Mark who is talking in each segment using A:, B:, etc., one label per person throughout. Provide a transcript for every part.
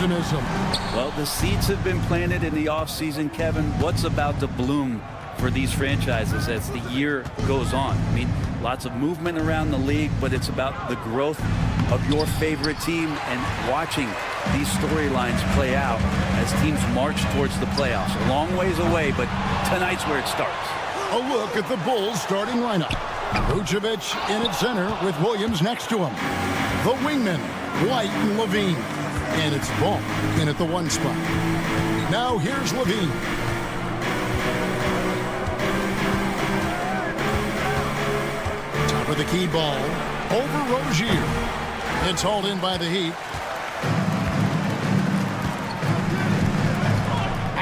A: optimism.
B: Well, the seeds have been planted in the offseason, Kevin. What's about to bloom for these franchises as the year goes on? I mean, lots of movement around the league, but it's about the growth of your favorite team and watching these storylines play out as teams march towards the playoffs. A long ways away, but tonight's where it starts.
A: A look at the Bulls starting lineup. Vucevic in at center with Williams next to him. The wingmen, White and Levine. And it's Ball in at the 1 spot. Now here's Levine. Top of the key ball. Over Rozier. It's hauled in by the Heat.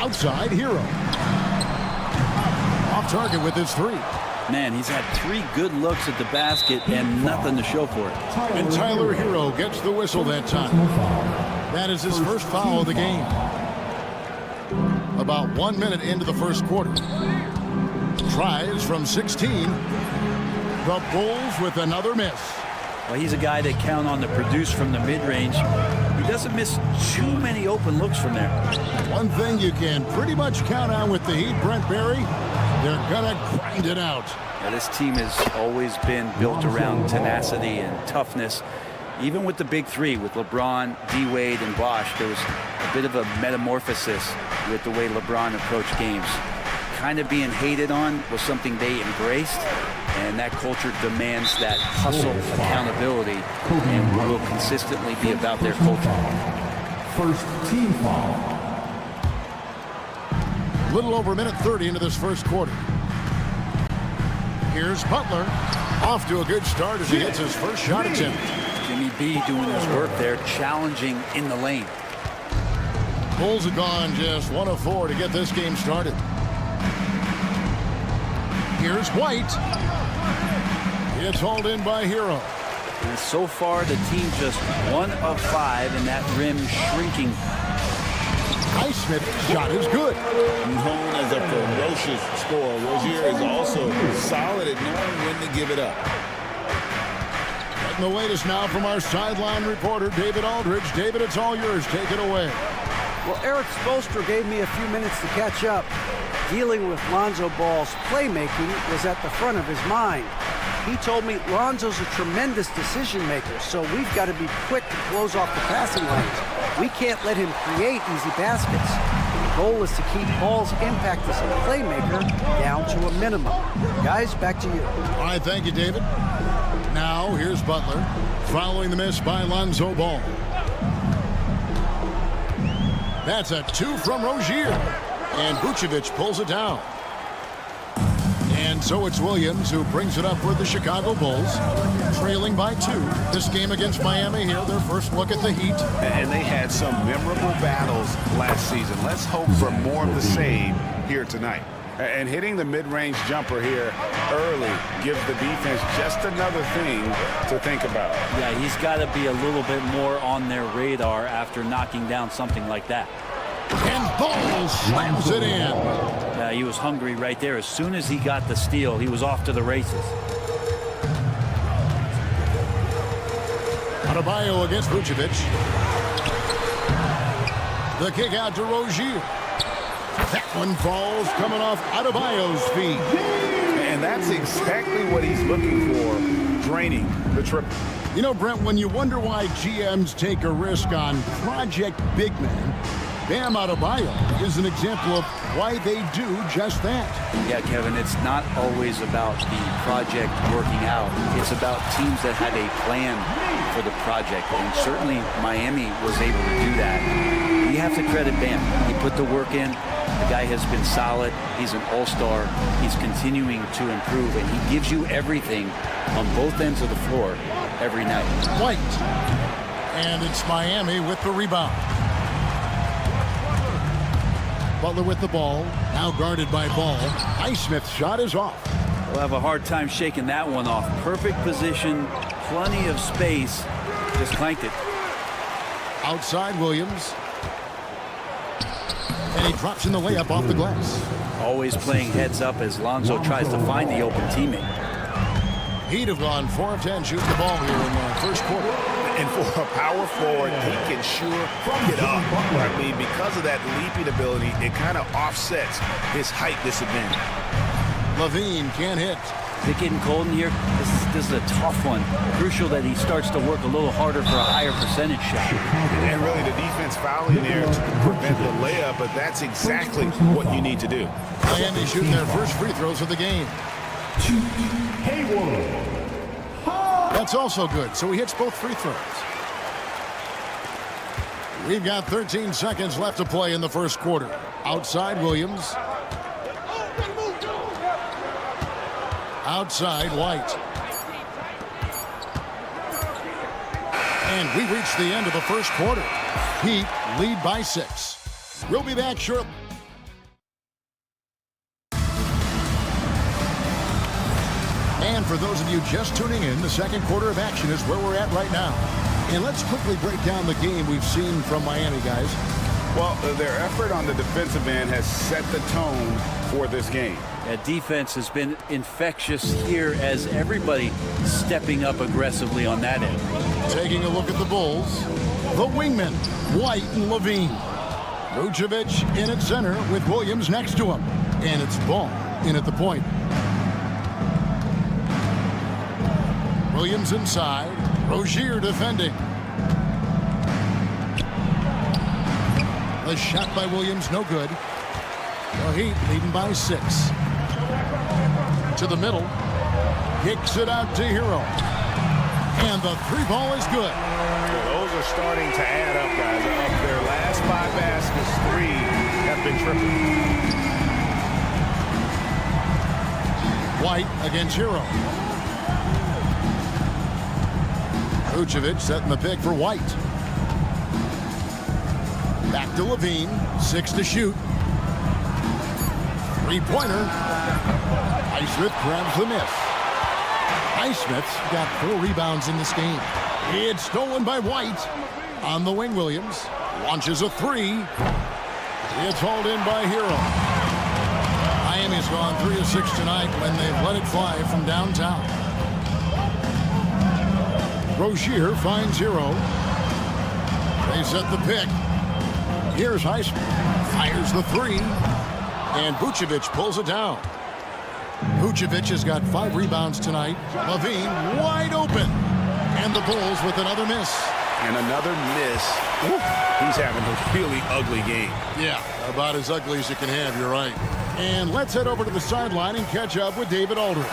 A: Outside, Hero. Off target with his 3.
B: Man, he's had 3 good looks at the basket and nothing to show for it.
A: And Tyler Hero gets the whistle that time. That is his first foul of the game. About 1 minute into the first quarter. Tries from 16. The Bulls with another miss.
B: Well, he's a guy that count on to produce from the mid-range. He doesn't miss too many open looks from there.
A: One thing you can pretty much count on with the Heat, Brent Barry, they're going to grind it out.
B: Now, this team has always been built around tenacity and toughness. Even with the big 3, with LeBron, D-Wade, and Bosh, there was a bit of a metamorphosis with the way LeBron approached games. Kind of being hated on was something they embraced, and that culture demands that hustle, accountability, and will consistently be about their culture.
C: First team foul.
A: Little over a minute 30 into this first quarter. Here's Butler. Off to a good start as he gets his first shot attempt.
B: Jimmy B doing his work there, challenging in the lane.
A: Bulls have gone just 1 of 4 to get this game started. Here's White. It's hauled in by Hero.
B: And so far, the team just 1 of 5, and that rim shrinking.
A: Highsmith's shot is good.
D: Known as a ferocious scorer, Rozier is also solid at knowing when to give it up.
A: Getting the latest now from our sideline reporter, David Aldridge. David, it's all yours. Take it away.
E: Well, Eric Spoelstra gave me a few minutes to catch up. Dealing with Lonzo Ball's playmaking was at the front of his mind. He told me Lonzo's a tremendous decision maker, so we've got to be quick to close off the passing lanes. We can't let him create easy baskets. The goal is to keep Ball's impact as a playmaker down to a minimum. Guys, back to you.
A: All right, thank you, David. Now, here's Butler, following the miss by Lonzo Ball. That's a 2 from Rozier. And Vucevic pulls it down. And so it's Williams who brings it up for the Chicago Bulls, trailing by 2. This game against Miami here, their first look at the Heat.
F: And they had some memorable battles last season. Let's hope for more of the same here tonight. And hitting the mid-range jumper here early gives the defense just another thing to think about.
B: Yeah, he's got to be a little bit more on their radar after knocking down something like that.
A: And Ball slams it in.
B: Yeah, he was hungry right there. As soon as he got the steal, he was off to the races.
A: Adebayo against Vucevic. The kick out to Rozier. That one falls coming off Adebayo's feet.
F: And that's exactly what he's looking for, draining the triple.
A: You know, Brent, when you wonder why GMs take a risk on project big men, Bam Adebayo is an example of why they do just that.
B: Yeah, Kevin, it's not always about the project working out. It's about teams that have a plan for the project, and certainly Miami was able to do that. You have to credit Bam. He put the work in. The guy has been solid. He's an all-star. He's continuing to improve, and he gives you everything on both ends of the floor every night.
A: White. And it's Miami with the rebound. Butler with the ball, now guarded by Ball. Highsmith's shot is off.
B: We'll have a hard time shaking that one off. Perfect position, plenty of space, just clanked it.
A: Outside Williams. And he drops in the layup off the glass.
B: Always playing heads up as Lonzo tries to find the open teammate.
A: He'd have gone 4 of 10 shooting the ball here in the first quarter.
F: And for a power forward, he can sure get up. I mean, because of that leaping ability, it kind of offsets his height disadvantage.
A: Levine can't hit.
B: Is it getting cold in here? This is a tough one. Crucial that he starts to work a little harder for a higher percentage shot.
F: And really the defense fouling there to prevent the layup, but that's exactly what you need to do.
A: Miami shooting their first free throws of the game. That's also good, so he hits both free throws. We've got 13 seconds left to play in the first quarter. Outside Williams. Outside White. And we reach the end of the first quarter. Heat lead by 6. We'll be back shortly. And for those of you just tuning in, the second quarter of action is where we're at right now. And let's quickly break down the game we've seen from Miami, guys.
F: Well, their effort on the defensive end has set the tone for this game.
B: That defense has been infectious here as everybody stepping up aggressively on that end.
A: Taking a look at the Bulls, the wingmen, White and Levine. Vucevic in at center with Williams next to him. And it's Ball in at the point. Williams inside. Rozier defending. The shot by Williams, no good. The Heat leading by 6. To the middle. Kicks it out to Hero. And the 3-ball is good.
F: Those are starting to add up, guys. Of their last 5 baskets, 3 have been triple.
A: White against Hero. Vucevic setting the pick for White. Back to Levine. 6 to shoot. 3-pointer. Highsmith grabs the miss. Highsmith's got 4 rebounds in this game. It's stolen by White. On the wing, Williams. Launches a 3. It's hauled in by Hero. Miami's gone 3 of 6 tonight when they've let it fly from downtown. Rozier finds Hero. They set the pick. Here's Highsmith. Fires the 3. And Vucevic pulls it down. Vucevic has got 5 rebounds tonight. Levine wide open. And the Bulls with another miss.
F: And another miss. Ooh, he's having a really ugly game.
A: Yeah, about as ugly as you can have, you're right. And let's head over to the sideline and catch up with David Aldridge.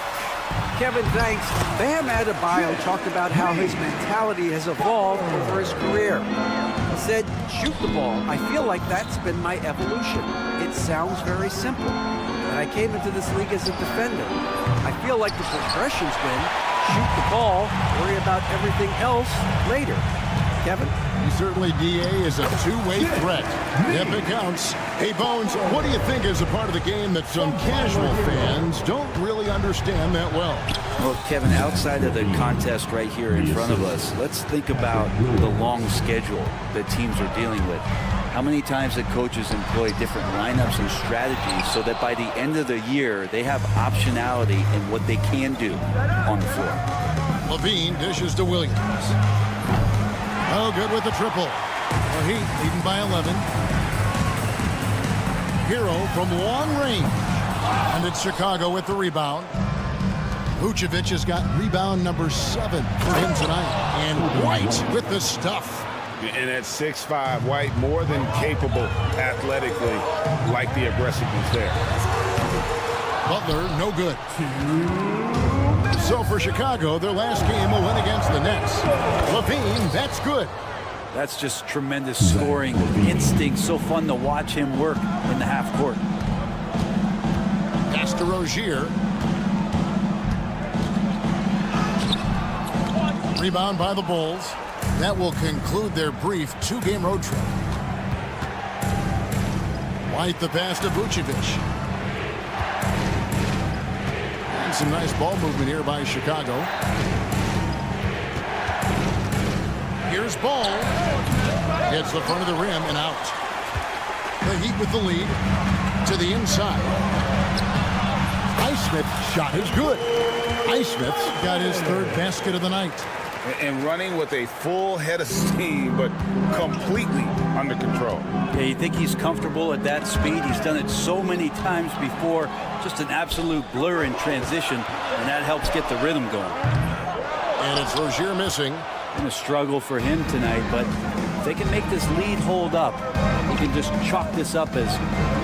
E: Kevin, thanks. Bam Adebayo talked about how his mentality has evolved over his career. He said, shoot the ball. I feel like that's been my evolution. It sounds very simple. And I came into this league as a defender. I feel like the progression's been shoot the ball, worry about everything else later. Kevin?
A: He certainly, D.A., is a two-way threat. If it counts. Hey, Bones, what do you think is a part of the game that some casual fans don't really understand that well?
B: Well, Kevin, outside of the contest right here in front of us, let's think about the long schedule that teams are dealing with. How many times that coaches employ different lineups and strategies so that by the end of the year, they have optionality in what they can do on the floor.
A: Levine dishes to Williams. Oh, good with the triple. The Heat leading by 11. Hero from long range. And it's Chicago with the rebound. Vucevic has got rebound number 7 for him tonight. And White with the stuff.
F: And at 6'5", White more than capable athletically, like the aggressiveness there.
A: Butler, no good. So for Chicago, their last game will win against the Nets. Levine, that's good.
B: That's just tremendous scoring instinct. So fun to watch him work in the half court.
A: Pass to Rozier. Rebound by the Bulls. That will conclude their brief 2-game road trip. White the pass to Vucevic. And some nice ball movement here by Chicago. Here's Ball. Hits the front of the rim and out. The Heat with the lead to the inside. Highsmith's shot is good. Highsmith's got his 3rd basket of the night.
F: and running with a full head of steam, but completely under control.
B: Yeah, you think he's comfortable at that speed? He's done it so many times before. Just an absolute blur in transition, and that helps get the rhythm going.
A: And it's Rozier missing.
B: Been a struggle for him tonight, but if they can make this lead hold up, he can just chalk this up as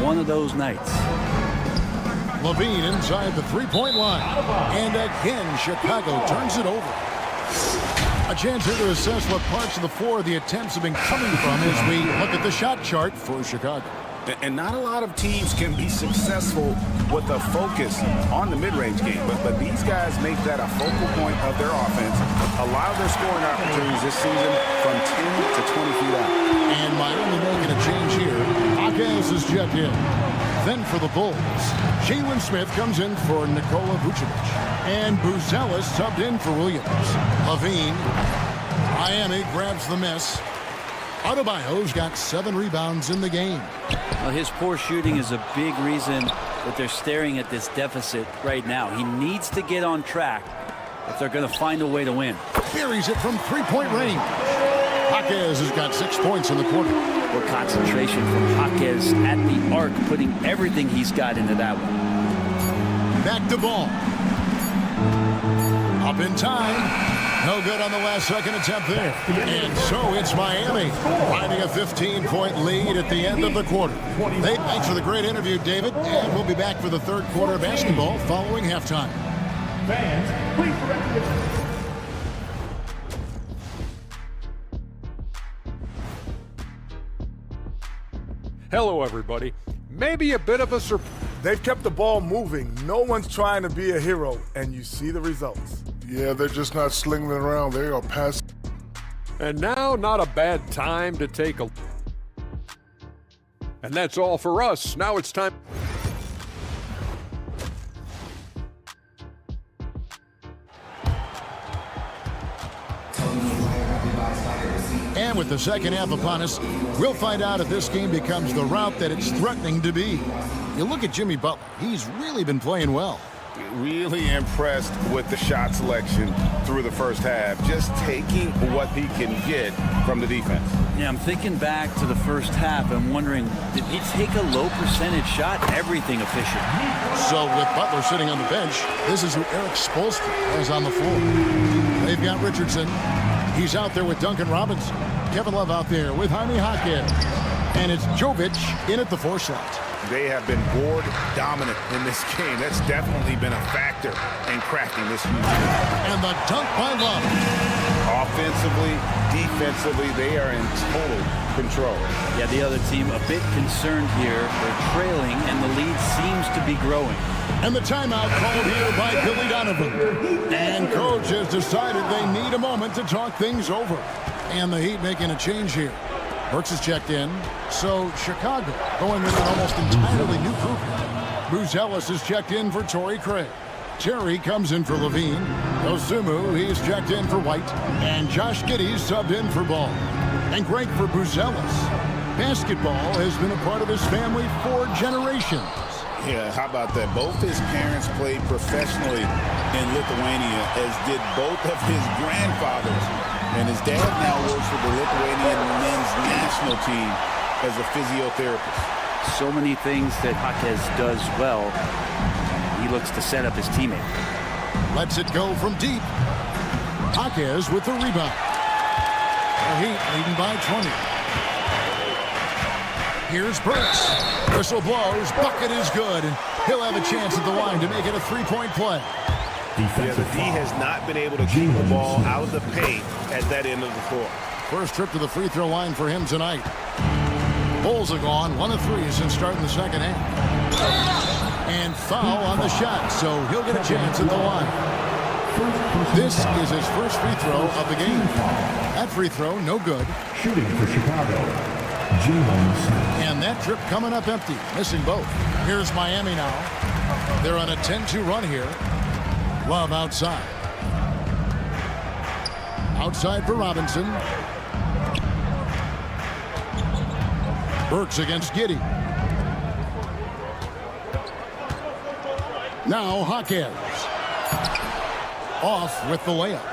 B: one of those nights.
A: Levine inside the three-point line. And again, Chicago turns it over. A chance here to assess what parts of the floor the attempts have been coming from as we look at the shot chart for Chicago.
F: And not a lot of teams can be successful with a focus on the mid-range game, but these guys make that a focal point of their offense. A lot of their scoring opportunities this season from 10 to 20 feet out.
A: And Miami making a change here. Hawkins is checked in. Then for the Bulls, Jalen Smith comes in for Nikola Vucevic. And Buzelis subbed in for Williams. Levine, Miami grabs the miss. Adebayo's got 7 rebounds in the game.
B: Well, his poor shooting is a big reason that they're staring at this deficit right now. He needs to get on track if they're going to find a way to win.
A: Buries it from three-point range. Hawkins has got 6 points in the quarter.
B: What concentration from Hawkins at the arc, putting everything he's got into that one.
A: Back to ball. Up in time. No good on the last second attempt there. And so it's Miami finding a 15-point lead at the end of the quarter. Hey, thanks for the great interview, David. And we'll be back for the third quarter of basketball following halftime.
C: Fans, please direct your...
G: Hello, everybody. Maybe a bit of a surprise.
H: They've kept the ball moving. No one's trying to be a hero, and you see the results.
I: Yeah, they're just not slinging it around. They are passing.
G: And now, not a bad time to take a... And that's all for us. Now it's time...
A: And with the second half upon us, we'll find out if this game becomes the route that it's threatening to be. You look at Jimmy Butler. He's really been playing well.
F: Really impressed with the shot selection through the first half, just taking what he can get from the defense.
B: Yeah, I'm thinking back to the first half and wondering, did he take a low percentage shot? Everything efficient.
A: So with Butler sitting on the bench, this is who Eric Spoelstra has on the floor. They've got Richardson. He's out there with Duncan Robinson. Kevin Love out there with Jaime Jaquez. And it's Jovic in at the 4 slot.
F: They have been board dominant in this game. That's definitely been a factor in cracking this huge lead.
A: And the dunk by Love.
F: Offensively, defensively, they are in total control.
B: Yeah, the other team a bit concerned here. They're trailing, and the lead seems to be growing.
A: And the timeout called here by Billy Donovan. And coach has decided they need a moment to talk things over. And the Heat making a change here. Burks is checked in. So Chicago going with an almost entirely new group. Buzelis is checked in for Torrey Craig. Terry comes in for Levine. Ozumu, he's checked in for White. And Josh Giddey's subbed in for Ball. And great for Buzelis. Basketball has been a part of his family for generations.
D: Yeah, how about that? Both his parents played professionally in Lithuania, as did both of his grandfathers. And his dad now works with the Lithuanian men's national team as a physiotherapist.
B: So many things that Jaquez does well. He looks to set up his teammate.
A: Lets it go from deep. Jaquez with the rebound. The Heat leading by 20. Here's Burks. Whistle blows. Bucket is good. And he'll have a chance at the line to make it a 3-point play.
D: Yeah, the D has not been able to keep the ball out of the paint at that end of the floor.
A: First trip to the free throw line for him tonight. Bulls have gone 1 of 3 since starting the second half. And foul on the shot, so he'll get a chance at the line. This is his first free throw of the game. That free throw, no good.
C: Shooting for Chicago, Jalen Smith.
A: And that trip coming up empty, missing both. Here's Miami now. They're on a 10-2 run here. Love outside. Outside for Robinson. Burks against Giddey. Now Jaquez. Off with the layup.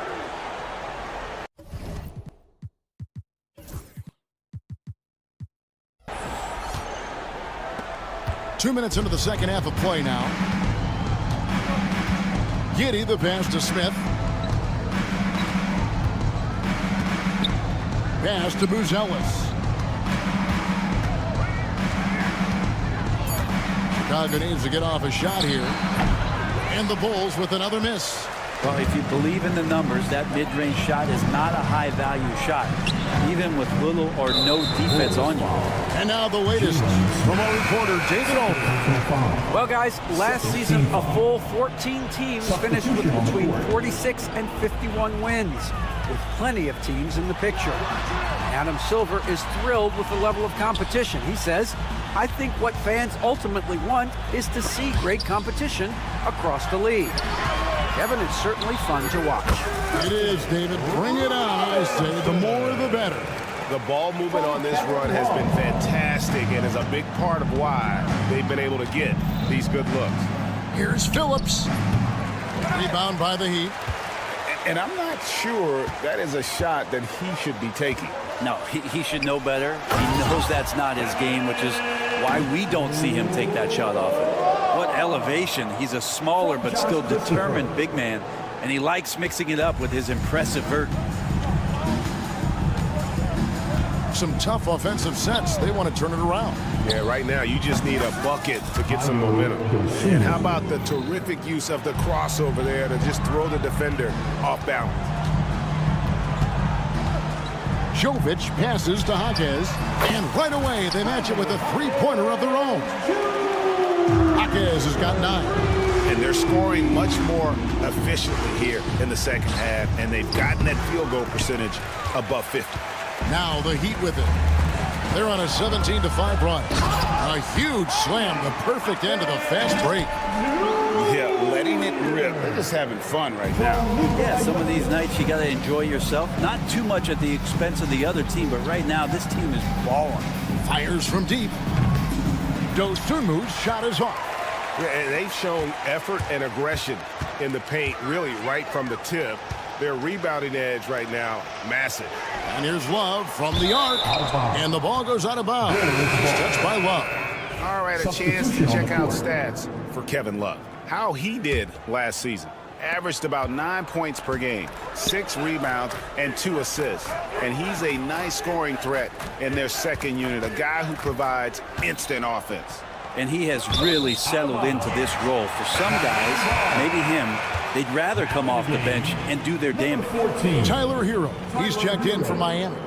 A: 2 minutes into the second half of play now. Giddy the pass to Smith. Pass to Buzelis. Chicago needs to get off a shot here. And the Bulls with another miss.
B: Well, if you believe in the numbers, that mid-range shot is not a high-value shot, even with little or no defense on you.
A: And now the latest from our reporter, David Alden.
E: Well, guys, last season, a full 14 teams finished with between 46 and 51 wins, with plenty of teams in the picture. Adam Silver is thrilled with the level of competition. He says, I think what fans ultimately want is to see great competition across the league. Kevin, it's certainly fun to watch.
A: It is, David. Bring it on, I say. The more, the better.
F: The ball movement on this run has been fantastic and is a big part of why they've been able to get these good looks.
A: Here's Phillips. Rebound by the Heat.
F: And I'm not sure that is a shot that he should be taking.
B: No, he should know better. He knows that's not his game, which is why we don't see him take that shot often. What elevation. He's a smaller but still determined big man, and he likes mixing it up with his impressive vert.
A: Some tough offensive sets. They want to turn it around.
F: Yeah, right now you just need a bucket to get some momentum. And how about the terrific use of the crossover there to just throw the defender off balance.
A: Jovic passes to Jaquez, and right away they match it with a three-pointer of their own. Jaquez has got 9.
F: And they're scoring much more efficiently here in the second half, and they've gotten that field goal percentage above 50.
A: Now the Heat with it. They're on a 17-5 run. A huge slam, the perfect end of the fast break.
F: Yeah, letting it rip. They're just having fun right now.
B: Yeah, some of these nights you got to enjoy yourself. Not too much at the expense of the other team, but right now this team is balling.
A: Fires from deep. Dosunmu's shot is off.
F: Yeah, and they've shown effort and aggression in the paint, really right from the tip. Their rebounding edge right now, massive.
A: And here's Love from the arc. And the ball goes out of bounds. It's touched by Love.
F: All right, a chance to check out stats for Kevin Love. How he did last season. Averaged about 9 points per game, 6 rebounds, and 2 assists. And he's a nice scoring threat in their second unit, a guy who provides instant offense.
B: And he has really settled into this role. For some guys, maybe him, they'd rather come off the bench and do their damage.
A: Tyler Hero, he's checked in for Miami.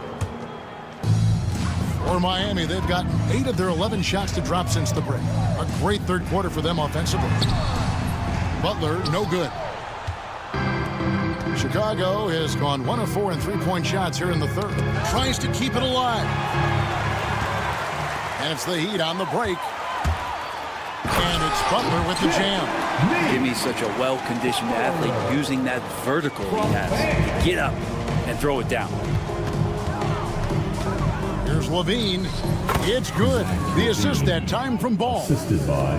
A: For Miami, they've gotten 8 of their 11 shots to drop since the break. A great third quarter for them offensively. Butler, no good. Chicago has gone 1 of 4 in three-point shots here in the third. Tries to keep it alive. And it's the Heat on the break. And it's Butler with the jam.
B: Jimmy's such a well-conditioned athlete, using that vertical he has to get up and throw it down.
A: Here's Levine. It's good. The assist that time from Ball.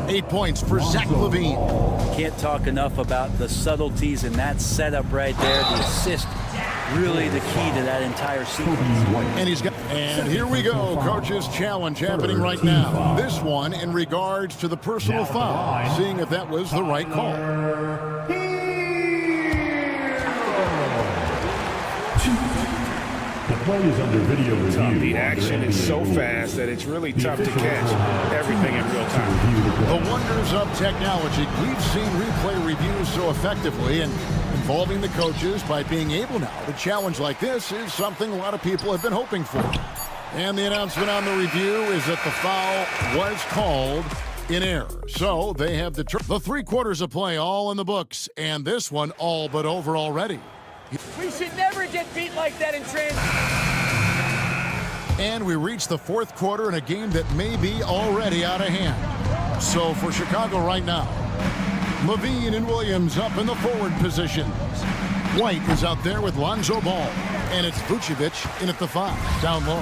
A: 8 points for Zach Levine.
B: Can't talk enough about the subtleties in that setup right there. The assist, really the key to that entire sequence.
A: And here we go. Coach's challenge happening right now. This one in regards to the personal foul. Seeing if that was the right call.
C: The play is under video review.
F: The action is so fast that it's really tough to catch everything in real time.
A: The wonders of technology. We've seen replay reviews so effectively, and involving the coaches by being able now to challenge like this is something a lot of people have been hoping for. And the announcement on the review is that the foul was called in error. So they have the 3 quarters of play all in the books, and this one all but over already.
J: We should never get beat like that in transition.
A: And we reach the 4th quarter in a game that may be already out of hand. So for Chicago right now, Levine and Williams up in the forward positions. White is out there with Lonzo Ball. And it's Vucevic in at the 5, down low.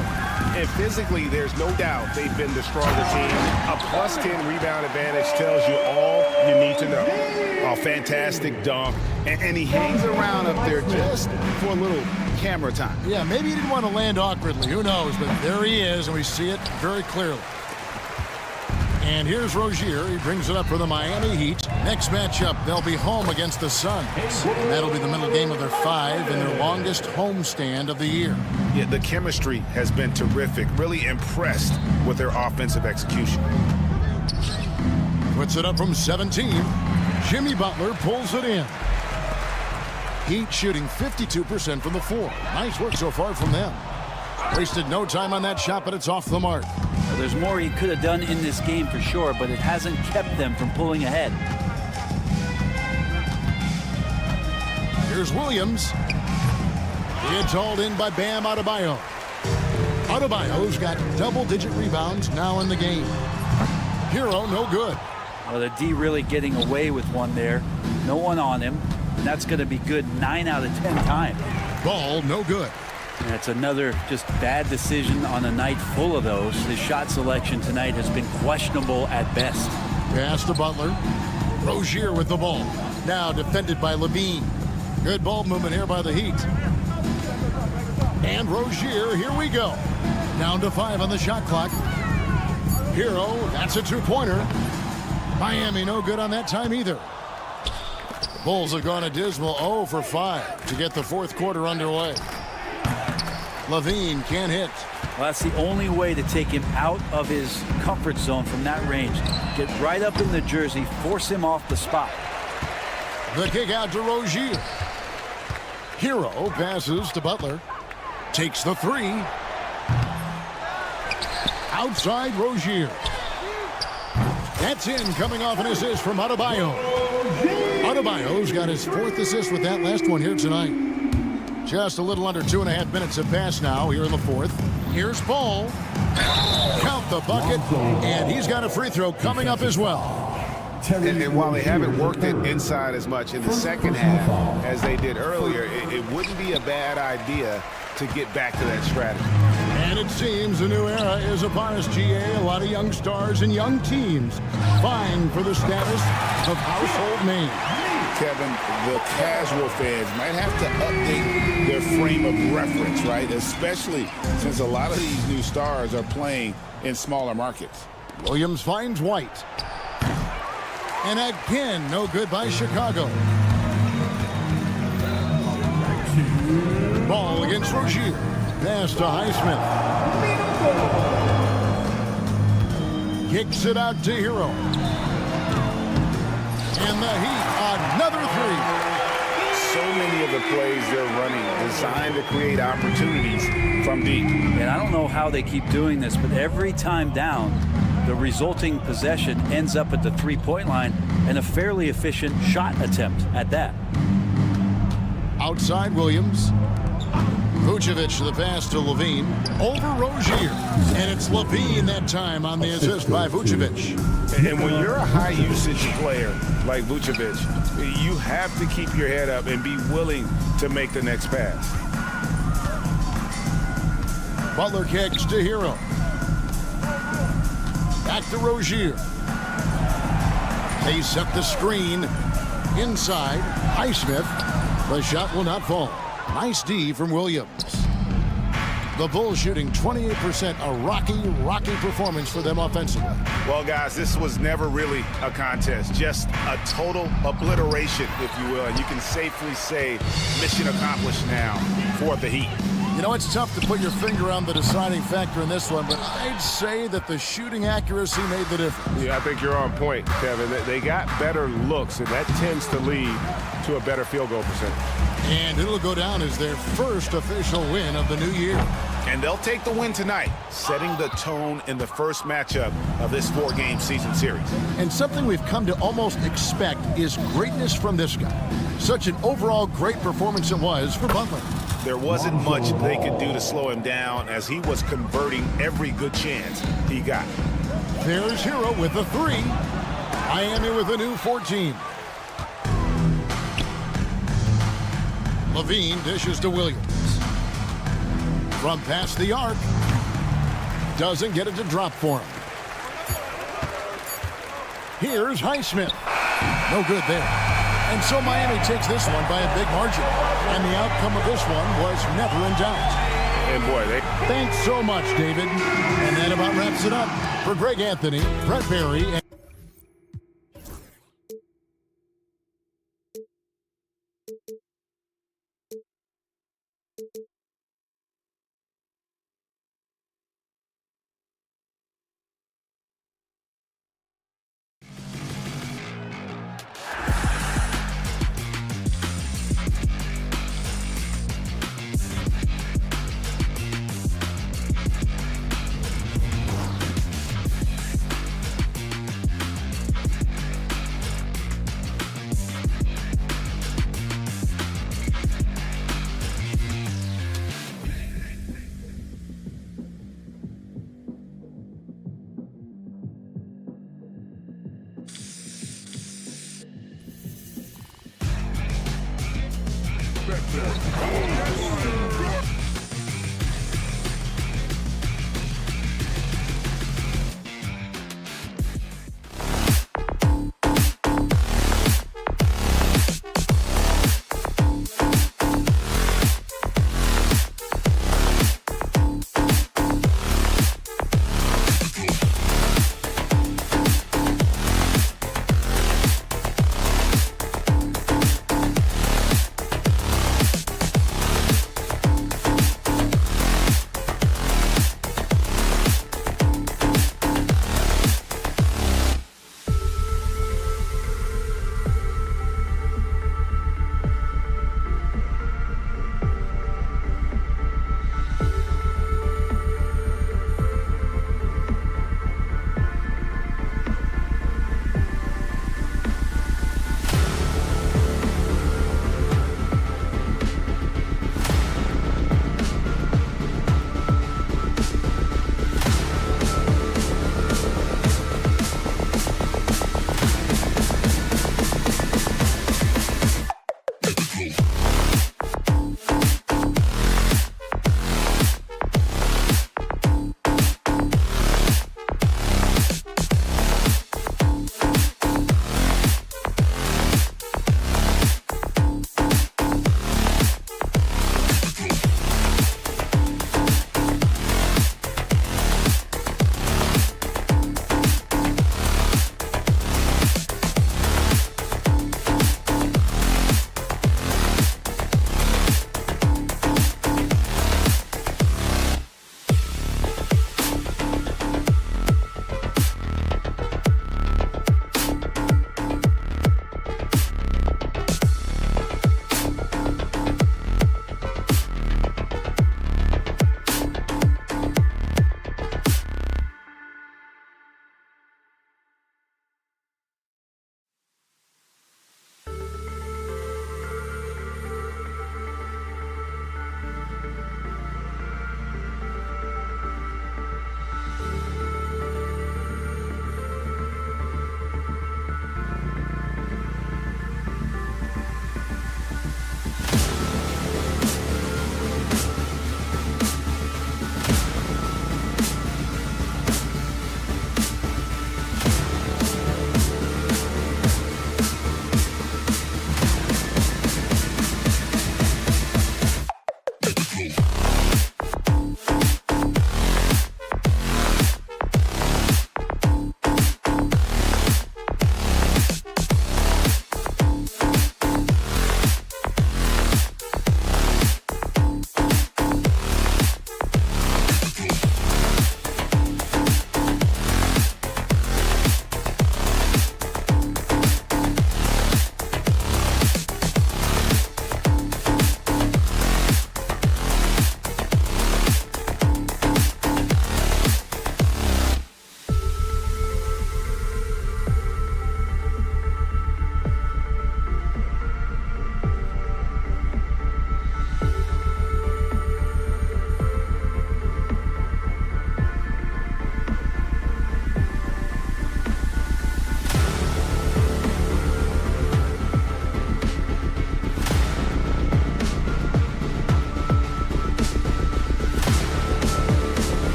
F: And physically, there's no doubt they've been the stronger team. A +10 rebound advantage tells you all you need to know. A fantastic dunk. And he hangs around up there just for a little camera time.
A: Yeah, maybe he didn't want to land awkwardly. Who knows? But there he is, and we see it very clearly. And here's Rozier. He brings it up for the Miami Heat. Next matchup, they'll be home against the Suns. And that'll be the middle game of their 5 and their longest homestand of the year.
F: Yeah, the chemistry has been terrific. Really impressed with their offensive execution.
A: Puts it up from 17. Jimmy Butler pulls it in. Heat shooting 52% from the floor. Nice work so far from them. Wasted no time on that shot, but it's off the mark.
B: Well, there's more he could have done in this game for sure, but it hasn't kept them from pulling ahead.
A: Here's Williams. It's hauled in by Bam Adebayo. Adebayo's got double-digit rebounds now in the game. Hero, no good.
B: Well, the D really getting away with one there. No one on him. And that's going to be good 9 out of 10 times.
A: Ball, no good.
B: And it's another just bad decision on a night full of those. His shot selection tonight has been questionable at best.
A: Pass to Butler. Rozier with the ball. Now defended by Levine. Good ball movement here by the Heat. And Rozier, here we go. Down to 5 on the shot clock. Hero, that's a 2-pointer. Miami no good on that time either. The Bulls have gone a dismal 0 for 5 to get the fourth quarter underway. Levine can't hit.
B: Well, that's the only way to take him out of his comfort zone from that range. Get right up in the jersey, force him off the spot.
A: The kick out to Rozier. Hero passes to Butler. Takes the 3. Outside Rozier. That's in, coming off an assist from Adebayo. Adebayo's got his 4th assist with that last one here tonight. Just a little under 2.5 minutes have passed now here in the 4th. Here's Paul. Count the bucket, and he's got a free throw coming up as well.
F: And while they haven't worked it inside as much in the second half as they did earlier, it wouldn't be a bad idea to get back to that strategy.
A: And it seems a new era is upon us, GA. A lot of young stars and young teams vying for the status of household name.
D: Kevin, the casual fans might have to update their frame of reference, right? Especially since a lot of these new stars are playing in smaller markets.
A: Williams finds White. And again, no good by Chicago. Ball against Rozier. Pass to Highsmith. Kicks it out to Hero. And the Heat, another 3.
F: So many of the plays they're running designed to create opportunities from deep.
B: And I don't know how they keep doing this, but every time down, the resulting possession ends up at the 3-point line and a fairly efficient shot attempt at that.
A: Outside Williams. Vucevic the pass to Levine. Over Rozier. And it's Levine that time on the assist by Vucevic.
F: And when you're a high-usage player like Vucevic, you have to keep your head up and be willing to make the next pass.
A: Butler kicks to Hero. Back to Rozier. They set the screen inside. Highsmith. The shot will not fall. Nice D from Williams. The Bulls shooting 28%. A rocky performance for them offensively.
F: Well, guys, this was never really a contest. Just a total obliteration, if you will. And you can safely say mission accomplished now for the Heat.
A: You know, it's tough to put your finger on the deciding factor in this one, but I'd say that the shooting accuracy made the difference.
K: Yeah, I think you're on point, Kevin. They got better looks, and that tends to lead to a better field goal percentage.
A: And it'll go down as their first official win of the new year.
F: And they'll take the win tonight, setting the tone in the first matchup of this 4-game season series.
A: And something we've come to almost expect is greatness from this guy. Such an overall great performance it was for Butler.
F: There wasn't much they could do to slow him down as he was converting every good chance he got.
A: There's Hero with a 3. Miami with a new 14. Levine dishes to Williams. From past the arc. Doesn't get it to drop for him. Here's Highsmith. No good there. And so Miami takes this one by a big margin. And the outcome of this one was never in doubt.
K: And boy,
A: Thanks so much, David. And that about wraps it up. For Greg Anthony, Brett Barry, and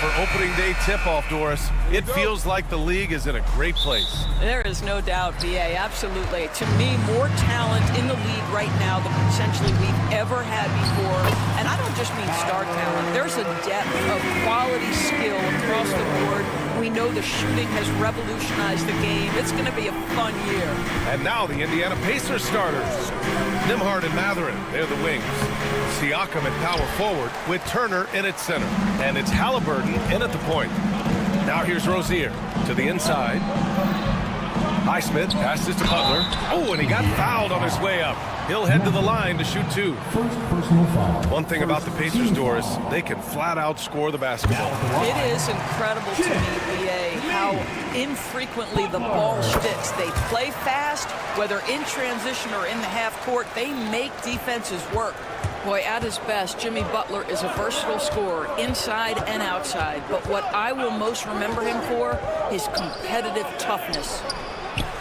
K: for opening day tip-off, Doris. It feels like the league is in a great place.
L: There is no doubt, BA, absolutely. To me, more talent in the league right now than potentially we've ever had before. And I don't just mean star talent. There's a depth of quality skill across the board. We know the shooting has revolutionized the game. It's going to be a fun year.
K: And now the Indiana Pacers starters. Nembhard and Mathurin, they're the wings. Siakam at power forward with Turner in at center. And it's Halliburton in at the point. Now here's Rozier to the inside. Highsmith passes to Butler. Oh, and he got fouled on his way up. He'll head to the line to shoot 2.
C: First personal foul.
K: One thing about the Pacers, Doris, they can flat out score the basketball.
L: It is incredible to me, BA, how infrequently the ball sticks. They play fast, whether in transition or in the half court. They make defenses work. Boy, at his best, Jimmy Butler is a versatile scorer, inside and outside. But what I will most remember him for is competitive toughness.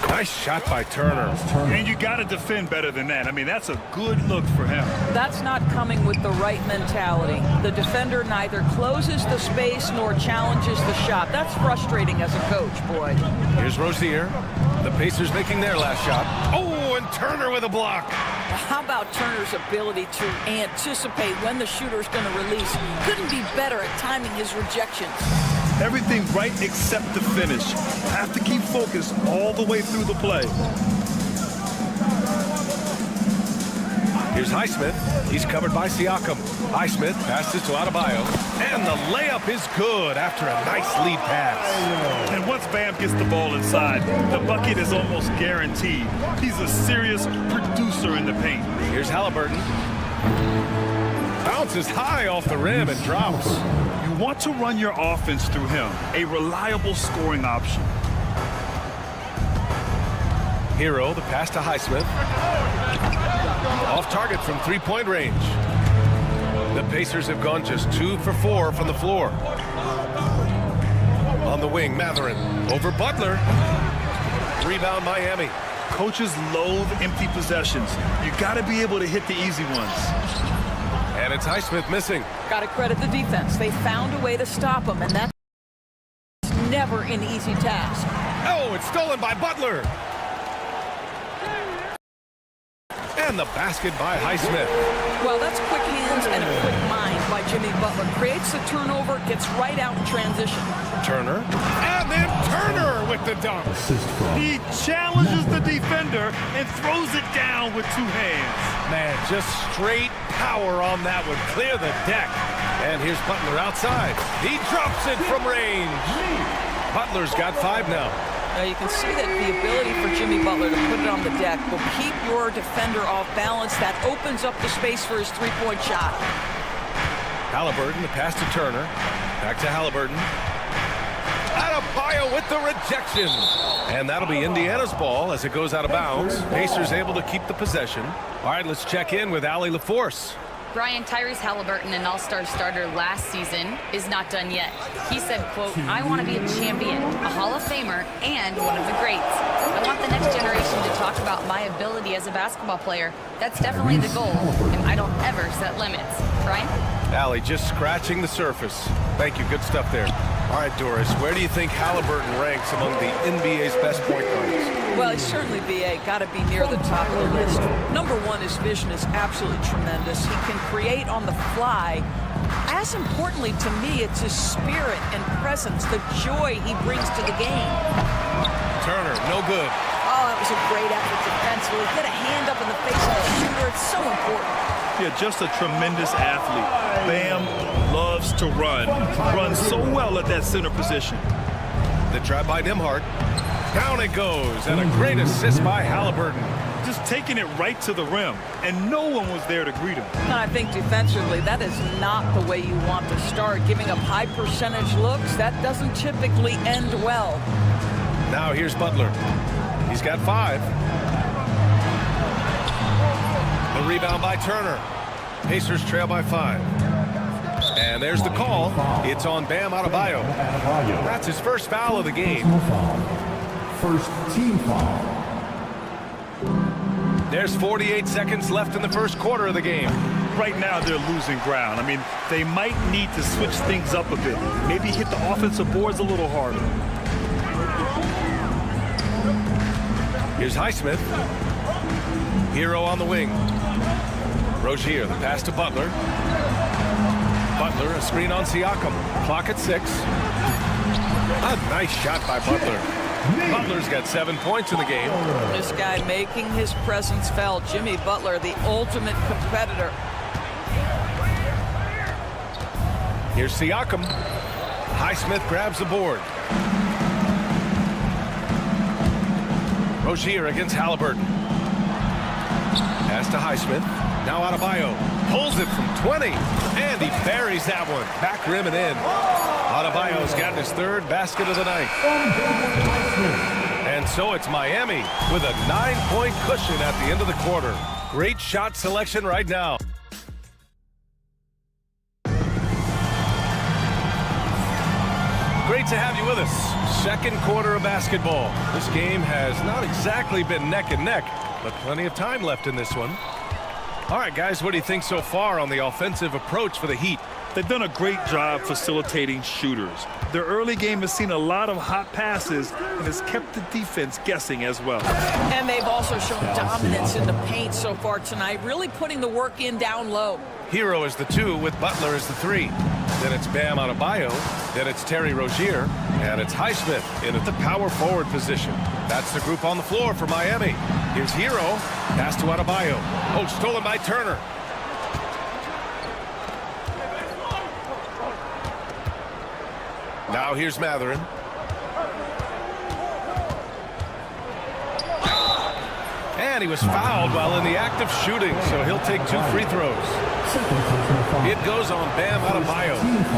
K: Nice shot by Turner.
M: And you got to defend better than that. I mean, that's a good look for him.
L: That's not coming with the right mentality. The defender neither closes the space nor challenges the shot. That's frustrating as a coach, boy.
K: Here's Rozier. The Pacers making their last shot. Oh, and Turner with a block.
L: How about Turner's ability to anticipate when the shooter's going to release? Couldn't be better at timing his rejections.
M: Everything right except the finish. Have to keep focused all the way through the play.
K: Here's Highsmith. He's covered by Siakam. Highsmith passes to Adebayo. And the layup is good after a nice lead pass.
M: And once Bam gets the ball inside, the bucket is almost guaranteed. He's a serious producer in the paint.
K: Here's Halliburton. Bounces high off the rim and drops.
M: You want to run your offense through him, a reliable scoring option.
K: Hero, the pass to Highsmith. Off target from three-point range. The Pacers have gone just 2 for 4 from the floor. On the wing, Mathurin over Butler. Rebound Miami.
M: Coaches loathe empty possessions. You got to be able to hit the easy ones.
K: And it's Highsmith missing.
L: Got to credit the defense. They found a way to stop him, and that's never an easy task.
K: Oh, it's stolen by Butler. And the basket by Highsmith.
L: Well, that's quick hands and a quick mind by Jimmy Butler. Creates the turnover, gets right out in transition.
K: Turner. And then Turner with the dunk.
M: He challenges the defender and throws it down with 2 hands.
K: Man, just straight power on that one. Clear the deck. And here's Butler outside. He drops it from range. Butler's got 5 now.
L: Now you can see that the ability for Jimmy Butler to put it on the deck will keep your defender off balance. That opens up the space for his three-point shot.
K: Halliburton, the pass to Turner. Back to Halliburton. Adebayo with the rejection. And that'll be Indiana's ball as it goes out of bounds. Pacers able to keep the possession. All right, let's check in with Allie LaForce.
N: Brian, Tyrese Halliburton, an all-star starter last season, is not done yet. He said, quote, "I want to be a champion, a Hall of Famer, and one of the greats. I want the next generation to talk about my ability as a basketball player. That's definitely the goal, and I don't ever set limits." Brian?
K: Allie, just scratching the surface. Thank you. Good stuff there. All right, Doris, where do you think Halliburton ranks among the NBA's best point guards?
L: Well, he's certainly, BA, got to be near the top of the list. Number one, his vision is absolutely tremendous. He can create on the fly. As importantly to me, it's his spirit and presence, the joy he brings to the game.
K: Turner, no good.
L: Oh, that was a great effort defensively. Get a hand up in the face of the shooter. It's so important.
M: Yeah, just a tremendous athlete. Bam loves to run. Runs so well at that center position.
K: The drive by Nembhard. Down it goes, and a great assist by Halliburton.
M: Just taking it right to the rim, and no one was there to greet him.
L: And I think defensively, that is not the way you want to start. Giving up high percentage looks, that doesn't typically end well.
K: Now here's Butler. He's got 5. The rebound by Turner. Pacers trail by 5. And there's the call. It's on Bam Adebayo. That's his first foul of the game.
C: First team foul.
K: There's 48 seconds left in the first quarter of the game.
M: right now they're losing ground. I mean, they might need to switch things up a bit. Maybe hit the offensive boards a little harder.
K: Here's Highsmith. Hero on the wing. Rozier, the pass to Butler. Butler, a screen on Siakam. Clock at 6. A nice shot by Butler. Butler's got 7 points in the game.
L: This guy making his presence felt. Jimmy Butler, the ultimate competitor.
K: Here's Siakam. Highsmith grabs the board. Rozier against Halliburton. Pass to Highsmith. Now Adebayo pulls it from 20, and he buries that one. Back rim and in. Adebayo's gotten his 3rd basket of the night. And so it's Miami with a 9-point cushion at the end of the quarter. Great shot selection right now. Great to have you with us. Second quarter of basketball. This game has not exactly been neck and neck, but plenty of time left in this one. All right, guys, what do you think so far on the offensive approach for the Heat?
M: They've done a great job facilitating shooters. Their early game has seen a lot of hot passes and has kept the defense guessing as well.
L: And they've also shown dominance in the paint so far tonight, really putting the work in down low.
K: Hero is the 2 with Butler as the 3. Then it's Bam Adebayo. Then it's Terry Rozier. And it's Highsmith in at the power forward position. That's the group on the floor for Miami. Here's Hero. Pass to Adebayo. Oh, stolen by Turner. Now here's Mathurin. And he was fouled while in the act of shooting, so he'll take 2 free throws. It goes on Bam Adebayo.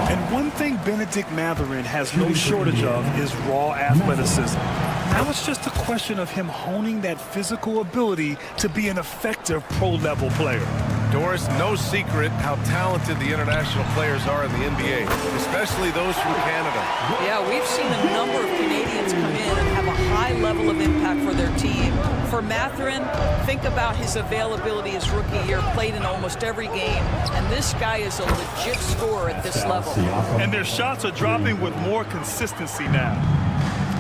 M: And one thing Benedict Mathurin has no shortage of is raw athleticism. Now it's just a question of him honing that physical ability to be an effective pro-level player.
K: Doris, no secret how talented the international players are in the NBA, especially those from Canada.
L: Yeah, we've seen a number of Canadians come in and have a high level of impact for their team. For Mathurin, think about his availability his rookie year, played in almost every game, and this guy is a legit scorer at this level.
M: And their shots are dropping with more consistency now.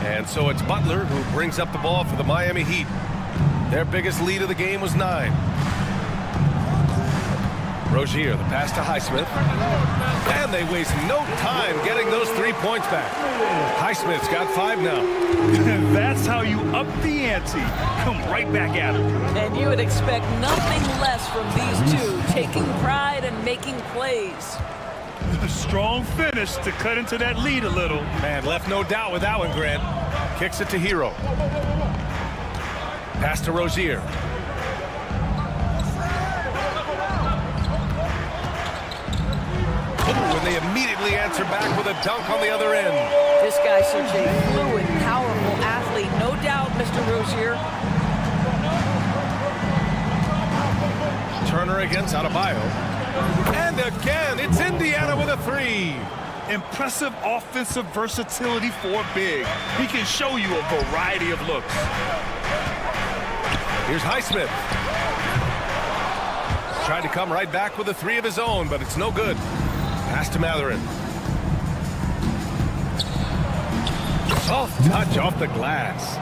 K: And so it's Butler who brings up the ball for the Miami Heat. Their biggest lead of the game was 9. Rozier, the pass to Highsmith. And they waste no time getting those 3 points back. Highsmith's got 5 now.
M: That's how you up the ante. Come right back at him.
L: And you would expect nothing less from these two, taking pride and making plays.
M: A strong finish to cut into that lead a little.
K: Man, left no doubt with that one, Grant. Kicks it to Hero. Pass to Rozier. When they immediately answer back with a dunk on the other end.
L: This guy's such a fluid, powerful athlete. No doubt, Mr. Rozier.
K: Turner against Adebayo. And again, it's Indiana with a 3.
M: Impressive offensive versatility for a big. He can show you a variety of looks.
K: Here's Highsmith. Tried to come right back with a 3 of his own, but it's no good. Pass to Mathurin. Soft touch off the glass.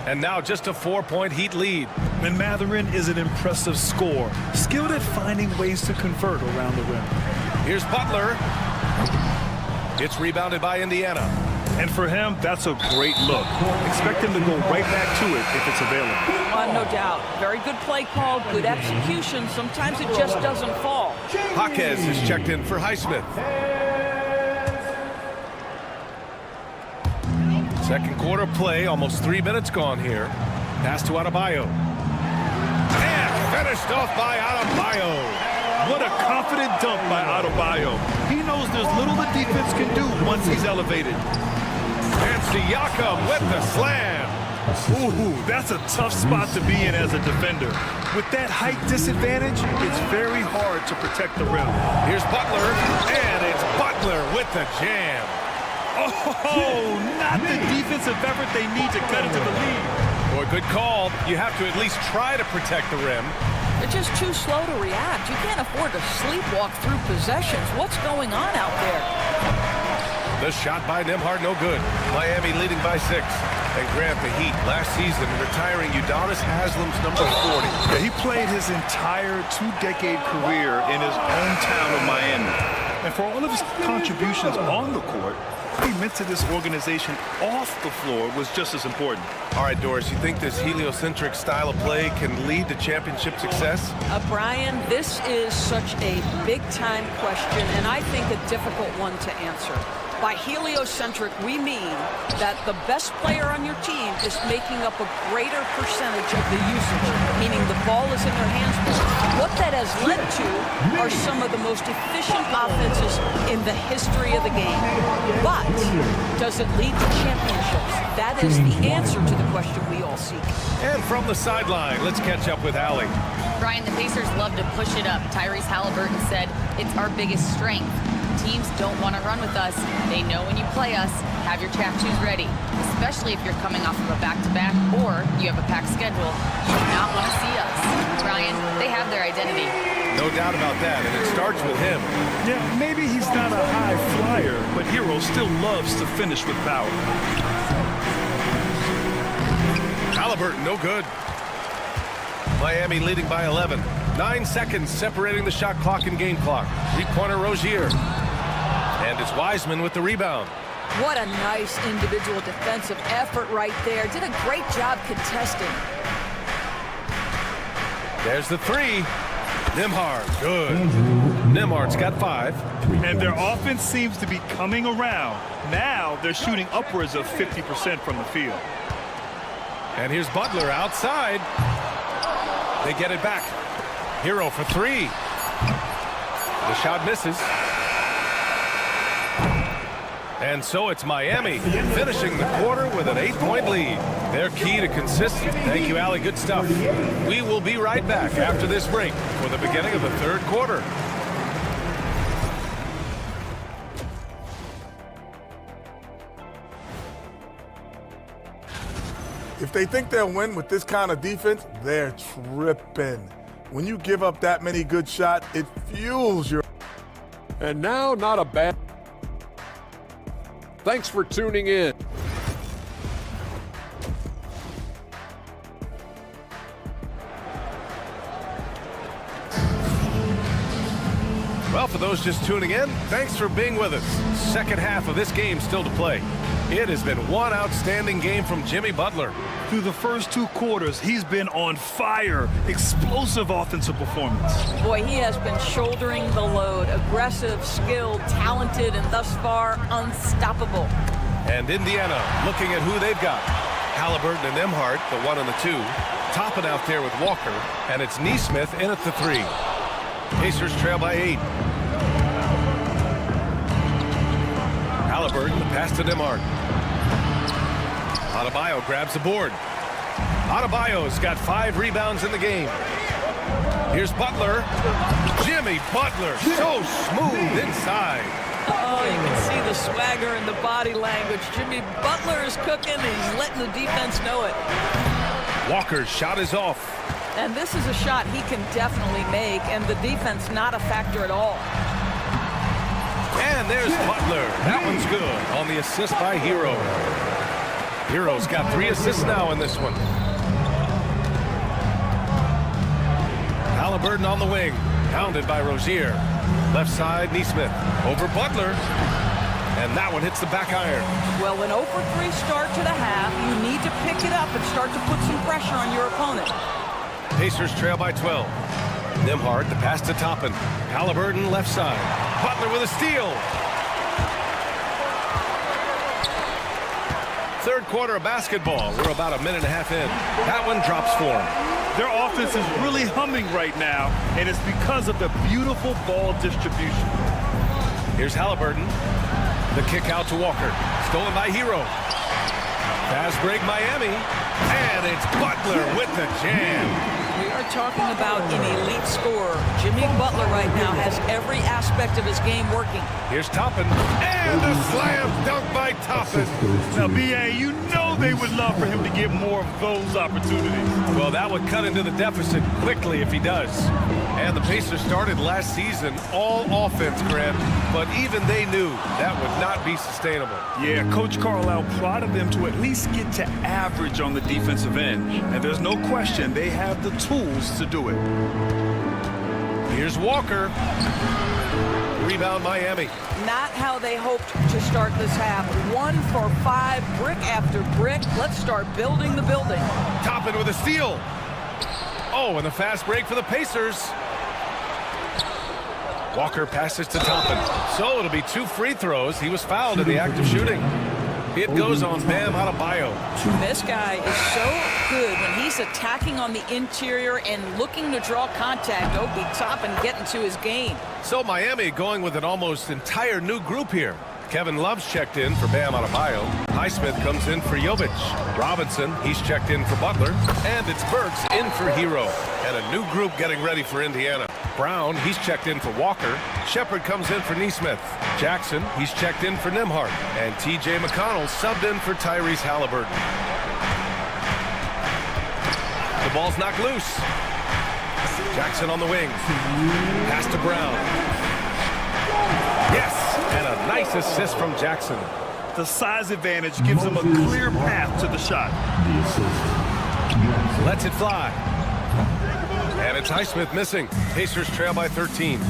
K: And now just a 4-point Heat lead.
M: And Mathurin is an impressive scorer, skilled at finding ways to convert around the rim.
K: Here's Butler. It's rebounded by Indiana.
M: And for him, that's a great look. Expect him to go right back to it if it's available.
L: No doubt. Very good play call, good execution. Sometimes it just doesn't fall.
K: Jaquez is checked in for Highsmith. Second quarter play, almost 3 minutes gone here. Pass to Adebayo. And finished off by Adebayo.
M: What a confident dunk by Adebayo. He knows there's little the defense can do once he's elevated.
K: And Siakam with the slam.
M: Ooh, that's a tough spot to be in as a defender. With that height disadvantage, it's very hard to protect the rim.
K: Here's Butler, and it's Butler with the jam.
M: Oh, not the defensive effort they need to cut into the lead.
K: Boy, good call. You have to at least try to protect the rim.
L: They're just too slow to react. You can't afford to sleepwalk through possessions. What's going on out there?
K: The shot by Nembhard, no good. Miami leading by 6. And Grant, the Heat, last season retiring Udonis Haslam's number 40.
M: Yeah, he played his entire 2-decade career in his hometown of Miami. And for all of his contributions on the court, what he meant to this organization off the floor was just as important.
K: All right, Doris, you think this heliocentric style of play can lead to championship success?
L: Brian, this is such a big-time question, and I think a difficult one to answer. By heliocentric, we mean that the best player on your team is making up a greater percentage of the usage, meaning the ball is in their hands more. What that has led to are some of the most efficient offenses in the history of the game. But does it lead to championships? That is the answer to the question we all seek.
K: And from the sideline, let's catch up with Allie.
N: Brian, the Pacers love to push it up. Tyrese Halliburton said, "It's our biggest strength. Teams don't want to run with us. They know when you play us, have your trap shoes ready, especially if you're coming off of a back-to-back or you have a packed schedule. You do not want to see us." Brian, they have their identity.
K: No doubt about that, and it starts with him.
M: Yeah, maybe he's not a high flyer, but Hero still loves to finish with power.
K: Halliburton, no good. Miami leading by 11. 9 seconds separating the shot clock and game clock. Three-pointer Rozier. And it's Wiseman with the rebound.
L: What a nice individual defensive effort right there. Did a great job contesting.
K: There's the three. Nembhard, good. Nembhard's got 5.
M: And their offense seems to be coming around. Now they're shooting upwards of 50% from the field.
K: And here's Butler outside. They get it back. Hero for 3. The shot misses. And so it's Miami finishing the quarter with an 8-point lead. Their key to consistency. Thank you, Allie. Good stuff. We will be right back after this break for the beginning of the third quarter.
H: If they think they'll win with this kind of defense, they're tripping. When you give up that many good shots, it fuels your...
G: And now, not a bad... Thanks for tuning in.
K: Well, for those just tuning in, thanks for being with us. Second half of this game still to play. It has been one outstanding game from Jimmy Butler.
M: Through the first 2 quarters, he's been on fire. Explosive offensive performance.
L: Boy, he has been shouldering the load. Aggressive, skilled, talented, and thus far, unstoppable.
K: And Indiana looking at who they've got. Halliburton and Nembhard, the 1 and the 2. Topping out there with Walker. And it's Nesmith in at the 3. Pacers trail by 8. Halliburton, the pass to Nembhard. Adebayo grabs the board. Adebayo's got 5 rebounds in the game. Here's Butler. Jimmy Butler, so smooth inside.
L: Oh, you can see the swagger and the body language. Jimmy Butler is cooking, and he's letting the defense know it.
K: Walker's shot is off.
L: And this is a shot he can definitely make, and the defense not a factor at all.
K: And there's Butler. That one's good on the assist by Hero. Hero's got 3 assists now in this one. Halliburton on the wing. Pounded by Rozier. Left side, Nesmith. Over Butler. And that one hits the back iron.
L: Well, an 0 for 3 start to the half. You need to pick it up and start to put some pressure on your opponent.
K: Pacers trail by 12. Nembhard, the pass to Toppin. Halliburton, left side. Butler with a steal. Third quarter of basketball. We're about a minute and a half in. That one drops for them.
M: Their offense is really humming right now, and it's because of the beautiful ball distribution.
K: Here's Halliburton. The kick out to Walker. Stolen by Hero. Fast break Miami. And it's Butler with the jam.
L: We are talking about an elite scorer. Jimmy Butler right now has every aspect of his game working.
K: Here's Toppin. And a slam dunk by Toppin.
M: Now, B.A., you know they would love for him to get more of those opportunities.
K: Well, that would cut into the deficit quickly if he does. And the Pacers started last season all offense, Grant, but even they knew that would not be sustainable.
M: Yeah, Coach Carlisle prodded them to at least get to average on the defensive end. And there's no question they have the tools to do it.
K: Here's Walker. Rebound Miami.
L: Not how they hoped to start this half. 1 for 5, brick after brick. Let's start building the building.
K: Toppin with a steal. Oh, and the fast break for the Pacers. Walker passes to Toppin. So it'll be 2 free throws. He was fouled in the act of shooting. It goes on Bam Adebayo.
L: This guy is so good when he's attacking on the interior and looking to draw contact. Obi Toppin getting to his game.
K: So Miami going with an almost entire new group here. Kevin Love's checked in for Bam Adebayo. Highsmith comes in for Jovic. Robinson, he's checked in for Butler. And it's Burks in for Hero. And a new group getting ready for Indiana. Brown, he's checked in for Walker. Shepard comes in for Nesmith. Jackson, he's checked in for Nembhard. And T.J. McConnell subbed in for Tyrese Halliburton. The ball's knocked loose. Jackson on the wing. Pass to Brown. Yes, and a nice assist from Jackson.
M: The size advantage gives him a clear path to the shot.
K: Lets it fly. And it's Highsmith missing. Pacers trail by 13.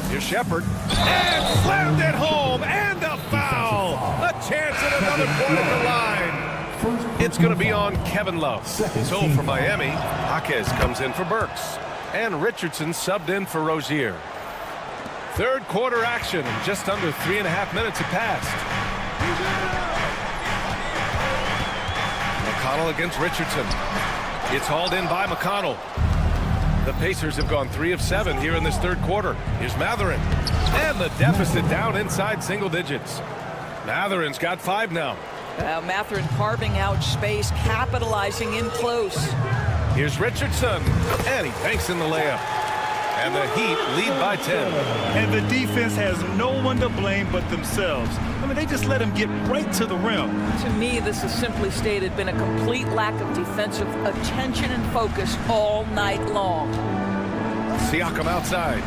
K: Here's Shepard. And slammed it home. And a foul. A chance at another point at the line. It's going to be on Kevin Love. So for Miami, Jaquez comes in for Burks. And Richardson subbed in for Rozier. Third quarter action. Just under 3.5 minutes have passed. McConnell against Richardson. It's hauled in by McConnell. The Pacers have gone 3 of 7 here in this third quarter. Here's Mathurin. And the deficit down inside single digits. Mathurin's got 5 now.
L: Mathurin carving out space, capitalizing in close.
K: Here's Richardson. And he banks in the layup. And the Heat lead by 10.
M: And the defense has no one to blame but themselves. I mean, they just let him get right to the rim.
L: To me, this is simply stated been a complete lack of defensive attention and focus all night long.
K: Siakam outside.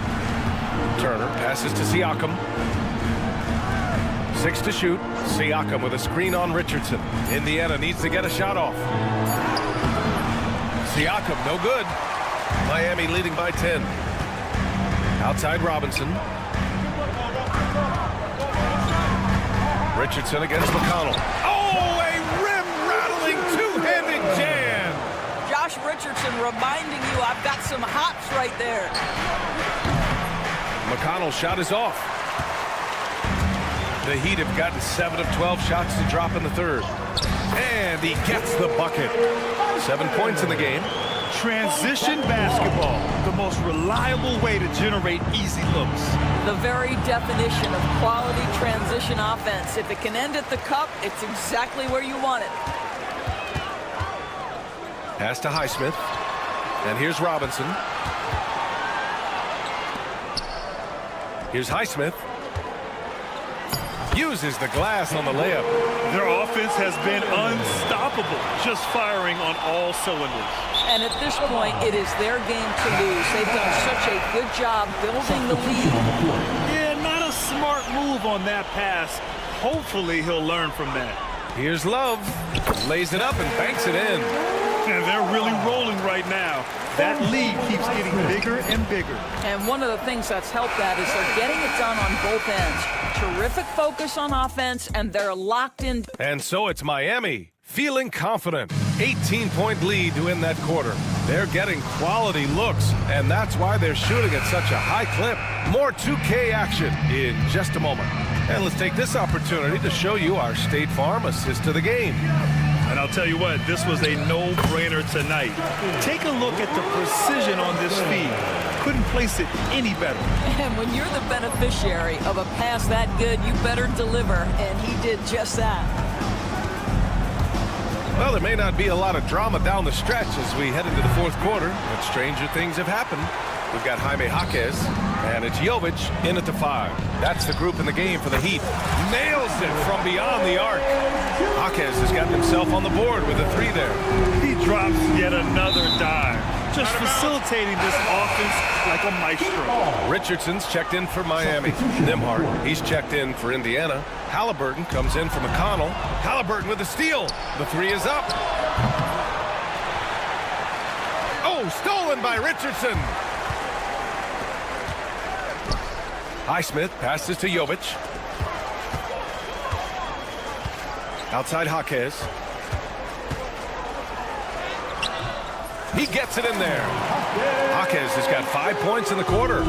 K: Turner passes to Siakam. 6 to shoot. Siakam with a screen on Richardson. Indiana needs to get a shot off. Siakam, no good. Miami leading by 10. Outside Robinson. Richardson against McConnell. Oh, a rim-rattling two-handed jam.
L: Josh Richardson reminding you I've got some hops right there.
K: McConnell's shot is off. The Heat have gotten 7 of 12 shots to drop in the third. And he gets the bucket. 7 points in the game.
M: Transition basketball, the most reliable way to generate easy looks.
L: The very definition of quality transition offense. If it can end at the cup, it's exactly where you want it.
K: Pass to Highsmith. And here's Robinson. Here's Highsmith. Uses the glass on the layup.
M: Their offense has been unstoppable, just firing on all cylinders.
L: And at this point, it is their game to lose. They've done such a good job building the lead.
M: Yeah, not a smart move on that pass. Hopefully, he'll learn from that.
K: Here's Love. Lays it up and banks it in.
M: And they're really rolling right now. That lead keeps getting bigger and bigger.
L: And one of the things that's helped that is they're getting it done on both ends. Terrific focus on offense, and they're locked in.
K: And so it's Miami feeling confident. 18-point lead to win that quarter. They're getting quality looks, and that's why they're shooting at such a high clip. More 2K action in just a moment. And let's take this opportunity to show you our State Farm assist to the game.
M: And I'll tell you what, this was a no-brainer tonight. Take a look at the precision on this feed. Couldn't place it any better.
L: And when you're the beneficiary of a pass that good, you better deliver, and he did just that.
K: Well, there may not be a lot of drama down the stretch as we head into the fourth quarter, but stranger things have happened. We've got Jaime Jaquez And it's Jovic in at the 5. That's the group in the game for the Heat. Nails it from beyond the arc. Jaquez has gotten himself on the board with a 3 there.
M: He drops yet another dive, just facilitating this offense like a maestro.
K: Richardson's checked in for Miami. Nembhard, he's checked in for Indiana. Halliburton comes in for McConnell. Halliburton with a steal. The 3 is up. Oh, stolen by Richardson. Highsmith passes to Jovic. Outside Jaquez. He gets it in there. Jaquez has got 5 points in the quarter.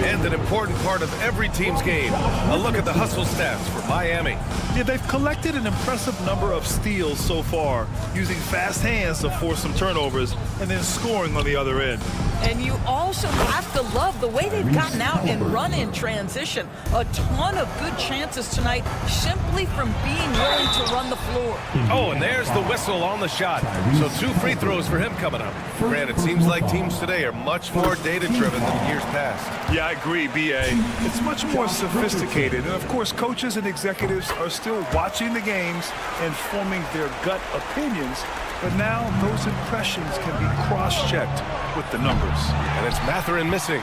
K: And an important part of every team's game. A look at the hustle stats for Miami.
M: Yeah, they've collected an impressive number of steals so far, using fast hands to force some turnovers and then scoring on the other end.
L: And you also have to love the way they've gotten out and run in transition. A ton of good chances tonight simply from being willing to run the floor.
K: Oh, and there's the whistle on the shot. So 2 free throws for him coming up. Grant, it seems like teams today are much more data-driven than years past.
M: Yeah, I agree, B.A. It's much more sophisticated. And, of course, coaches and executives are still watching the games and forming their gut opinions. But now those impressions can be cross-checked with the numbers.
K: And it's Mathurin missing.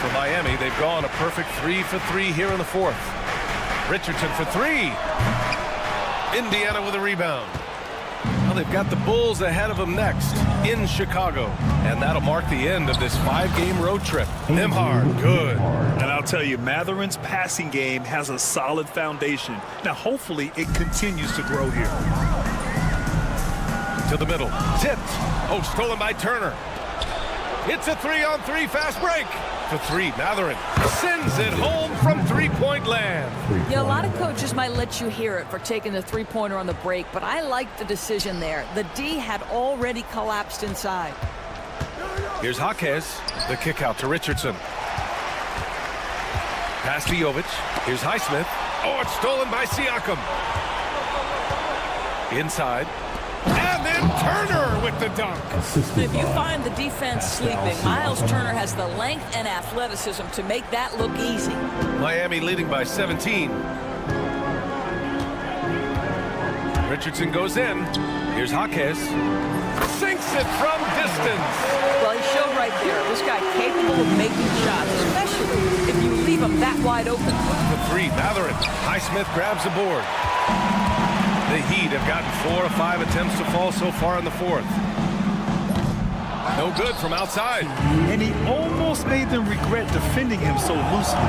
K: For Miami, they've gone a perfect 3 for 3 here in the 4th. Richardson for 3. Indiana with a rebound. Well, they've got the Bulls ahead of them next in Chicago. And that'll mark the end of this 5-game road trip. Nembhard, good.
M: And I'll tell you, Matherin's passing game has a solid foundation. Now, hopefully, it continues to grow here.
K: To the middle. Tipped. Oh, stolen by Turner. It's a 3-on-3 fast break. For 3, Mathurin sends it home from 3-point land.
L: Yeah, a lot of coaches might let you hear it for taking the 3-pointer on the break, but I like the decision there. The D had already collapsed inside.
K: Here's Jaquez. The kick out to Richardson. Pass to Jovic. Here's Highsmith. Oh, it's stolen by Siakam. Inside. And then Turner with the dunk.
L: If you find the defense sleeping, Miles Turner has the length and athleticism to make that look easy.
K: Miami leading by 17. Richardson goes in. Here's Jaquez. Sinks it from distance.
L: Well, he showed right there. This guy capable of making shots, especially if you leave him that wide open.
K: The 3, Mathurin. Highsmith grabs the board. The Heat have gotten 4 of 5 attempts to fall so far in the 4th. No good from outside.
M: And he almost made them regret defending him so loosely.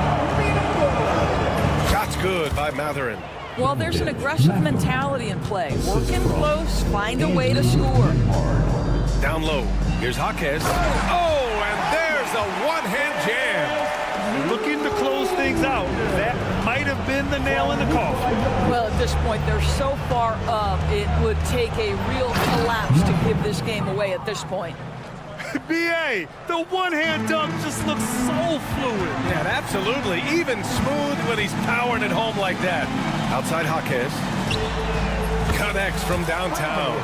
K: Shot's good by Mathurin.
L: Well, there's an aggressive mentality in play. Working close, find a way to score.
K: Down low. Here's Jaquez. Oh, and there's a one-hand jam.
M: Looking to close things out. That might have been the nail in the coffin.
L: Well, at this point, they're so far up, it would take a real collapse to give this game away at this point.
M: B.A., the one-hand dunk just looks so fluid.
K: Yeah, absolutely. Even smooth when he's powering it home like that. Outside Jaquez. Connects from downtown.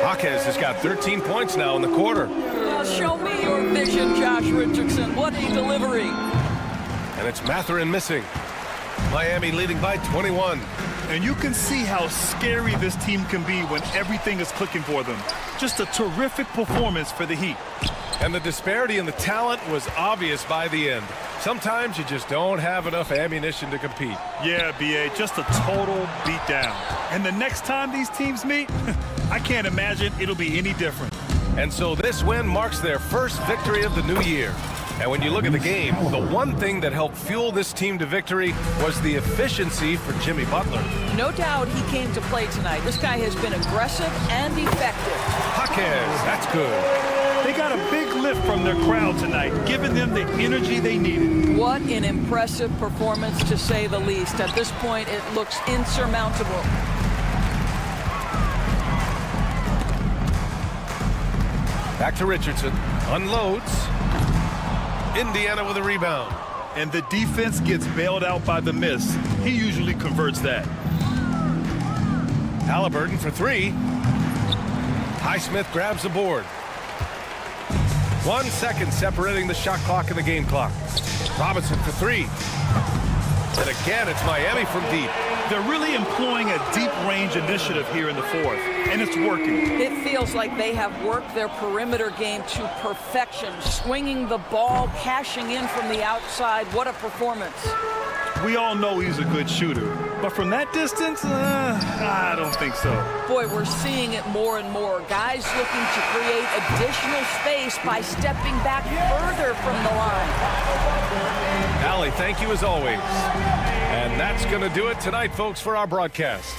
K: Jaquez has got 13 points now in the quarter.
L: Show me your vision, Josh Richardson. What a delivery.
K: And it's Mathurin missing. Miami leading by 21.
M: And you can see how scary this team can be when everything is clicking for them. Just a terrific performance for the Heat.
K: And the disparity in the talent was obvious by the end. Sometimes you just don't have enough ammunition to compete.
M: Yeah, B.A., just a total beatdown. And the next time these teams meet, I can't imagine it'll be any different.
K: And so this win marks their first victory of the new year. And when you look at the game, the one thing that helped fuel this team to victory was the efficiency for Jimmy Butler.
L: No doubt he came to play tonight. This guy has been aggressive and effective.
K: Jaquez, that's good.
M: They got a big lift from their crowd tonight, giving them the energy they needed.
L: What an impressive performance, to say the least. At this point, it looks insurmountable.
K: Back to Richardson. Unloads. Indiana with a rebound.
M: And the defense gets bailed out by the miss. He usually converts that.
K: Halliburton for 3. Highsmith grabs the board. 1 second separating the shot clock and the game clock. Robinson for three. And again, it's Miami from deep.
M: They're really employing a deep-range initiative here in the fourth, and it's working.
L: It feels like they have worked their perimeter game to perfection, swinging the ball, cashing in from the outside. What a performance.
M: We all know he's a good shooter, but from that distance, I don't think so.
L: Boy, we're seeing it more and more. Guys looking to create additional space by stepping back further from the line.
K: Allie, thank you as always. And that's going to do it tonight, folks, for our broadcast.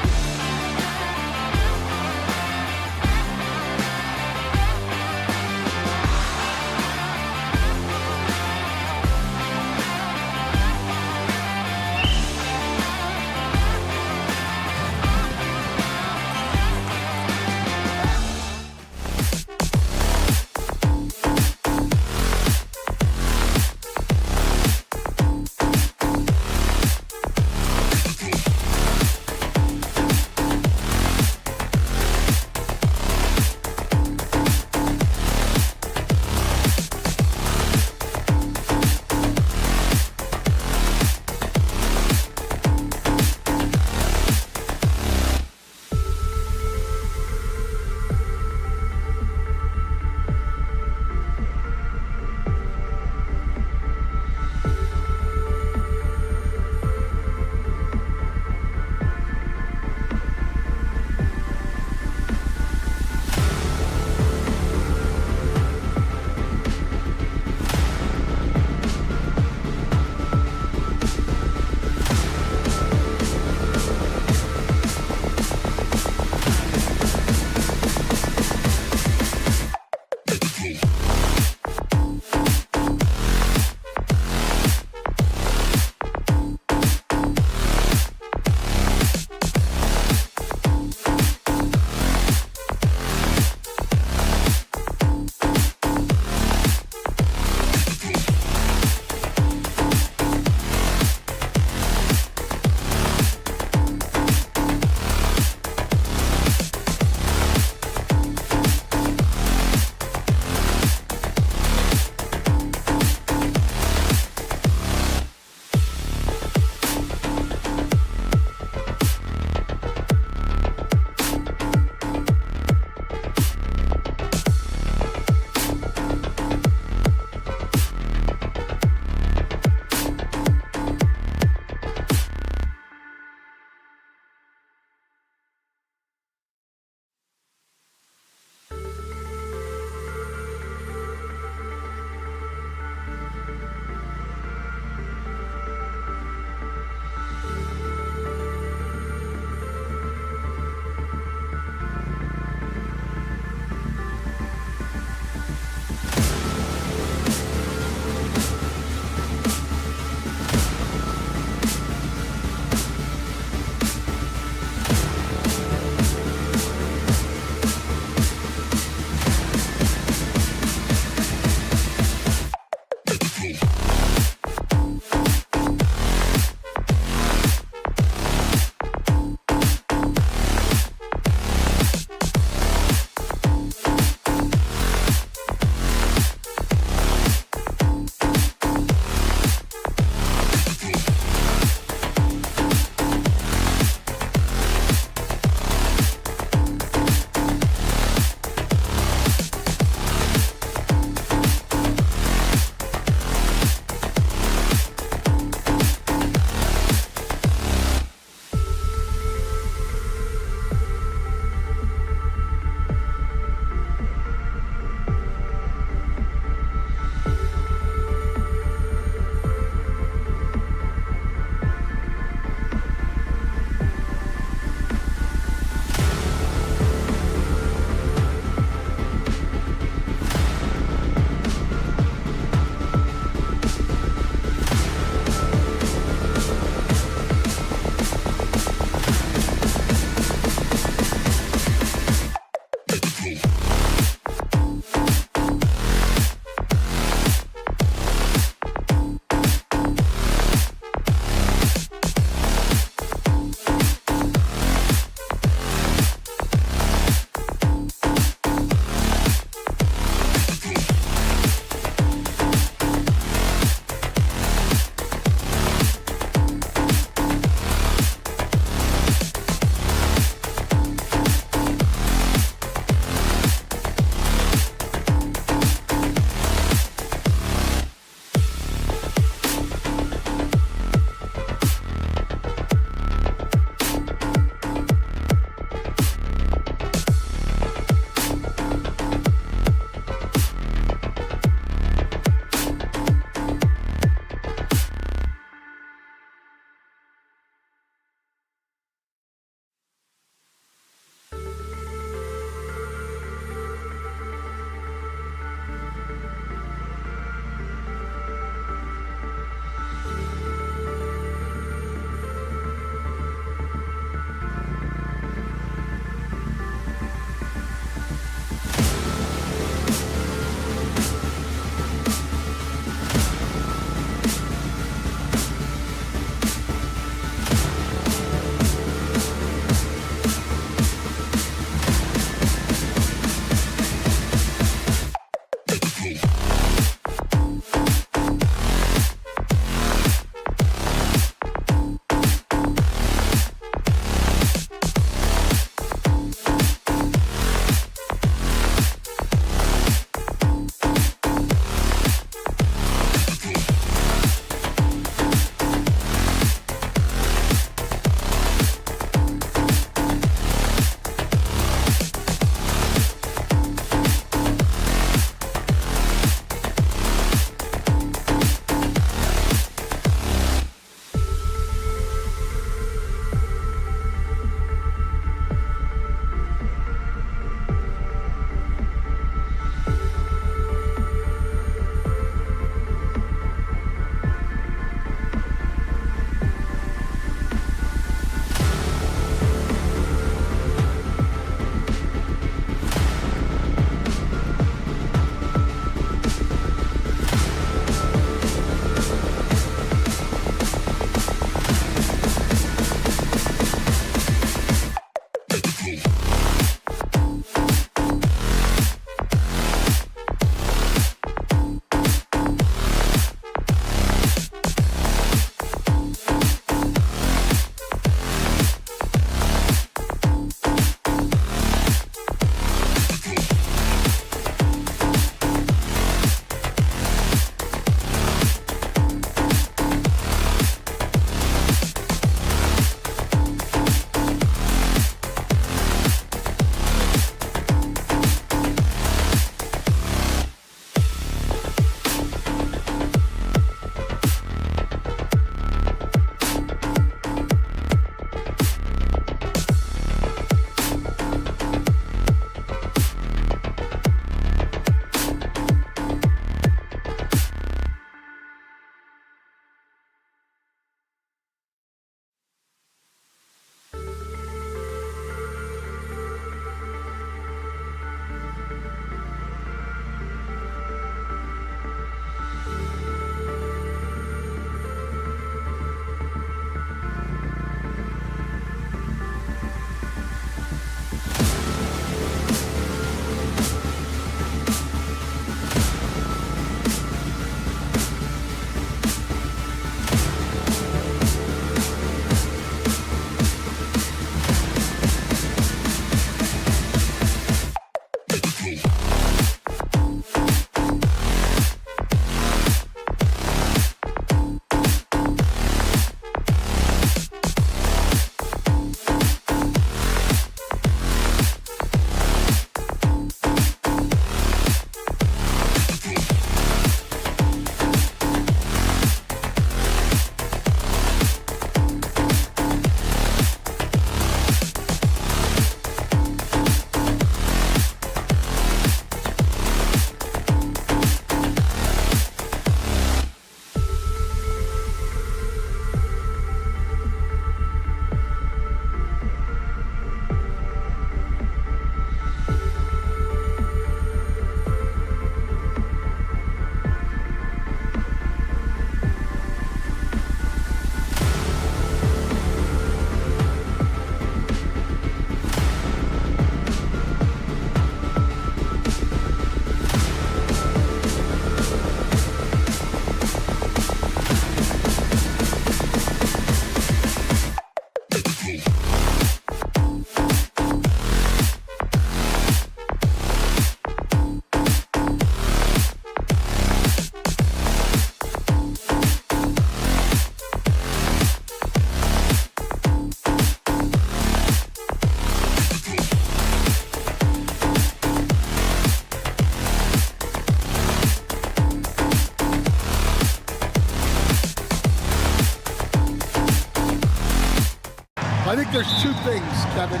O: there's two things, Kevin.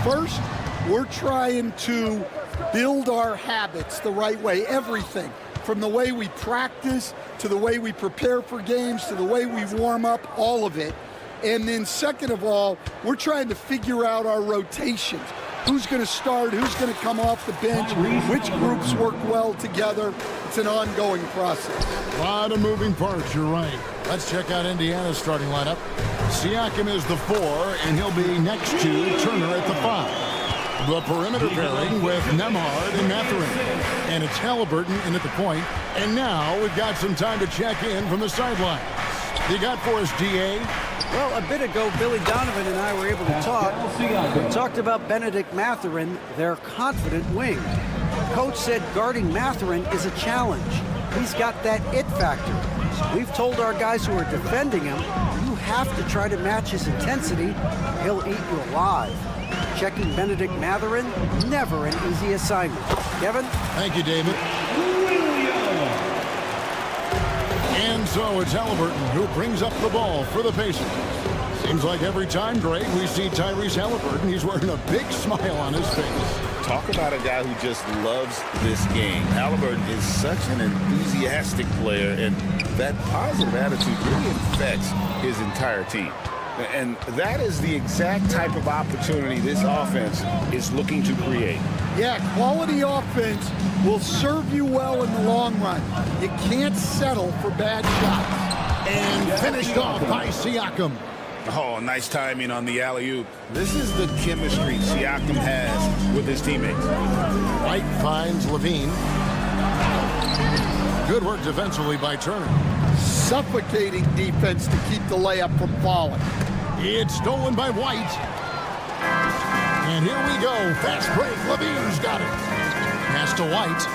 O: First, we're trying to build our habits the right way, everything. From the way we practice, to the way we prepare for games, to the way we warm up, all of it. And then second of all, we're trying to figure out our rotations. Who's going to start, who's going to come off the bench, which groups work well together. It's an ongoing process.
A: A lot of moving parts, you're right. Let's check out Indiana's starting lineup. Siakam is the 4, and he'll be next to Turner at the 5. The perimeter pairing with Nembhard and Mathurin. And it's Halliburton in at the point. And now we've got some time to check in from the sidelines. You got for us, DA?
E: Well, a bit ago, Billy Donovan and I were able to talk. We talked about Benedict Mathurin, their confident wing. Coach said guarding Mathurin is a challenge. He's got that it factor. We've told our guys who are defending him, you have to try to match his intensity. He'll eat you alive. Checking Benedict Mathurin, never an easy assignment. Kevin?
A: Thank you, David. And so it's Halliburton who brings up the ball for the Pacers. Seems like every time, Greg, we see Tyrese Halliburton, he's wearing a big smile on his face.
D: Talk about a guy who just loves this game. Halliburton is such an enthusiastic player, and that positive attitude really infects his entire team. And that is the exact type of opportunity this offense is looking to create.
O: Yeah, quality offense will serve you well in the long run. You can't settle for bad shots.
A: And finished off by Siakam.
D: Oh, nice timing on the alley-oop. This is the chemistry Siakam has with his teammates.
A: White finds Levine. Good work defensively by Turner.
O: Suffocating defense to keep the layup from falling.
A: It's stolen by White. And here we go. Fast break. Levine's got it. Pass to White.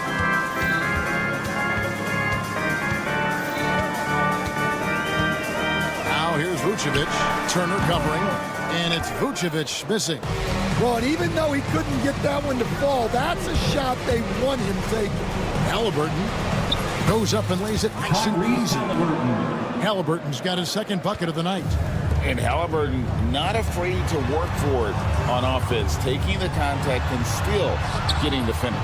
A: Now here's Vucevic. Turner covering. And it's Vucevic missing.
O: Well, and even though he couldn't get that one to fall, that's a shot they want him taking.
A: Halliburton goes up and lays it nice and easy. Halliburton's got his second bucket of the night.
D: And Halliburton not afraid to work for it on offense, taking the contact and still getting the finish.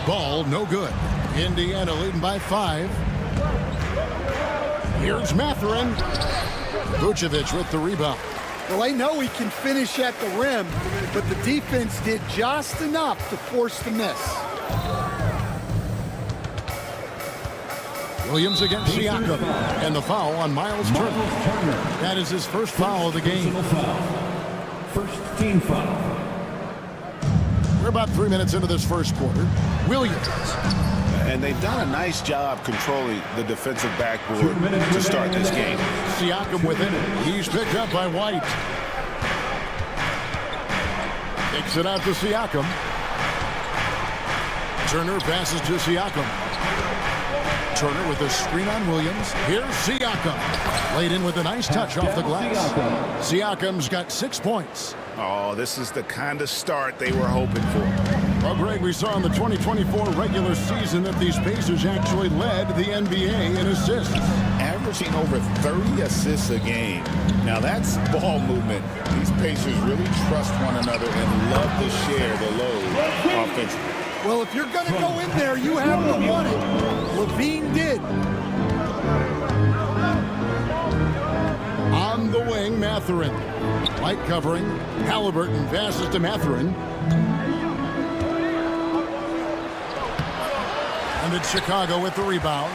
A: Ball no good. Indiana leading by 5. Here's Mathurin. Vucevic with the rebound.
O: Well, they know he can finish at the rim, but the defense did just enough to force the miss.
A: Williams against Siakam, and the foul on Miles Turner. That is his first foul of the game.
C: First team foul.
A: We're about 3 minutes into this first quarter. Williams.
D: And they've done a nice job controlling the defensive backboard to start this game.
A: Siakam with it. He's picked up by White. Kicks it out to Siakam. Turner passes to Siakam. Turner with a screen on Williams. Here's Siakam. Laid in with a nice touch off the glass. Siakam's got 6 points.
D: Oh, this is the kind of start they were hoping for.
A: Well, Greg, we saw in the 2024 regular season that these Pacers actually led the NBA in assists.
D: Averaging over 30 assists a game. Now that's ball movement. These Pacers really trust one another and love to share the load offensively.
O: Well, if you're going to go in there, you have to want it. Levine did.
A: On the wing, Mathurin. Light covering. Halliburton passes to Mathurin. And it's Chicago with the rebound.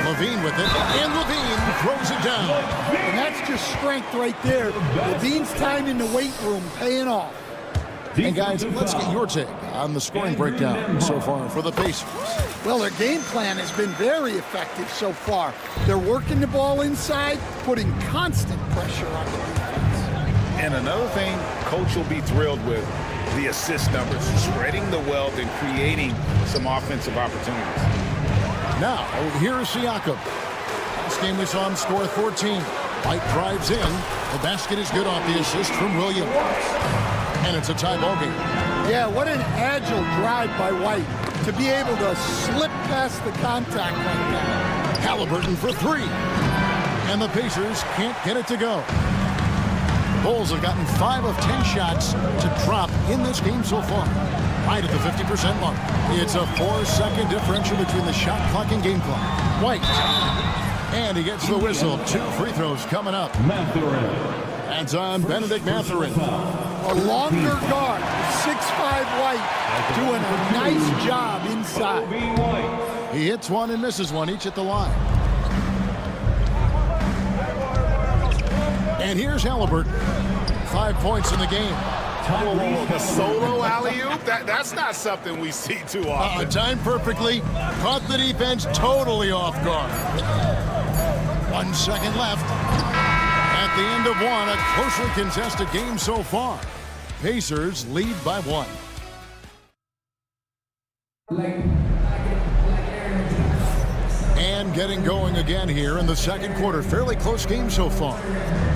A: Levine with it. And Levine throws it down.
O: And that's just strength right there. Levine's time in the weight room paying off.
A: And guys, let's get your take on the scoring breakdown so far for the Pacers.
O: Well, their game plan has been very effective so far. They're working the ball inside, putting constant pressure on the defense.
D: And another thing Coach will be thrilled with, the assist numbers, spreading the wealth and creating some offensive opportunities.
A: Now, here's Siakam. Last game we saw him score 14. White drives in. The basket is good off the assist from Williams. And it's a tie ball game.
O: Yeah, what an agile drive by White to be able to slip past the contact like that.
A: Halliburton for 3. and the Pacers can't get it to go. Bulls have gotten 5 of 10 shots to drop in this game so far, right at the 50% mark. It's a 4-second differential between the shot clock and game clock. White, and he gets the whistle. 2 free throws coming up. That's on Benedict Mathurin.
O: A longer guard, 6'5" White, doing a nice job inside.
A: He hits one and misses one, each at the line. And here's Halliburton. 5 points in the game.
F: Whoa, the solo alley-oop? That's not something we see too often.
A: Timed perfectly. Caught the defense totally off guard. 1 second left. At the end of one, a closely contested game so far. Pacers lead by 1. And getting going again here in the second quarter. Fairly close game so far.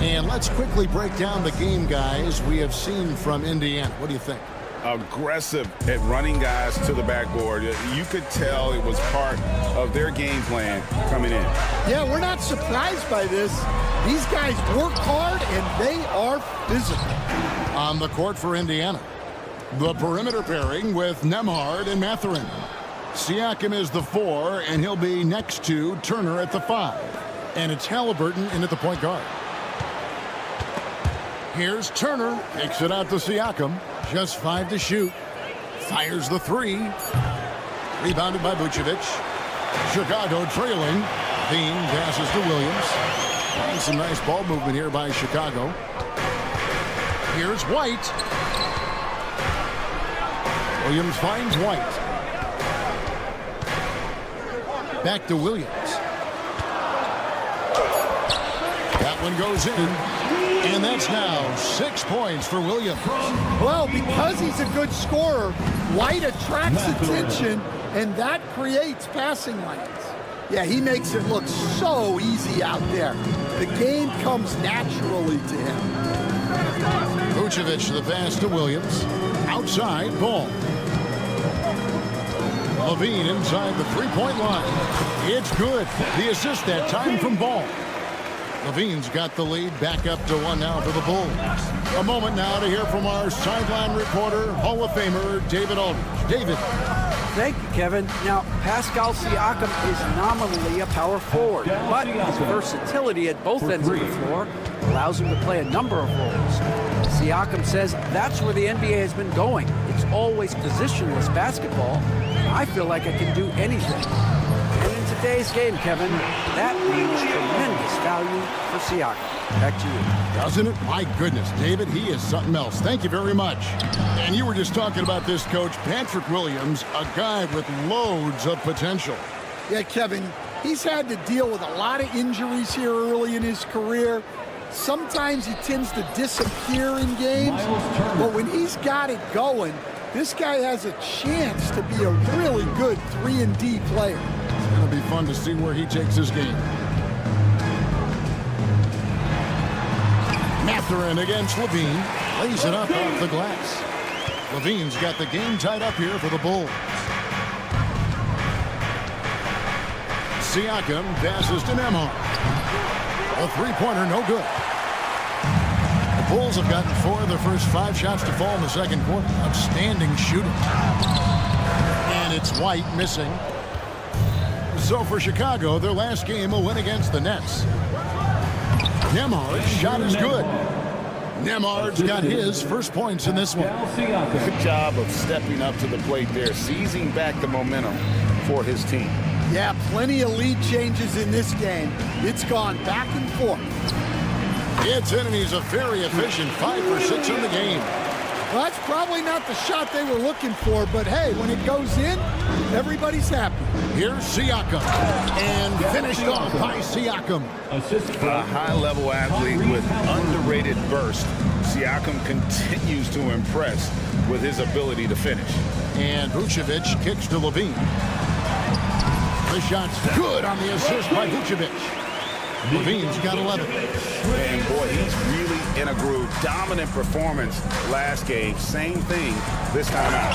A: And let's quickly break down the game, guys, we have seen from Indiana. What do you think?
F: Aggressive at running guys to the backboard. You could tell it was part of their game plan coming in.
O: Yeah, we're not surprised by this. These guys work hard, and they are physical.
A: On the court for Indiana, the perimeter pairing with Nembhard and Mathurin. Siakam is the 4, and he'll be next to Turner at the 5. And it's Halliburton in at the point guard. Here's Turner, kicks it out to Siakam. Just 5 to shoot. Fires the 3. Rebounded by Vucevic. Chicago trailing. Bean passes to Williams. And some nice ball movement here by Chicago. Here's White. Williams finds White. Back to Williams. That one goes in. And that's now 6 points for Williams.
O: Well, because he's a good scorer, White attracts attention, and that creates passing lanes. Yeah, he makes it look so easy out there. The game comes naturally to him.
A: Vucevic the pass to Williams. Outside, ball. Levine inside the three-point line. It's good. The assist that time from Ball. Levine's got the lead back up to 1 now for the Bulls. A moment now to hear from our sideline reporter, Hall of Famer David Aldridge. David.
E: Thank you, Kevin. Now, Pascal Siakam is nominally a power forward, but his versatility at both ends of the floor allows him to play a number of roles. Siakam says that's where the NBA has been going. It's always positionless basketball. I feel like I can do anything. And in today's game, Kevin, that means tremendous value for Siakam. Back to you.
A: Doesn't it? My goodness, David, he is something else. Thank you very much. And you were just talking about this, Coach, Patrick Williams, a guy with loads of potential.
O: Yeah, Kevin, he's had to deal with a lot of injuries here early in his career. Sometimes he tends to disappear in games, but when he's got it going, this guy has a chance to be a really good 3-and-D player.
A: It's going to be fun to see where he takes his game. Mathurin against Levine. Lays it up off the glass. Levine's got the game tied up here for the Bulls. Siakam passes to Nembhard. A three-pointer, no good. The Bulls have gotten 4 of their first 5 shots to fall in the second quarter. Outstanding shooting. And it's White missing. So for Chicago, their last game will win against the Nets. Nembhard's shot is good. Nembhard's got his first points in this one.
F: Good job of stepping up to the plate there, seizing back the momentum for his team.
O: Yeah, plenty of lead changes in this game. It's gone back and forth.
A: It's in, and he's a very efficient 5 for 6 in the game.
O: Well, that's probably not the shot they were looking for, but hey, when it goes in, everybody's happy.
A: Here's Siakam, and finished off by Siakam.
F: A high-level athlete with underrated burst. Siakam continues to impress with his ability to finish.
A: And Vucevic kicks to Levine. The shot's good on the assist by Vucevic. Levine's got 11.
F: And boy, he's really in a groove. Dominant performance last game. Same thing this time out.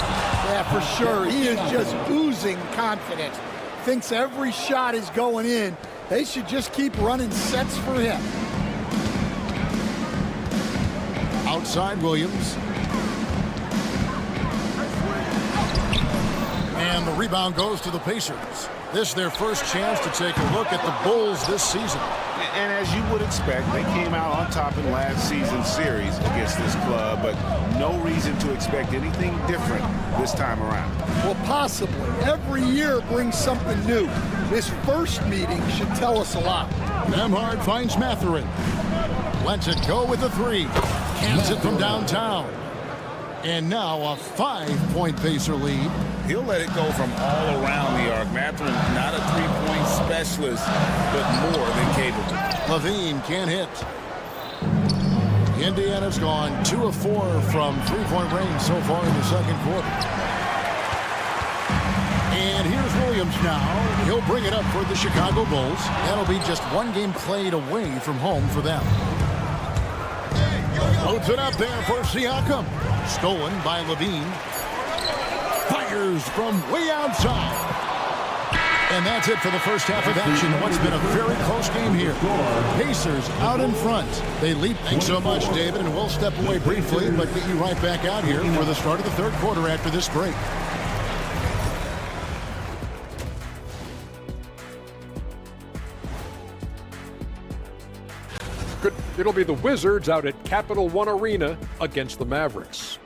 O: Yeah, for sure. He is just oozing confidence. thinks every shot is going in. They should just keep running sets for him.
A: Outside Williams. And the rebound goes to the Pacers. This is their first chance to take a look at the Bulls this season.
F: And as you would expect, they came out on top in last season's series against this club, but no reason to expect anything different this time around.
O: Well, possibly. Every year brings something new. This first meeting should tell us a lot.
A: Nembhard finds Mathurin. Lets it go with a three. Cans it from downtown. And now a 5-point Pacer lead.
D: He'll let it go from all around the arc. Mathurin, not a three-point specialist, but more than capable.
A: Levine can't hit. Indiana's gone 2 of 4 from three-point range so far in the second quarter. And here's Williams now. He'll bring it up for the Chicago Bulls. That'll be just one game played away from home for them. Loads it up there for Siakam. Stolen by Levine. Fires from way outside. And that's it for the first half of action. What's been a very close game here. Pacers out in front. They lead. Thanks so much, David. And we'll step away briefly, but get you right back out here for the start of the third quarter after this break.
G: It'll be the Wizards out at Capital One Arena against the Mavericks.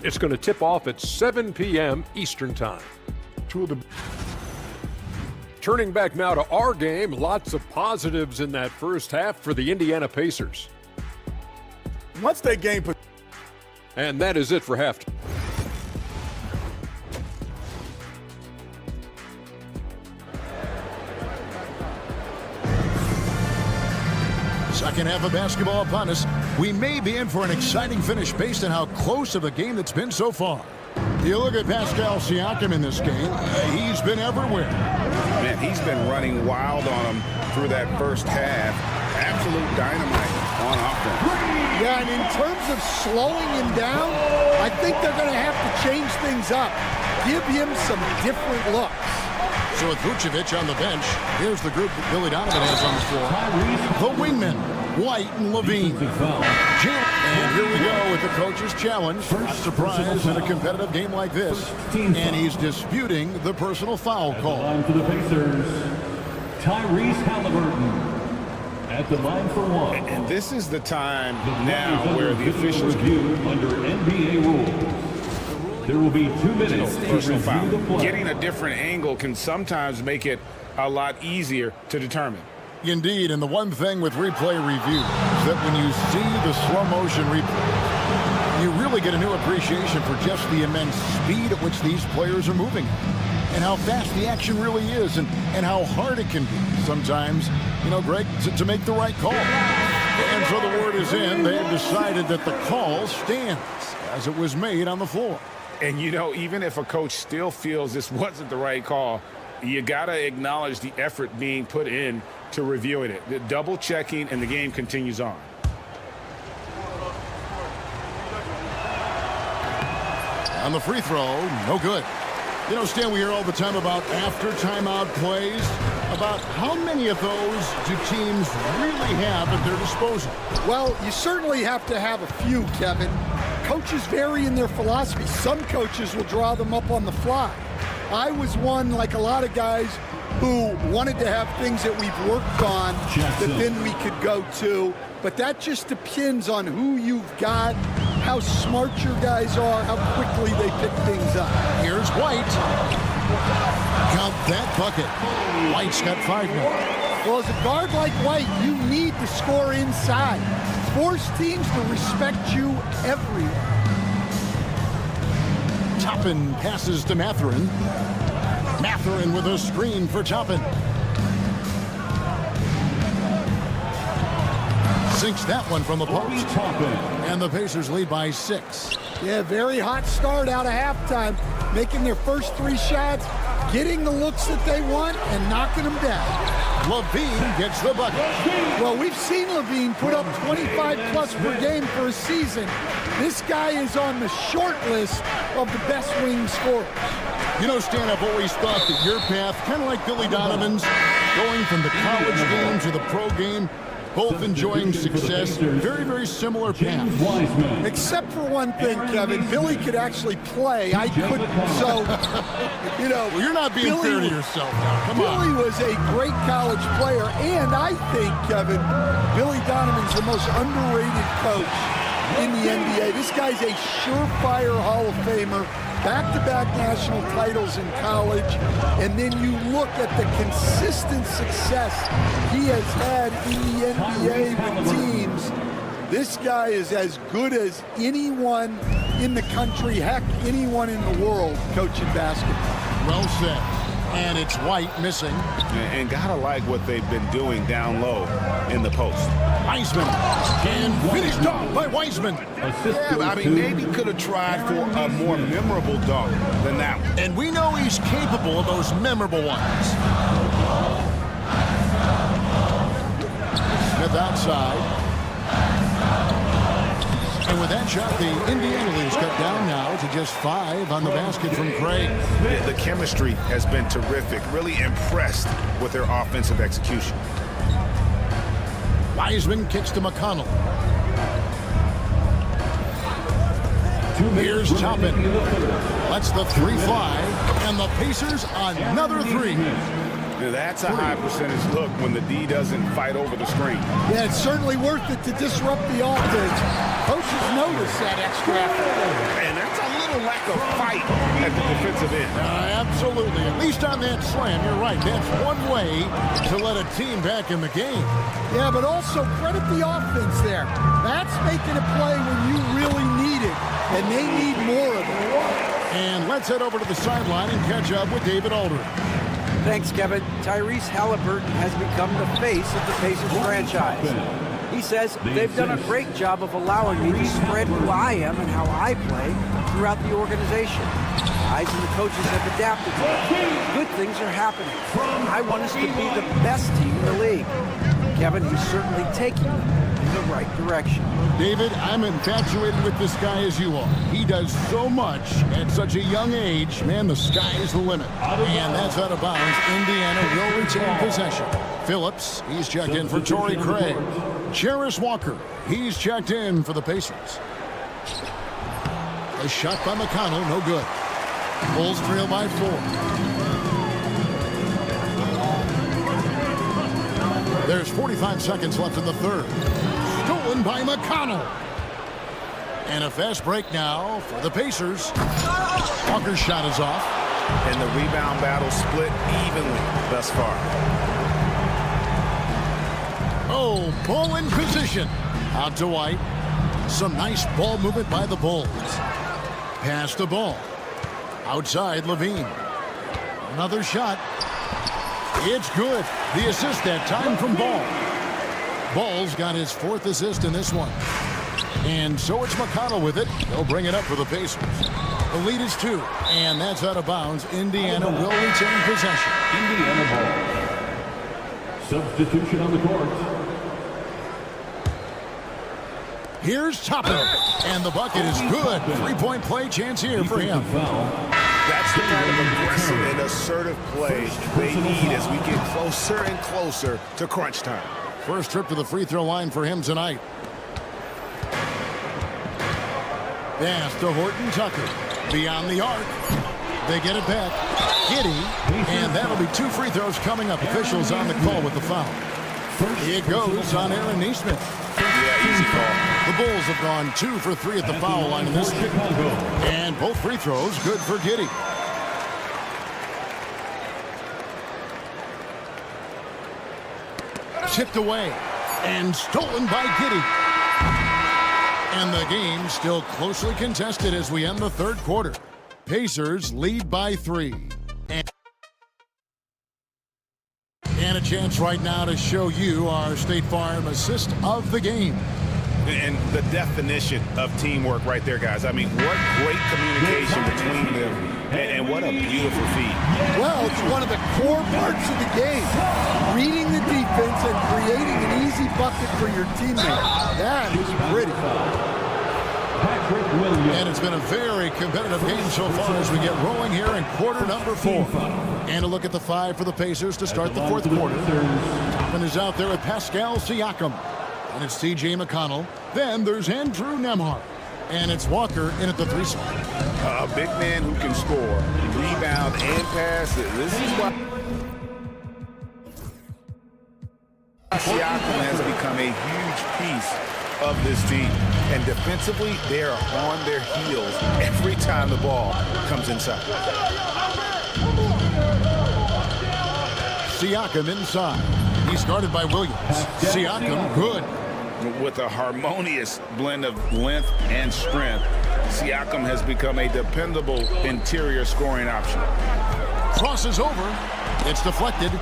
G: It's going to tip off at 7 p.m. Eastern Time. Turning back now to our game, lots of positives in that first half for the Indiana Pacers.
H: Once they gain,
G: and that is it for halftime.
A: Second half of basketball upon us. We may be in for an exciting finish based on how close of a game that's been so far. You look at Pascal Siakam in this game, he's been everywhere.
D: Man, he's been running wild on him through that first half. Absolute dynamite on offense.
O: Yeah, and in terms of slowing him down, I think they're going to have to change things up. Give him some different looks.
A: So with Vucevic on the bench, here's the group that Billy Donovan has on the floor. The wingmen, White and Levine. And here we go with the coach's challenge. Not surprised in a competitive game like this. And he's disputing the personal foul call.
C: For the Pacers, Tyrese Halliburton at the line for one.
D: And this is the time now where the officials
C: review under NBA rules. There will be 2 minutes to review the play.
D: Getting a different angle can sometimes make it a lot easier to determine.
A: Indeed, and the one thing with replay review is that when you see the slow motion replay, you really get a new appreciation for just the immense speed at which these players are moving and how fast the action really is and how hard it can be sometimes, you know, Greg, to make the right call. And so the word is in. They've decided that the call stands as it was made on the floor.
D: And, you know, even if a coach still feels this wasn't the right call, you got to acknowledge the effort being put in to reviewing it. The double checking, and the game continues on.
A: On the free throw, no good. You know, Stan, we hear all the time about after timeout plays, about how many of those do teams really have at their disposal?
O: Well, you certainly have to have a few, Kevin. Coaches vary in their philosophy. Some coaches will draw them up on the fly. I was one, like a lot of guys, who wanted to have things that we've worked on that then we could go to. But that just depends on who you've got, how smart your guys are, how quickly they pick things up.
A: Here's White. Count that bucket. White's got 5 now.
O: Well, as a guard like White, you need to score inside. Force teams to respect you everywhere.
A: Toppin passes to Mathurin. Mathurin with a screen for Toppin. Sinks that one from the post. And the Pacers lead by 6.
O: Yeah, very hot start out of halftime, making their first 3 shots, getting the looks that they want, and knocking them down.
A: Levine gets the bucket.
O: Well, we've seen Levine put up 25-plus per game for a season. This guy is on the short list of the best wing scorers.
A: You know, Stan, I've always thought that your path, kind of like Billy Donovan's, going from the college game to the pro game, both enjoying success, very, very similar paths.
O: Except for one thing, Kevin, Billy could actually play. I couldn't, so, you know.
A: Well, you're not being fair to yourself now. Come on.
O: Billy was a great college player, and I think, Kevin, Billy Donovan's the most underrated coach in the NBA. This guy's a surefire Hall of Famer, back-to-back national titles in college, and then you look at the consistent success he has had in the NBA with teams. This guy is as good as anyone in the country, heck, anyone in the world coaching basketball.
A: Well said. And it's White missing.
F: And gotta like what they've been doing down low in the post.
A: Wiseman. And finished off by Wiseman.
F: Yeah, I mean, maybe could have tried for a more memorable dunk than that one.
A: And we know he's capable of those memorable ones. Smith outside. And with that shot, the Indiana lead is cut down now to just 5 on the basket from Craig.
F: The chemistry has been terrific. Really impressed with their offensive execution.
A: Wiseman kicks to McConnell. Here's Toppin. Lets the 3 fly. And the Pacers another 3.
F: That's a high percentage look when the D doesn't fight over the screen.
O: Yeah, it's certainly worth it to disrupt the offense. Coaches notice that extra effort.
F: And that's a little lack of fight at the defensive end.
A: Absolutely. At least on that slam, you're right. That's one way to let a team back in the game.
O: Yeah, but also credit the offense there. That's making a play when you really need it, and they need more of it.
A: And let's head over to the sideline and catch up with David Aldridge.
E: Thanks, Kevin. Tyrese Halliburton has become the face of the Pacers franchise. He says they've done a great job of allowing me to spread who I am and how I play throughout the organization. Guys and the coaches have adapted to it. Good things are happening. I want us to be the best team in the league. Kevin, he's certainly taking them in the right direction.
A: David, I'm infatuated with this guy as you are. He does so much at such a young age. Man, the sky is the limit. And that's out of bounds. Indiana will retain possession. Phillips, he's checked in for Torrey Craig. Jarris Walker, he's checked in for the Pacers. A shot by McConnell, no good. Bulls trail by 4. There's 45 seconds left in the third. Stolen by McConnell. And a fast break now for the Pacers. Walker's shot is off.
F: And the rebound battle split evenly thus far.
A: Oh, ball in position. Out to White. Some nice ball movement by the Bulls. Pass the ball. Outside Levine. Another shot. It's good. The assist that time from Ball. Ball's got his 4th assist in this one. And so it's McConnell with it. He'll bring it up for the Pacers. The lead is 2, and that's out of bounds. Indiana will retain possession.
C: Indiana ball. Substitution on the court.
A: Here's Toppin, and the bucket is good. 3-point play chance here for him.
F: That's the kind of aggressive and assertive play they need as we get closer and closer to crunch time.
A: First trip to the free throw line for him tonight. Pass to Horton Tucker. Beyond the arc. They get it back. Giddey. And that'll be 2 free throws coming up. Officials on the call with the foul. It goes on Aaron Nesmith.
F: Yeah, easy call.
A: The Bulls have gone 2 for 3 at the foul line in this game. And both free throws good for Giddey. Chipped away and stolen by Giddey. And the game still closely contested as we end the third quarter. Pacers lead by 3. And a chance right now to show you our State Farm assist of the game.
F: And the definition of teamwork right there, guys. I mean, what great communication between them, and what a beautiful feat.
O: Well, it's one of the core parts of the game. Reading the defense and creating an easy bucket for your teammate. That is pretty.
A: And it's been a very competitive game so far as we get rolling here in quarter number 4. And a look at the 5 for the Pacers to start the fourth quarter. Toppin is out there with Pascal Siakam. And it's T.J. McConnell. Then there's Andrew Nembhard. And it's Walker in at the 3 spot.
F: A big man who can score, rebound, and pass. This is why Siakam has become a huge piece of this team. And defensively, they are on their heels every time the ball comes inside.
A: Siakam inside. He's guarded by Williams. Siakam good.
F: With a harmonious blend of length and strength, Siakam has become a dependable interior scoring option.
A: Crosses over. It's deflected.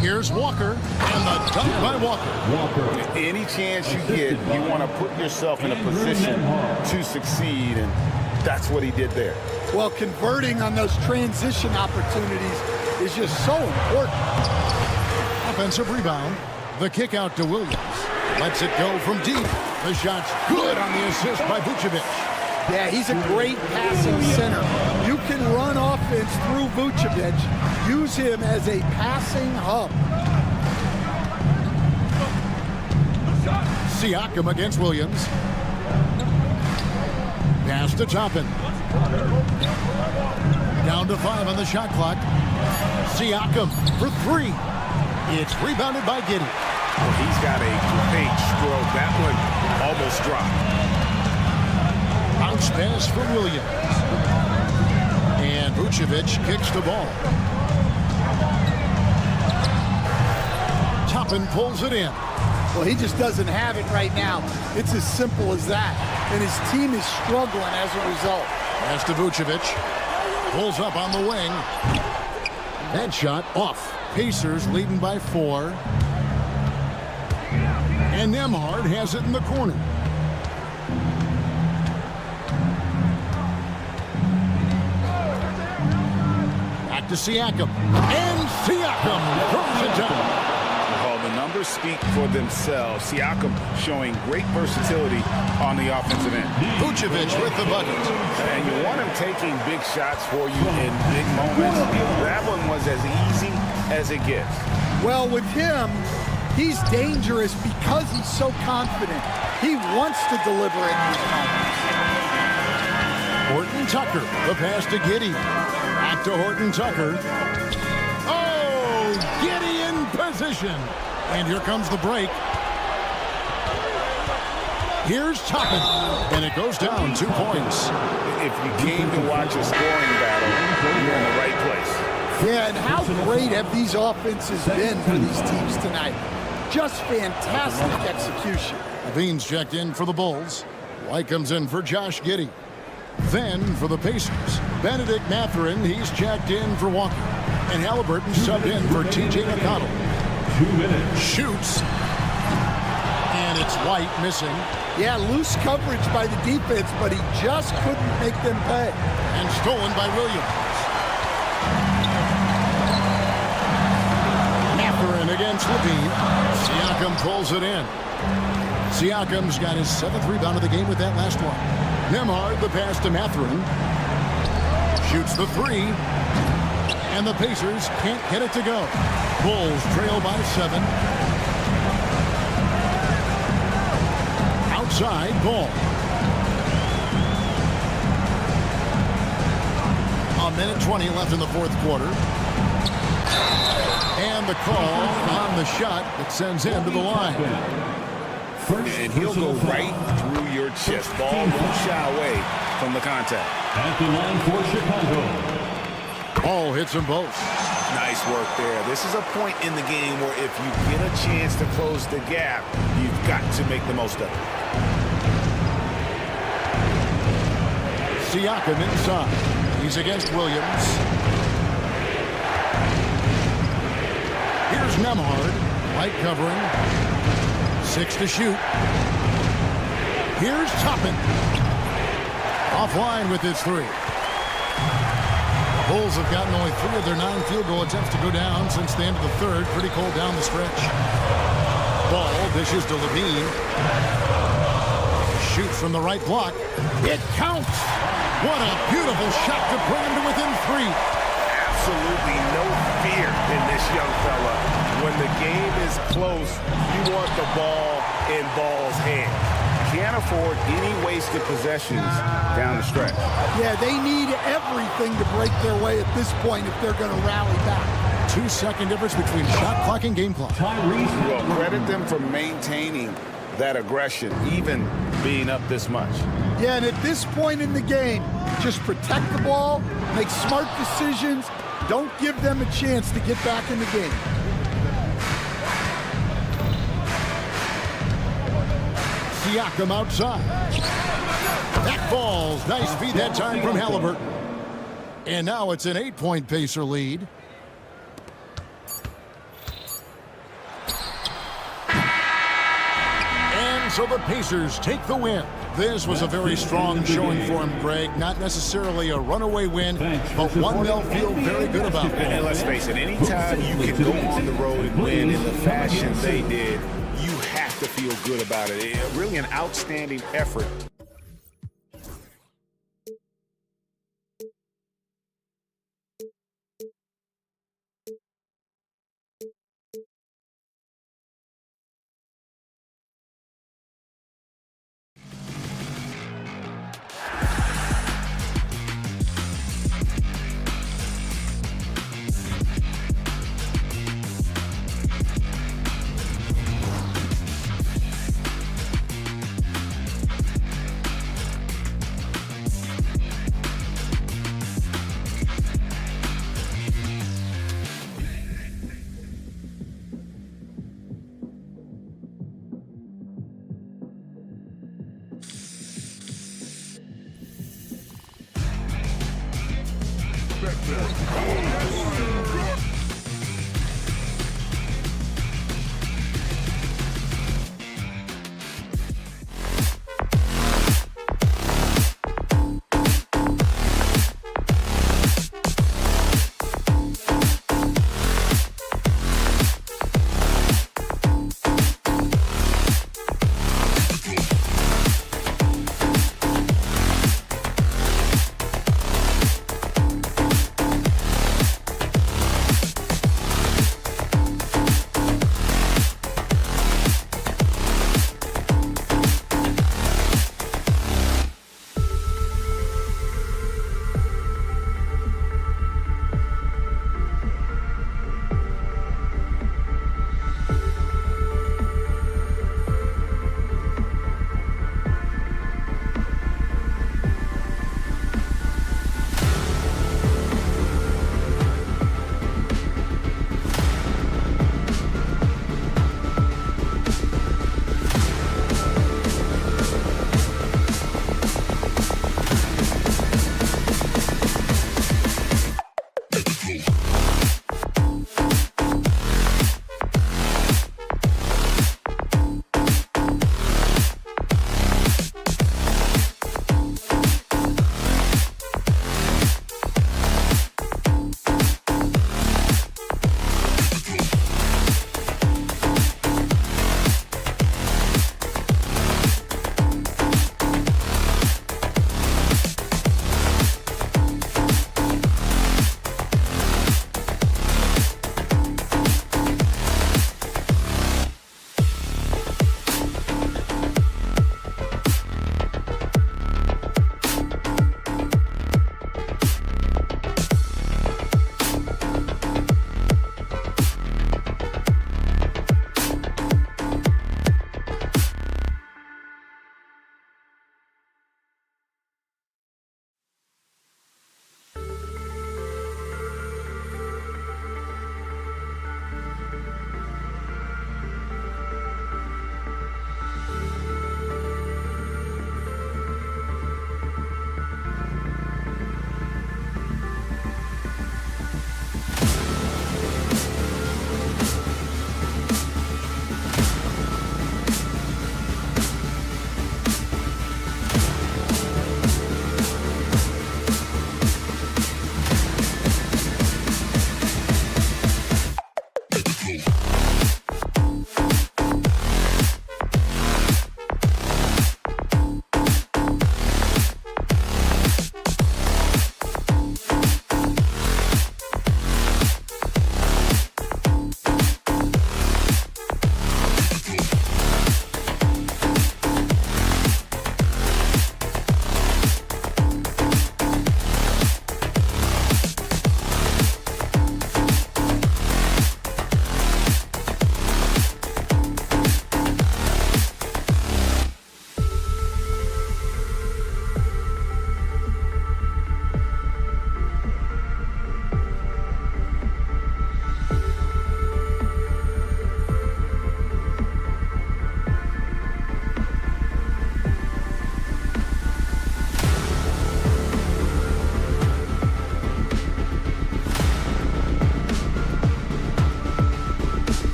A: Here's Walker, and the dunk by Walker.
F: Any chance you get, you want to put yourself in a position to succeed, and that's what he did there.
O: Well, converting on those transition opportunities is just so important.
A: Offensive rebound. The kick out to Williams. Lets it go from deep. The shot's good on the assist by Vucevic.
O: Yeah, he's a great passing center. You can run offense through Vucevic. Use him as a passing hub.
A: Siakam against Williams. Pass to Toppin. Down to 5 on the shot clock. Siakam for 3. It's rebounded by Giddey.
F: Well, he's got a great stroke. That one almost dropped.
A: Bounce pass for Williams. And Vucevic kicks the ball. Toppin pulls it in.
O: Well, he just doesn't have it right now. It's as simple as that. And his team is struggling as a result.
A: Pass to Vucevic. Pulls up on the wing. That shot off. Pacers leading by 4. And Nembhard has it in the corner. Back to Siakam. And Siakam throws it down.
F: Well, the numbers speak for themselves. Siakam showing great versatility on the offensive end.
A: Vucevic with the bucket.
F: And you want him taking big shots for you in big moments. That one was as easy as it gets.
O: Well, with him, he's dangerous because he's so confident. He wants to deliver in these moments.
A: Horton Tucker, the pass to Giddey. Back to Horton Tucker. Oh, Giddey in position. And here comes the break. Here's Toppin, and it goes down 2 points.
F: If you came to watch a scoring battle, you're in the right place.
O: Yeah, and how great have these offenses been for these teams tonight? Just fantastic execution.
A: Levine's checked in for the Bulls. White comes in for Josh Giddey. Then for the Pacers, Benedict Mathurin, he's checked in for Walker. And Halliburton subbed in for T.J. McConnell.
C: 2 minutes.
A: Shoots. And it's White missing.
O: Yeah, loose coverage by the defense, but he just couldn't make them pay.
A: And stolen by Williams. Mathurin against Levine. Siakam pulls it in. Siakam's got his 7th rebound of the game with that last one. Nembhard, the pass to Mathurin. Shoots the 3. And the Pacers can't get it to go. Bulls trail by 7. Outside ball. A minute 20 left in the fourth quarter. And the call on the shot that sends him to the line.
F: And he'll go right through your chest. Ball won't shy away from the contact.
C: At the line for Chicago.
A: Ball hits them both.
F: Nice work there. This is a point in the game where if you get a chance to close the gap, you've got to make the most of it.
A: Siakam inside. He's against Williams. Here's Nembhard. Light covering. 6 to shoot. Here's Toppin. Offline with his 3. Bulls have gotten only 3 of their 9 field goal attempts to go down since the end of the third. Pretty cold down the stretch. Ball dishes to Levine. Shoots from the right block. It counts. What a beautiful shot to bring him to within 3.
F: Absolutely no fear in this young fella. When the game is close, you want the ball in Ball's hand. Can't afford any wasted possessions down the stretch.
O: Yeah, they need everything to break their way at this point if they're going to rally back.
A: 2-second difference between shot clock and game clock.
F: Well, credit them for maintaining that aggression, even being up this much.
O: Yeah, and at this point in the game, just protect the ball, make smart decisions, don't give them a chance to get back in the game.
A: Siakam outside. That falls. Nice feed that time from Halliburton. And now it's an 8-point Pacer lead. And so the Pacers take the win. This was a very strong showing for him, Greg. Not necessarily a runaway win, but one they'll feel very good about.
F: And let's face it, anytime you can go on the road and win in the fashion they did, you have to feel good about it. Really an outstanding effort.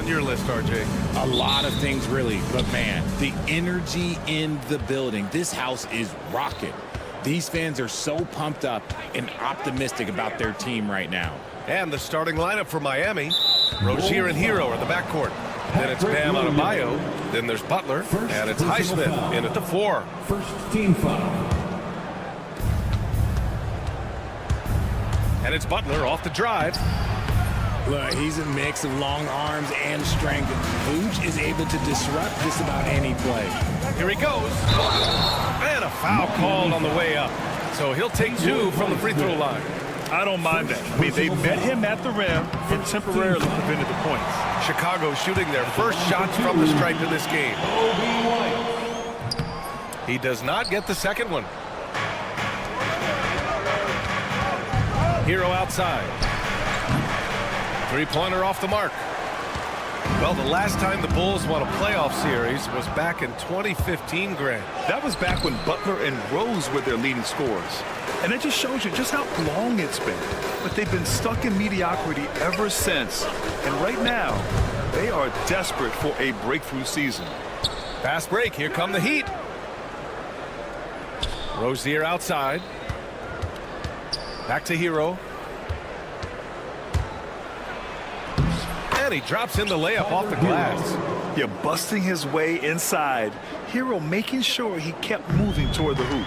K: on your list, RJ?
P: A lot of things, really. But, man, the energy in the building. This house is rocking. These fans are so pumped up and optimistic about their team right now.
K: And the starting lineup for Miami. Rozier and Hero are the backcourt. Then it's Bam Adebayo. Then there's Butler. And it's Highsmith in at the 4.
C: First team foul.
K: And it's Butler off the drive.
P: Look, he's a mix of long arms and strength. Vooch is able to disrupt just about any play.
K: Here he goes. And a foul called on the way up. So he'll take 2 from the free throw line.
M: I don't mind that. I mean, they met him at the rim and temporarily prevented the points.
K: Chicago shooting their first shots from the stripe in this game. He does not get the second one. Hero outside. Three-pointer off the mark. Well, the last time the Bulls won a playoff series was back in 2015, Grant.
M: That was back when Butler and Rose were their leading scorers. And it just shows you just how long it's been. But they've been stuck in mediocrity ever since. And right now, they are desperate for a breakthrough season.
K: Fast break. Here come the Heat. Rozier outside. Back to Hero. And he drops in the layup off the glass.
M: Yeah, busting his way inside. Hero making sure he kept moving toward the hoop.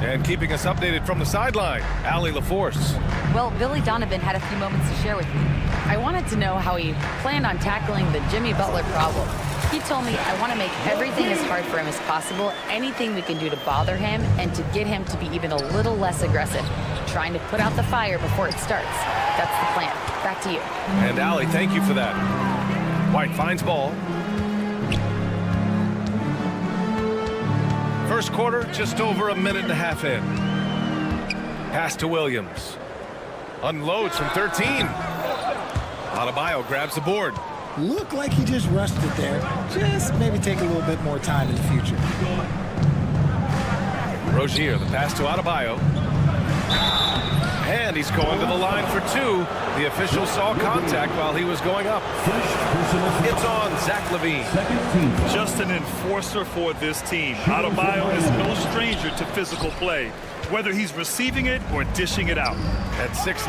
K: And keeping us updated from the sideline, Allie LaForce.
N: Well, Billy Donovan had a few moments to share with me. I wanted to know how he planned on tackling the Jimmy Butler problem. He told me, I want to make everything as hard for him as possible, anything we can do to bother him and to get him to be even a little less aggressive, trying to put out the fire before it starts. That's the plan. Back to you.
K: And Allie, thank you for that. White finds ball. First quarter, just over a minute and a half in. Pass to Williams. Unloads from 13. Adebayo grabs the board.
Q: Looked like he just rushed it there. Just maybe take a little bit more time in the future.
K: Rozier, the pass to Adebayo. And he's going to the line for 2. The official saw contact while he was going up. It's on Zach LaVine.
M: Just an enforcer for this team. Adebayo is no stranger to physical play, whether he's receiving it or dishing it out.
K: At 6'9",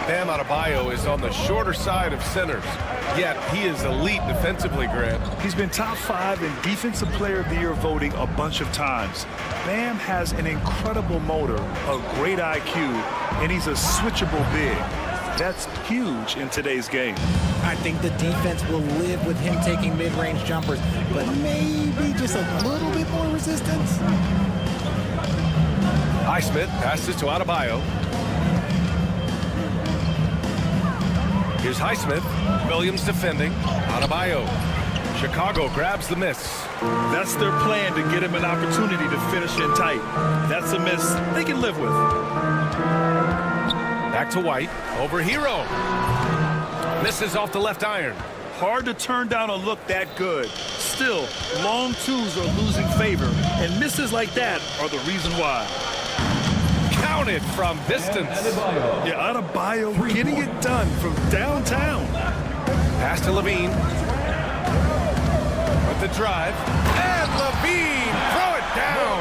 K: Bam Adebayo is on the shorter side of centers. Yet he is elite defensively, Grant.
M: He's been top 5 in Defensive Player of the Year voting a bunch of times. Bam has an incredible motor, a great IQ, and he's a switchable big. That's huge in today's game.
Q: I think the defense will live with him taking mid-range jumpers, but maybe just a little bit more resistance.
K: Highsmith passes to Adebayo. Here's Highsmith. Williams defending. Adebayo. Chicago grabs the miss.
M: That's their plan, to get him an opportunity to finish in tight. That's a miss they can live with.
K: Back to White. Over Hero. Misses off the left iron.
M: Hard to turn down a look that good. Still, long twos are losing favor, and misses like that are the reason why.
K: Counted from distance.
M: Yeah, Adebayo getting it done from downtown.
K: Pass to LaVine. With the drive. And LaVine, throw it down.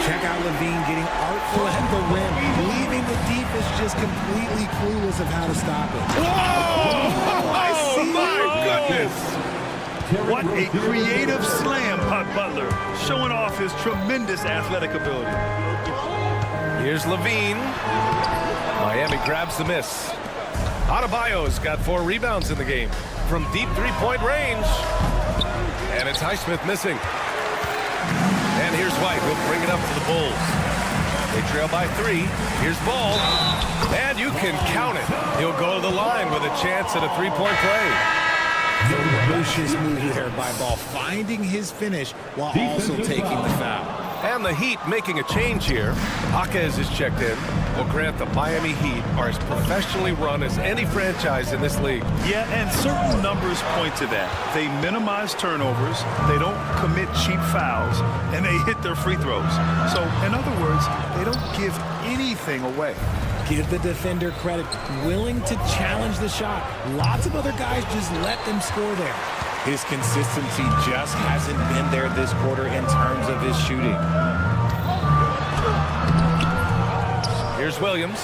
Q: Check out LaVine getting artful at the rim, leaving the defense just completely clueless of how to stop it.
K: Whoa! Oh, my goodness.
M: What a creative slam by Butler, showing off his tremendous athletic ability.
K: Here's LaVine. Miami grabs the miss. Adebayo's got 4 rebounds in the game from deep three-point range. And it's Highsmith missing. And here's White. He'll bring it up for the Bulls. They trail by 3. Here's Ball. And you can count it. He'll go to the line with a chance at a three-point play.
Q: Ferocious move there by Ball, finding his finish while also taking the foul.
K: And the Heat making a change here. Jaquez is checked in. Well, Grant, the Miami Heat are as professionally run as any franchise in this league.
M: Yeah, and certain numbers point to that. They minimize turnovers, they don't commit cheap fouls, and they hit their free throws. So, in other words, they don't give anything away.
P: Give the defender credit. Willing to challenge the shot. Lots of other guys just let them score there. His consistency just hasn't been there this quarter in terms of his shooting.
K: Here's Williams.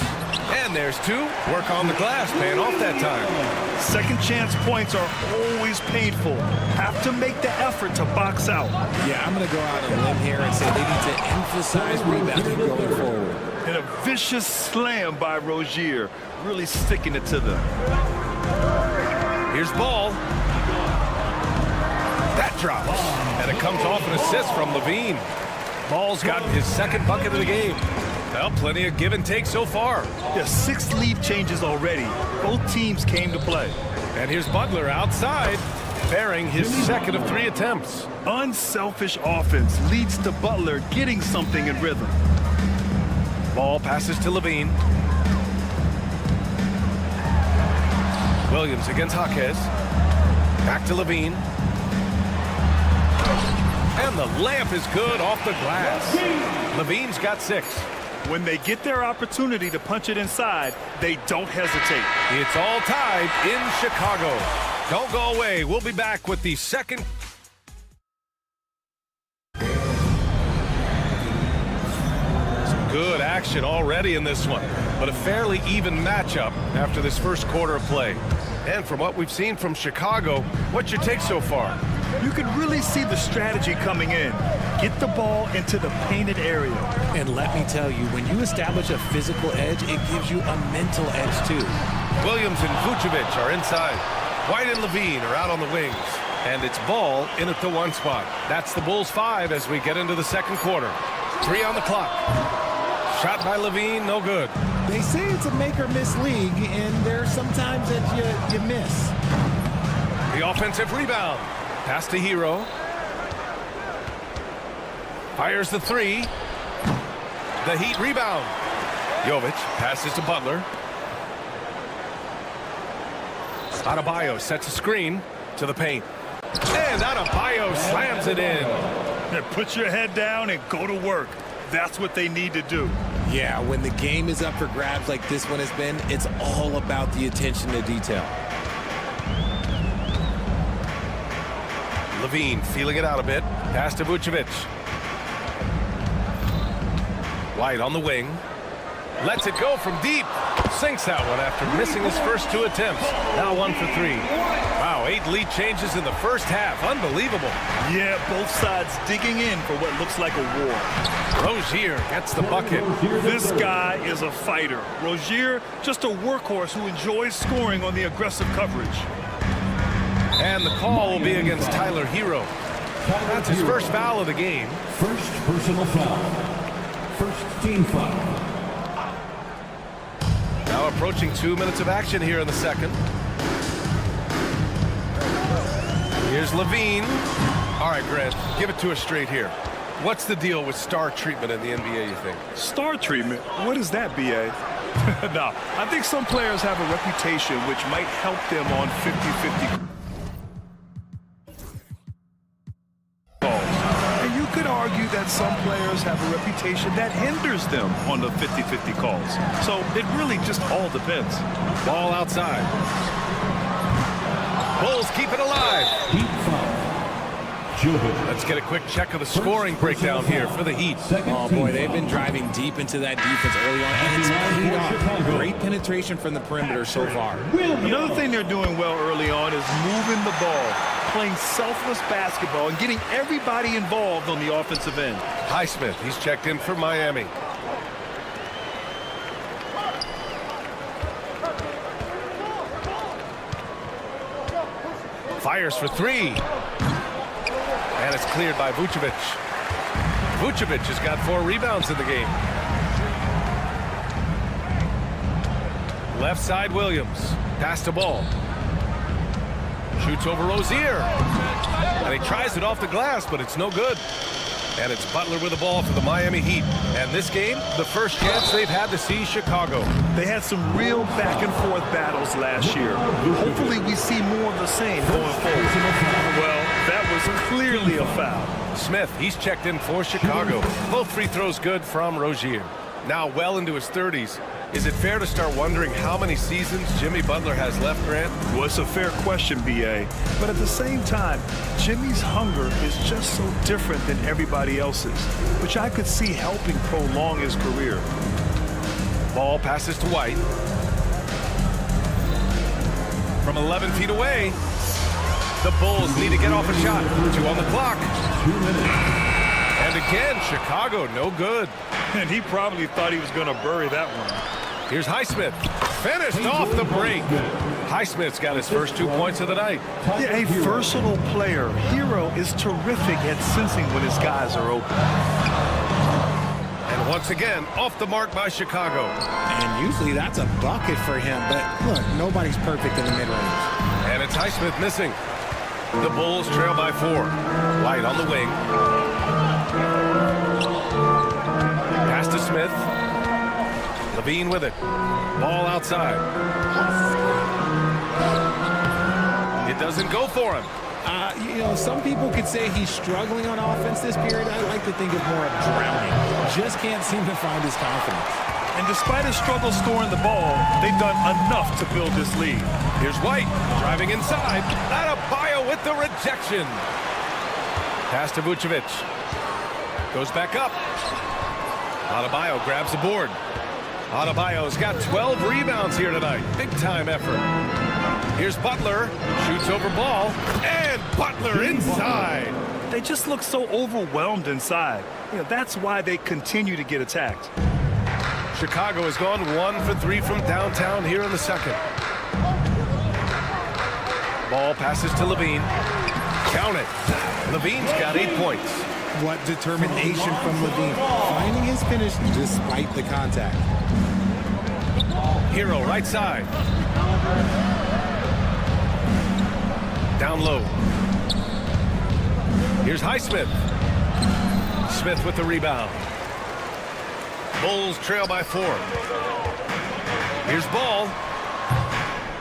K: And there's two. Work on the glass, paying off that time.
M: Second chance points are always painful. Have to make the effort to box out.
P: Yeah, I'm going to go out on a limb here and say they need to emphasize rebounding going forward.
M: And a vicious slam by Rozier, really sticking it to them.
K: Here's Ball. That drops. And it comes off an assist from Levine. Ball's gotten his second bucket of the game. Well, plenty of give and take so far.
M: Yeah, 6 lead changes already. Both teams came to play.
K: And here's Butler outside, bearing his second of 3 attempts.
M: Unselfish offense leads to Butler getting something in rhythm.
K: Ball passes to Levine. Williams against Jaquez. Back to Levine. And the layup is good off the glass. Levine's got 6.
M: When they get their opportunity to punch it inside, they don't hesitate.
K: It's all tied in Chicago. Don't go away. We'll be back with the second. Some good action already in this one, but a fairly even matchup after this first quarter of play. And from what we've seen from Chicago, what's your take so far?
M: You can really see the strategy coming in. Get the ball into the painted area.
P: And let me tell you, when you establish a physical edge, it gives you a mental edge too.
K: Williams and Vucevic are inside. White and Levine are out on the wings. And it's Ball in at the 1 spot. That's the Bulls 5 as we get into the second quarter. 3 on the clock. Shot by Levine, no good.
P: They say it's a make or miss league, and there's sometimes that you miss.
K: The offensive rebound. Pass to Hero. Fires the 3. The Heat rebound. Jovic passes to Butler. Adebayo sets a screen to the paint. And Adebayo slams it in.
M: Put your head down and go to work. That's what they need to do.
P: Yeah, when the game is up for grabs like this one has been, it's all about the attention to detail.
K: Levine feeling it out a bit. Pass to Vucevic. White on the wing. Lets it go from deep. Sinks that one after missing his first 2 attempts. Now 1 for 3. Wow, 8 lead changes in the first half. Unbelievable.
M: Yeah, both sides digging in for what looks like a war.
K: Rozier gets the bucket.
M: This guy is a fighter. Rozier, just a workhorse who enjoys scoring on the aggressive coverage.
K: And the call will be against Tyler Hero. That's his first foul of the game.
C: First personal foul. First team foul.
K: Now approaching 2 minutes of action here in the second. Here's Levine. All right, Grant, give it to us straight here. What's the deal with star treatment in the NBA, you think?
M: Star treatment? What is that, B.A.? No, I think some players have a reputation which might help them on 50-50 calls. And you could argue that some players have a reputation that hinders them on the 50-50 calls. So it really just all depends.
K: Ball outside. Bulls keep it alive.
C: Heat foul.
K: Let's get a quick check of the scoring breakdown here for the Heat.
P: Oh, boy, they've been driving deep into that defense early on, and it's paid off. Great penetration from the perimeter so far.
M: Another thing they're doing well early on is moving the ball, playing selfless basketball, and getting everybody involved on the offensive end.
K: Highsmith, he's checked in for Miami. Fires for 3. And it's cleared by Vucevic. Vucevic has got 4 rebounds in the game. Left side Williams. Pass to Ball. Shoots over Rozier. And he tries it off the glass, but it's no good. And it's Butler with the ball for the Miami Heat. And this game, the first chance they've had to see Chicago.
M: They had some real back-and-forth battles last year. Hopefully we see more of the same going forward. Well, that was clearly a foul.
K: Smith, he's checked in for Chicago. Both free throws good from Rozier. now well into his 30s. Is it fair to start wondering how many seasons Jimmy Butler has left, Grant?
M: Well, it's a fair question, B.A. But at the same time, Jimmy's hunger is just so different than everybody else's, which I could see helping prolong his career.
K: Ball passes to White. From 11 feet away, the Bulls need to get off a shot. 2 on the clock.
C: 2 minutes.
K: And again, Chicago, no good.
M: And he probably thought he was going to bury that one.
K: Here's Highsmith. Finished off the break. Highsmith's got his first 2 points of the night.
M: Yeah, a versatile player. Hero is terrific at sensing when his guys are open.
K: And once again, off the mark by Chicago.
Q: And usually that's a bucket for him, but look, nobody's perfect in the mid-range.
K: And it's Highsmith missing. The Bulls trail by 4. White on the wing. Pass to Smith. Levine with it. Ball outside. It doesn't go for him.
P: You know, some people could say he's struggling on offense this period. I like to think of more of drowning. Just can't seem to find his confidence.
M: And despite his struggle scoring the ball, they've done enough to build this lead.
K: Here's White driving inside. Adebayo with the rejection. Pass to Vucevic. Goes back up. Adebayo grabs the board. Adebayo's got 12 rebounds here tonight. Big time effort. Here's Butler. Shoots over ball. And Butler inside.
M: They just look so overwhelmed inside. You know, that's why they continue to get attacked.
K: Chicago has gone 1 for 3 from downtown here in the second. Ball passes to Levine. Count it. Levine's got 8 points.
Q: What determination from Levine. Finding his finish despite the contact.
K: Hero right side. Down low. Here's Highsmith. Smith with the rebound. Bulls trail by 4. Here's Ball.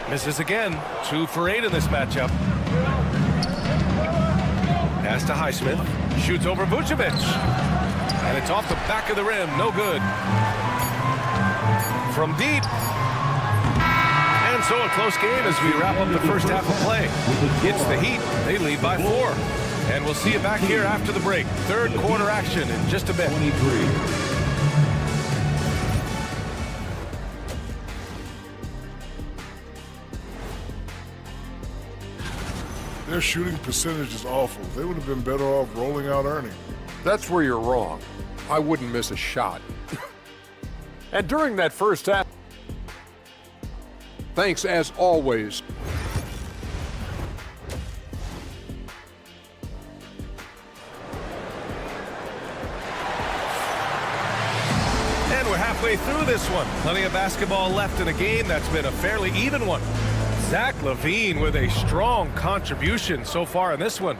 K: Misses again. 2 for 8 in this matchup. Pass to Highsmith. Shoots over Vucevic. And it's off the back of the rim. No good. From deep. And so a close game as we wrap up the first half of play. It's the Heat. They lead by 4. And we'll see you back here after the break. Third quarter action in just a bit.
C: 23.
I: Their shooting percentage is awful. They would have been better off rolling out Ernie.
G: That's where you're wrong. I wouldn't miss a shot. And during that first half, thanks as always.
K: And we're halfway through this one. Plenty of basketball left in a game that's been a fairly even one. Zach LaVine with a strong contribution so far in this one.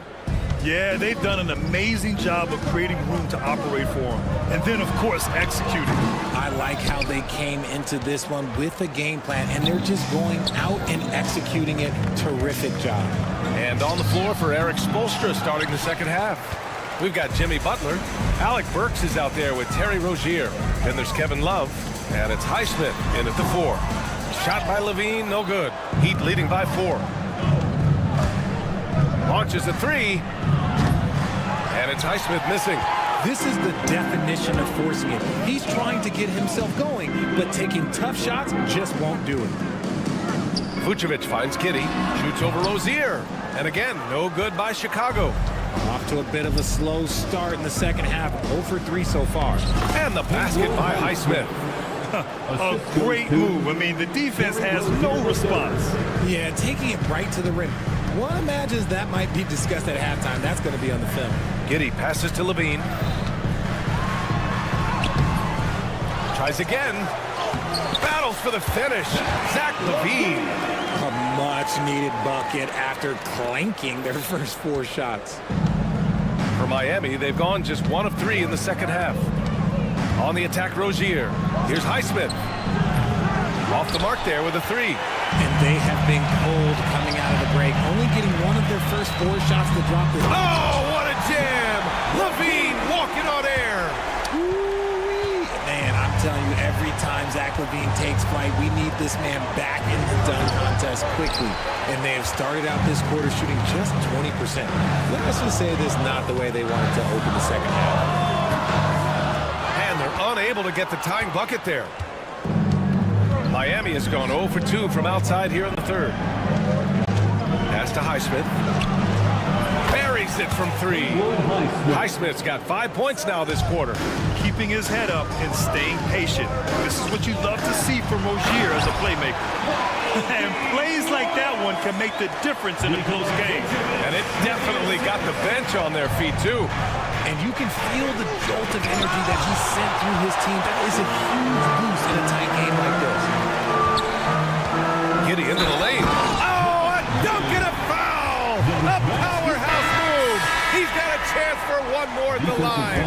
M: Yeah, they've done an amazing job of creating room to operate for him. And then, of course, executing.
P: I like how they came into this one with a game plan, and they're just going out and executing it. Terrific job.
K: And on the floor for Eric Spoelstra starting the second half. We've got Jimmy Butler. Alec Burks is out there with Terry Rozier. Then there's Kevin Love. And it's Highsmith in at the 4. Shot by Levine, no good. Heat leading by 4. Launches a 3. And it's Highsmith missing.
P: This is the definition of forcing it. He's trying to get himself going, but taking tough shots just won't do it.
K: Vucevic finds Kitty. Shoots over Rozier. And again, no good by Chicago.
P: Off to a bit of a slow start in the second half. 0 for 3 so far.
K: And the basket by Highsmith.
M: A great move. I mean, the defense has no response.
P: Yeah, taking it right to the rim. One imagines that might be discussed at halftime. That's going to be on the film.
K: Giddey passes to Levine. Tries again. Battles for the finish. Zach LaVine.
P: A much-needed bucket after clanking their first 4 shots.
K: For Miami, they've gone just 1 of 3 in the second half. On the attack, Rozier. Here's Highsmith. Off the mark there with a 3.
P: And they have been cold coming out of the break, only getting one of their first 4 shots to drop this.
K: Oh, what a jam! LaVine walking on air.
P: Ooh-wee. Man, I'm telling you, every time Zach LaVine takes flight, we need this man back in the dunk contest quickly. And they have started out this quarter shooting just 20%. Let's just say this is not the way they wanted to open the second half.
K: And they're unable to get the tying bucket there. Miami has gone 0 for 2 from outside here in the third. Pass to Highsmith. Buries it from 3. Highsmith's got 5 points now this quarter.
M: Keeping his head up and staying patient. This is what you love to see from Rozier as a playmaker. And plays like that one can make the difference in a close game.
K: And it definitely got the bench on their feet, too.
P: And you can feel the jolt of energy that he sent through his team. That is a huge boost in a tight game like this.
K: Giddey into the lane. Oh, a dunk and a foul! A powerhouse move! He's got a chance for one more at the line.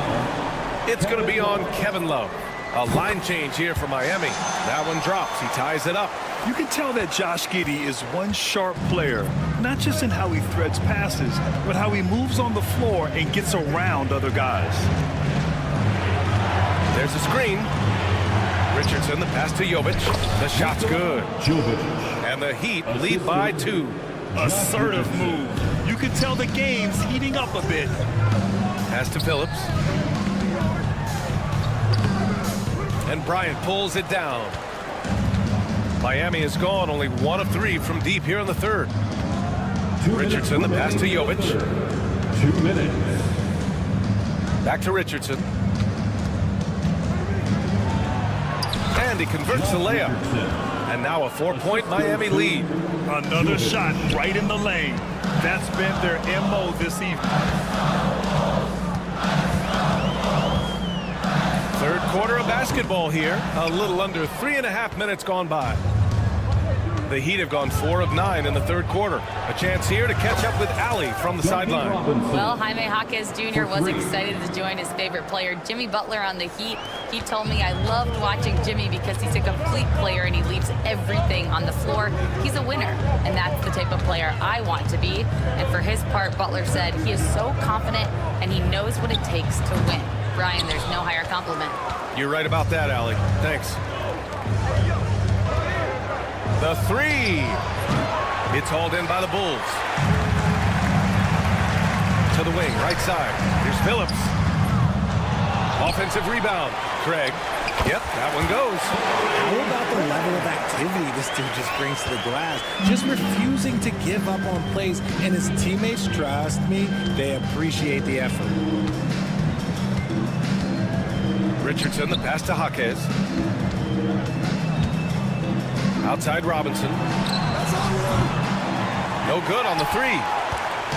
K: It's going to be on Kevin Love. A line change here for Miami. That one drops. He ties it up.
M: You can tell that Josh Giddey is one sharp player, not just in how he threads passes, but how he moves on the floor and gets around other guys.
K: There's a screen. Richardson, the pass to Jovic. The shot's good. And the Heat lead by 2.
M: Assertive move. You can tell the game's heating up a bit.
K: Pass to Phillips. And Bryant pulls it down. Miami has gone only 1 of 3 from deep here in the third. Richardson, the pass to Jovic.
C: 2 minutes.
K: Back to Richardson. And he converts the layup. And now a 4-point Miami lead.
M: Another shot right in the lane. That's been their MO this evening.
K: Third quarter of basketball here. A little under 3.5 minutes gone by. The Heat have gone 4 of 9 in the third quarter. A chance here to catch up with Allie from the sideline.
N: Well, Jaime Jaquez Jr. was excited to join his favorite player, Jimmy Butler, on the Heat. He told me, I loved watching Jimmy because he's a complete player and he leaves everything on the floor. He's a winner, and that's the type of player I want to be. And for his part, Butler said he is so confident and he knows what it takes to win. Brian, there's no higher compliment.
K: You're right about that, Allie. Thanks. The 3. It's hauled in by the Bulls. To the wing, right side. Here's Phillips. Offensive rebound. Craig. Yep, that one goes.
P: How about the level of activity this dude just brings to the glass? Just refusing to give up on plays. And his teammates, trust me, they appreciate the effort.
K: Richardson, the pass to Jaquez. Outside Robinson. No good on the 3.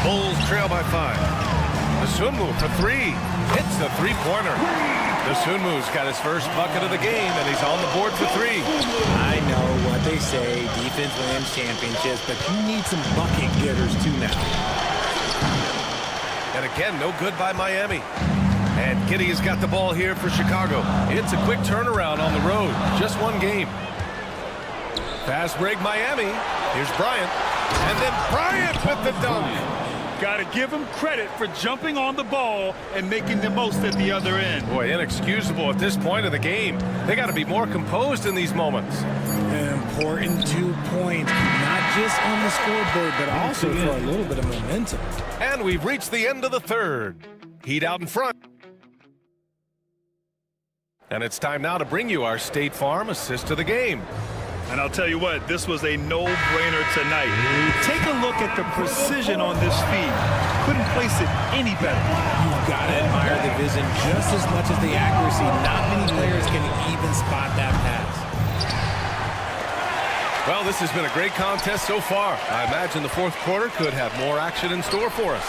K: Bulls trail by 5. The Sunmu for 3. Hits the 3-pointer. The Sunmu's got his first bucket of the game, and he's on the board for 3.
P: I know what they say, defense wins championships, but you need some bucket getters too now.
K: And again, no good by Miami. And Giddey has got the ball here for Chicago. It's a quick turnaround on the road. Just one game. Fast break Miami. Here's Bryant. And then Bryant with the dunk.
M: Got to give him credit for jumping on the ball and making the most at the other end.
K: Boy, inexcusable at this point of the game. They got to be more composed in these moments.
P: An important 2 points, not just on the scoreboard, but also for a little bit of momentum.
K: And we've reached the end of the third. Heat out in front. And it's time now to bring you our State Farm assist of the game.
M: And I'll tell you what, this was a no-brainer tonight. Take a look at the precision on this feed. Couldn't place it any better.
P: You've got to admire the vision just as much as the accuracy. Not many players can even spot that pass.
K: Well, this has been a great contest so far. I imagine the fourth quarter could have more action in store for us.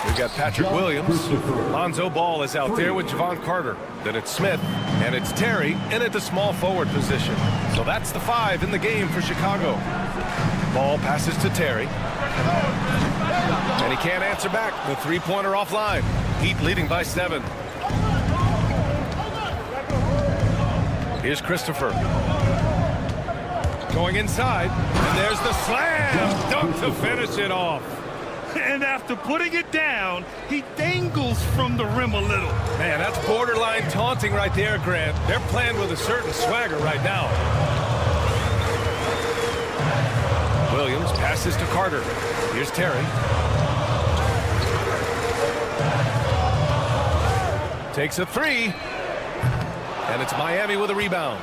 K: We've got Patrick Williams. Lonzo Ball is out there with Javon Carter. Then it's Smith, and it's Terry in at the small forward position. So that's the 5 in the game for Chicago. Ball passes to Terry. And he can't answer back. The 3-pointer offline. Heat leading by 7. Here's Christopher. Going inside, and there's the slam dunk to finish it off.
M: And after putting it down, he dangles from the rim a little.
K: Man, that's borderline taunting right there, Grant. They're playing with a certain swagger right now. Williams passes to Carter. Here's Terry. Takes a three. And it's Miami with a rebound.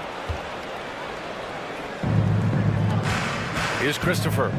K: Here's Christopher.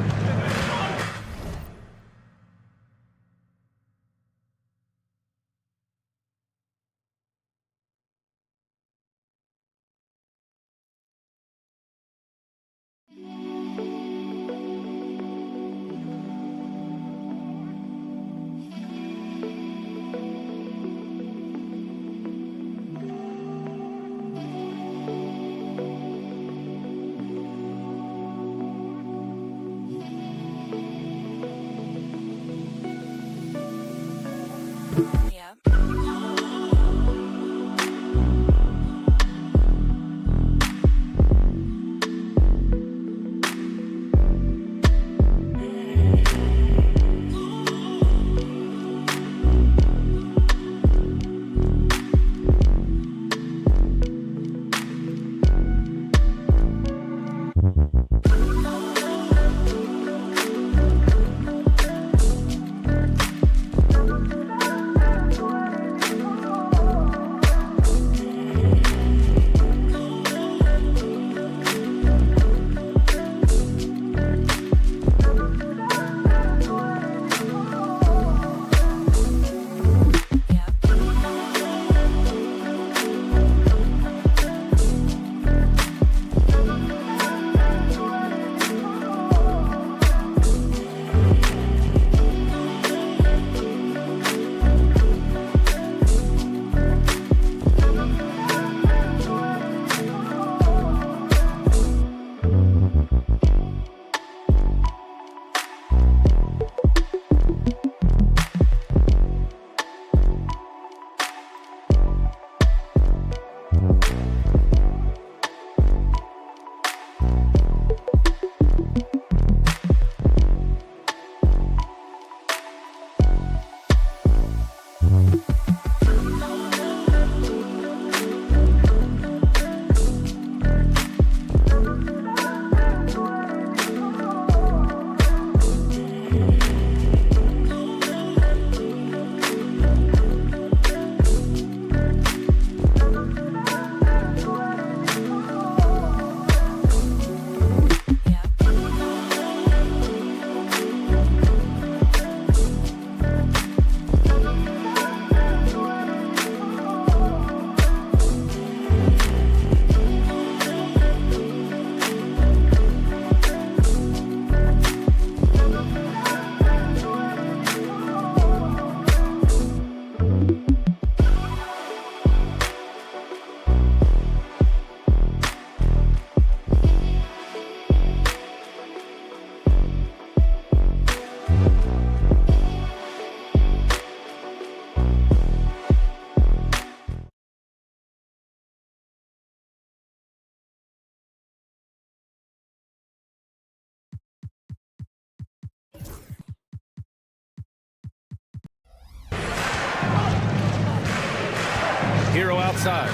K: Hero outside.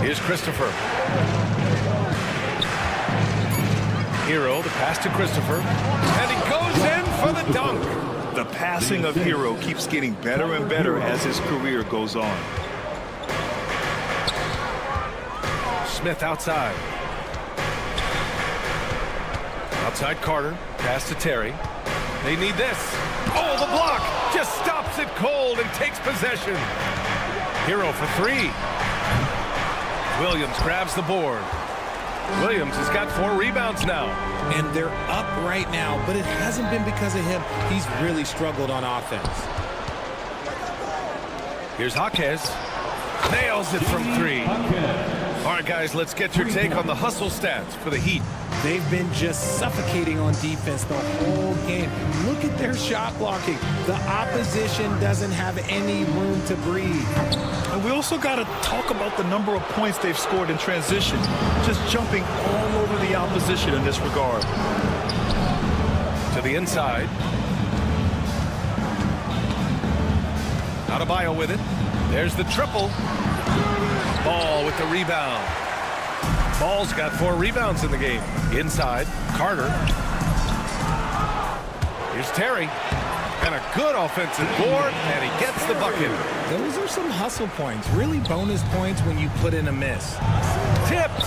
K: Here's Christopher. Hero, the pass to Christopher. And he goes in for the dunk.
M: The passing of Hero keeps getting better and better as his career goes on.
K: Smith outside. Outside Carter. Pass to Terry. They need this. Oh, the block just stops it cold and takes possession. Hero for three. Williams grabs the board. Williams has got 4 rebounds now.
P: And they're up right now, but it hasn't been because of him. He's really struggled on offense.
K: Here's Jaquez. Nails it from 3. All right, guys, let's get your take on the hustle stats for the Heat.
P: They've been just suffocating on defense the whole game. Look at their shot blocking. The opposition doesn't have any room to breathe.
M: And we also got to talk about the number of points they've scored in transition, just jumping all over the opposition in this regard.
K: to the inside. Adebayo with it. There's the triple. Ball with the rebound. Ball's got 4 rebounds in the game. Inside, Carter. Here's Terry. And a good offensive board, and he gets the bucket.
P: Those are some hustle points. Really bonus points when you put in a miss.
K: Tipped.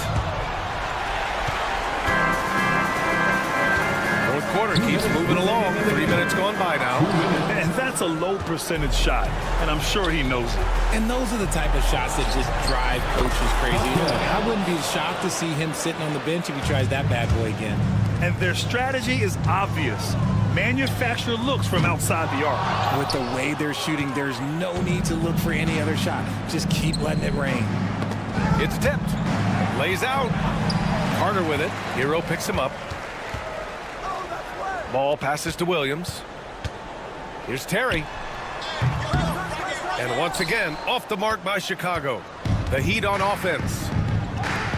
K: Fourth quarter keeps moving along. 3 minutes gone by now.
M: And that's a low percentage shot, and I'm sure he knows it.
P: And those are the type of shots that just drive coaches crazy. I wouldn't be shocked to see him sitting on the bench if he tries that bad boy again.
M: And their strategy is obvious. Manufacture looks from outside the arc.
P: With the way they're shooting, there's no need to look for any other shot. Just keep letting it rain.
K: It's tipped. Lays out. Carter with it. Hero picks him up. Ball passes to Williams. Here's Terry. And once again, off the mark by Chicago. The Heat on offense.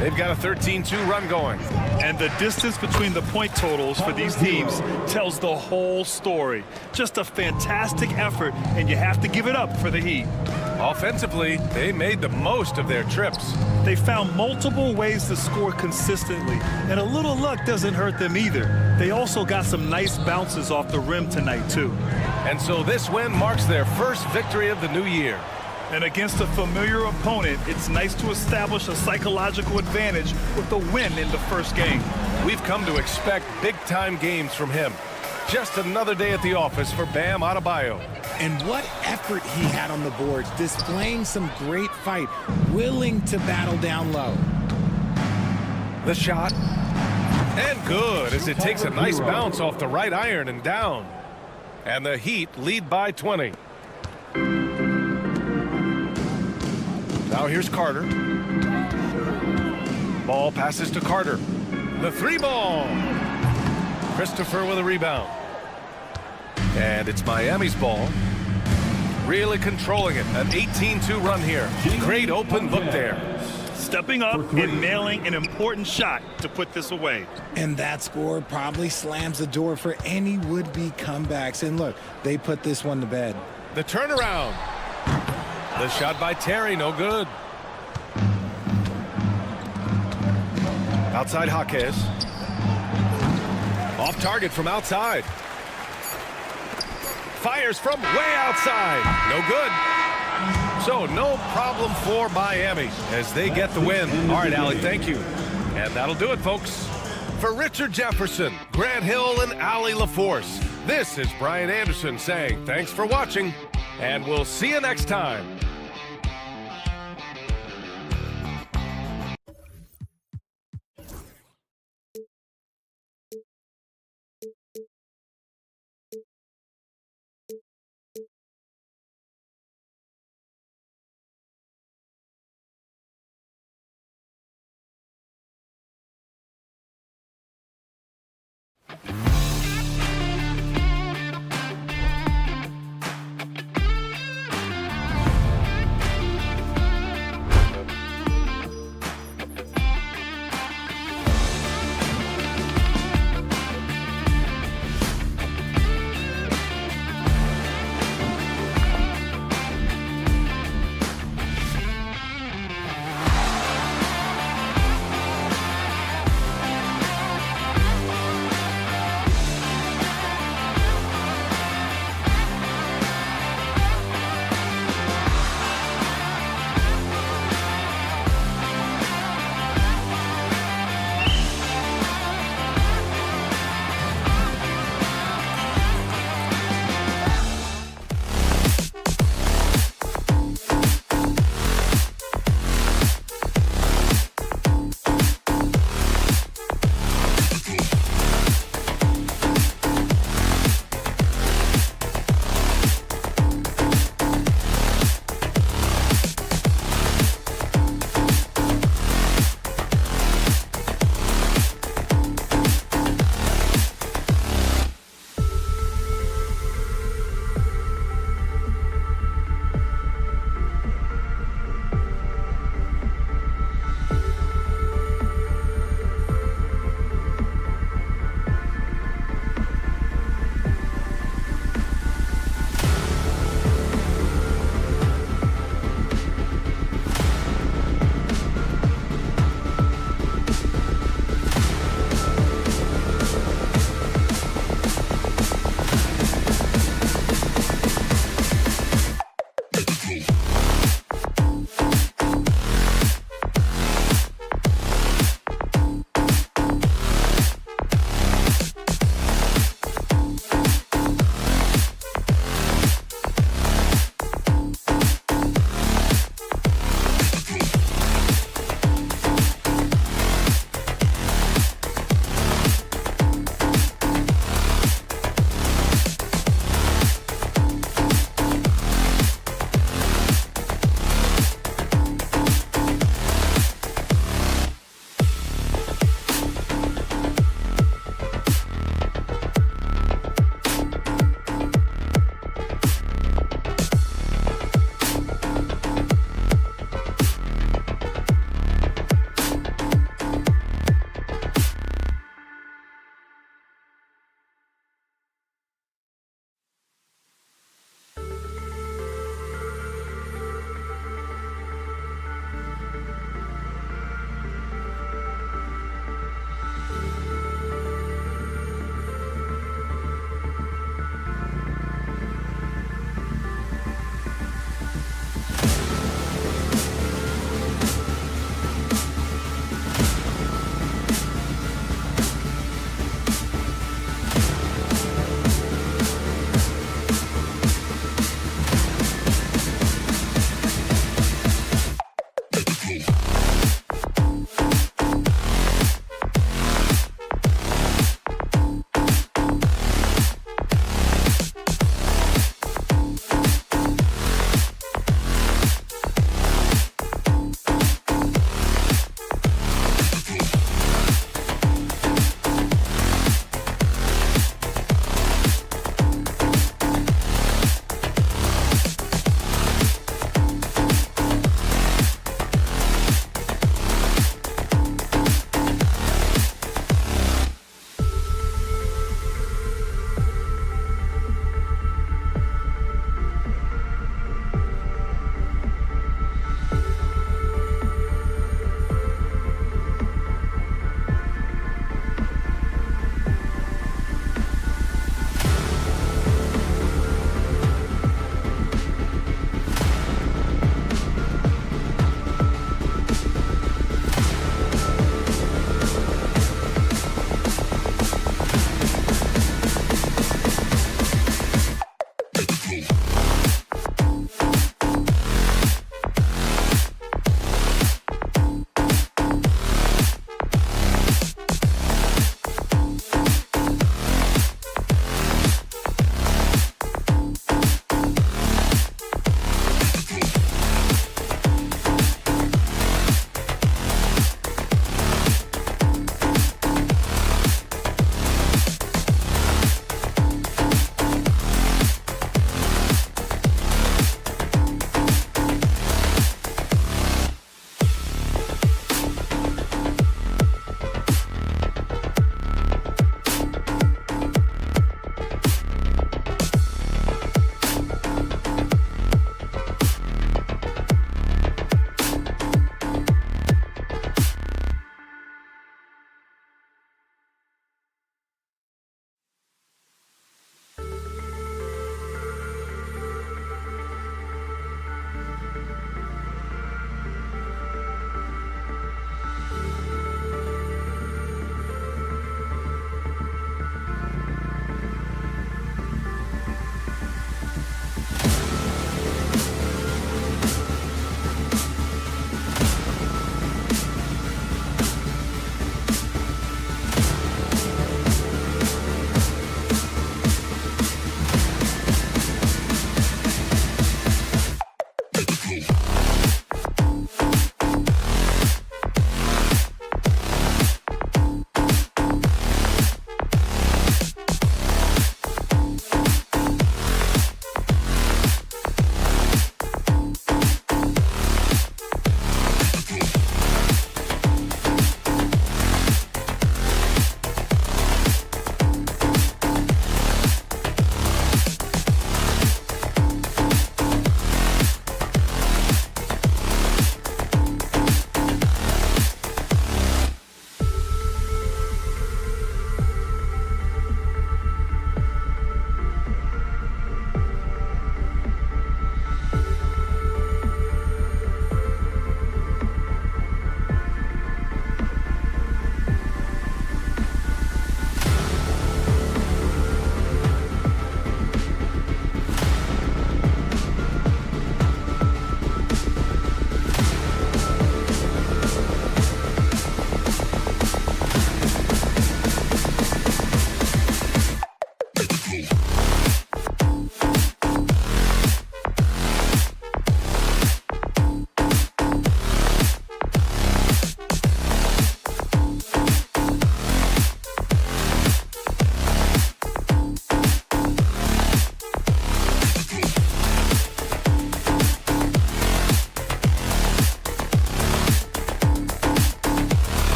K: They've got a 13-2 run going.
M: And the distance between the point totals for these teams tells the whole story. Just a fantastic effort, and you have to give it up for the Heat.
K: Offensively, they made the most of their trips.
M: They found multiple ways to score consistently, and a little luck doesn't hurt them either. They also got some nice bounces off the rim tonight, too.
K: And so this win marks their first victory of the new year.
M: And against a familiar opponent, it's nice to establish a psychological advantage with the win in the first game.
K: We've come to expect big-time games from him. Just another day at the office for Bam Adebayo.
P: And what effort he had on the boards, displaying some great fight, willing to battle down low.
K: The shot. And good, as it takes a nice bounce off the right iron and down. And the Heat lead by 20. Now here's Carter. Ball passes to Carter. The 3-ball. Christopher with a rebound. And it's Miami's ball. Really controlling it. An 18-2 run here. Great open look there.
M: Stepping up and nailing an important shot to put this away.
P: And that score probably slams the door for any would-be comebacks. And look, they put this one to bed.
K: The turnaround. The shot by Terry, no good. Outside Jaquez. Off target from outside. Fires from way outside. No good. So no problem for Miami as they get the win. All right, Allie, thank you. And that'll do it, folks. For Richard Jefferson, Grant Hill, and Allie LaForce, this is Brian Anderson saying thanks for watching, and we'll see you next time.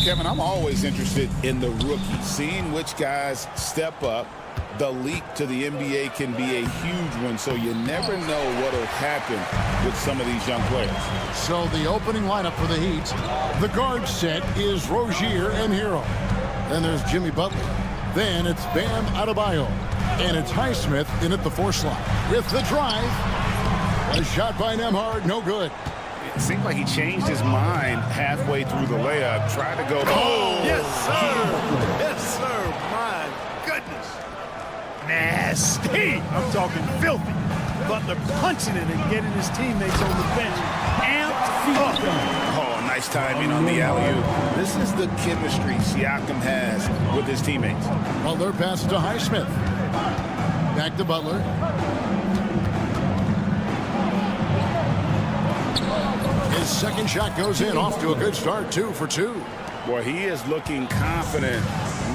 D: Kevin, I'm always interested in the rookies, seeing which guys step up. The leap to the NBA can be a huge one, so you never know what will happen with some of these young players.
A: So the opening lineup for the Heat, the guard set is Rozier and Hero. Then there's Jimmy Butler. Then it's Bam Adebayo. And it's Highsmith in at the 4 slot. With the drive, a shot by Nembhard, no good.
F: It seemed like he changed his mind halfway through the layup, tried to go. Oh!
H: Yes, sir! Yes, sir! My goodness! Nasty! I'm talking filthy. Butler punching it and getting his teammates on the bench. Amped.
D: Oh, nice timing on the alley-oop. This is the chemistry Siakam has with his teammates.
A: Butler passes to Highsmith. Back to Butler. His second shot goes in, off to a good start, 2 for 2.
D: Boy, he is looking confident.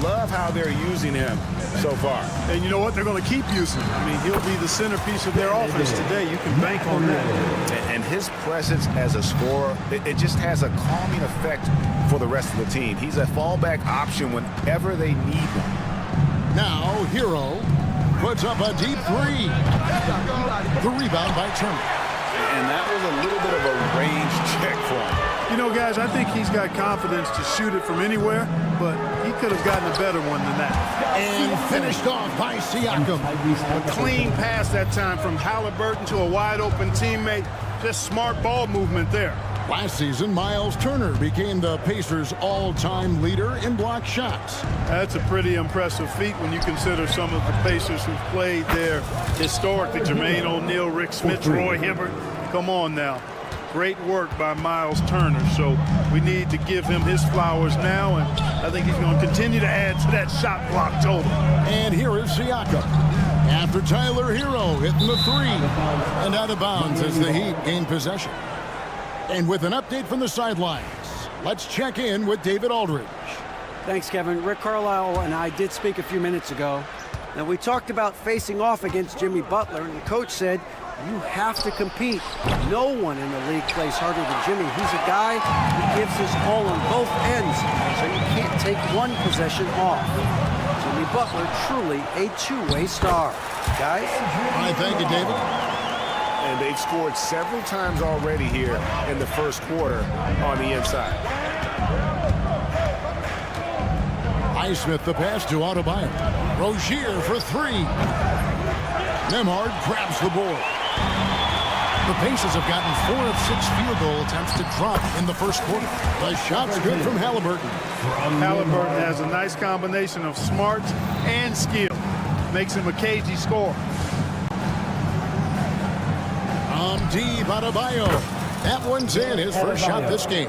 D: Love how they're using him so far.
H: And you know what? They're going to keep using him. I mean, he'll be the centerpiece of their offense today. You can bank on that.
F: And his presence as a scorer, it just has a calming effect for the rest of the team. He's a fallback option whenever they need one.
A: Now, Hero puts up a deep 3. The rebound by Turner.
D: And that was a little bit of a range check for him.
H: You know, guys, I think he's got confidence to shoot it from anywhere, but he could have gotten a better one than that.
A: And finished off by Siakam.
H: A clean pass that time from Halliburton to a wide-open teammate. Just smart ball movement there.
A: Last season, Miles Turner became the Pacers' all-time leader in block shots.
H: That's a pretty impressive feat when you consider some of the Pacers who've played there historically. Jermaine O'Neal, Rick Smith, Roy Hibbert. Come on now. Great work by Miles Turner. So we need to give him his flowers now, and I think he's going to continue to add to that shot block total.
A: And here is Siakam. After Tyler Hero hitting the 3. And out of bounds as the Heat gain possession. And with an update from the sidelines, let's check in with David Aldridge.
E: Thanks, Kevin. Rick Carlisle and I did speak a few minutes ago. Now, we talked about facing off against Jimmy Butler, and the coach said, you have to compete. No one in the league plays harder than Jimmy. He's a guy who gives his all on both ends, so you can't take one possession off. Jimmy Butler, truly a two-way star. Guys?
A: I thank you, David.
F: And they've scored several times already here in the first quarter on the inside.
A: Highsmith the pass to Adebayo. Rozier for 3. Nembhard grabs the board. The Pacers have gotten 4 of 6 field goal attempts to drop in the first quarter. The shot's good from Halliburton.
H: Halliburton has a nice combination of smarts and skill. Makes him a cagey scorer.
A: Deep Adebayo. That one's in, his first shot this game.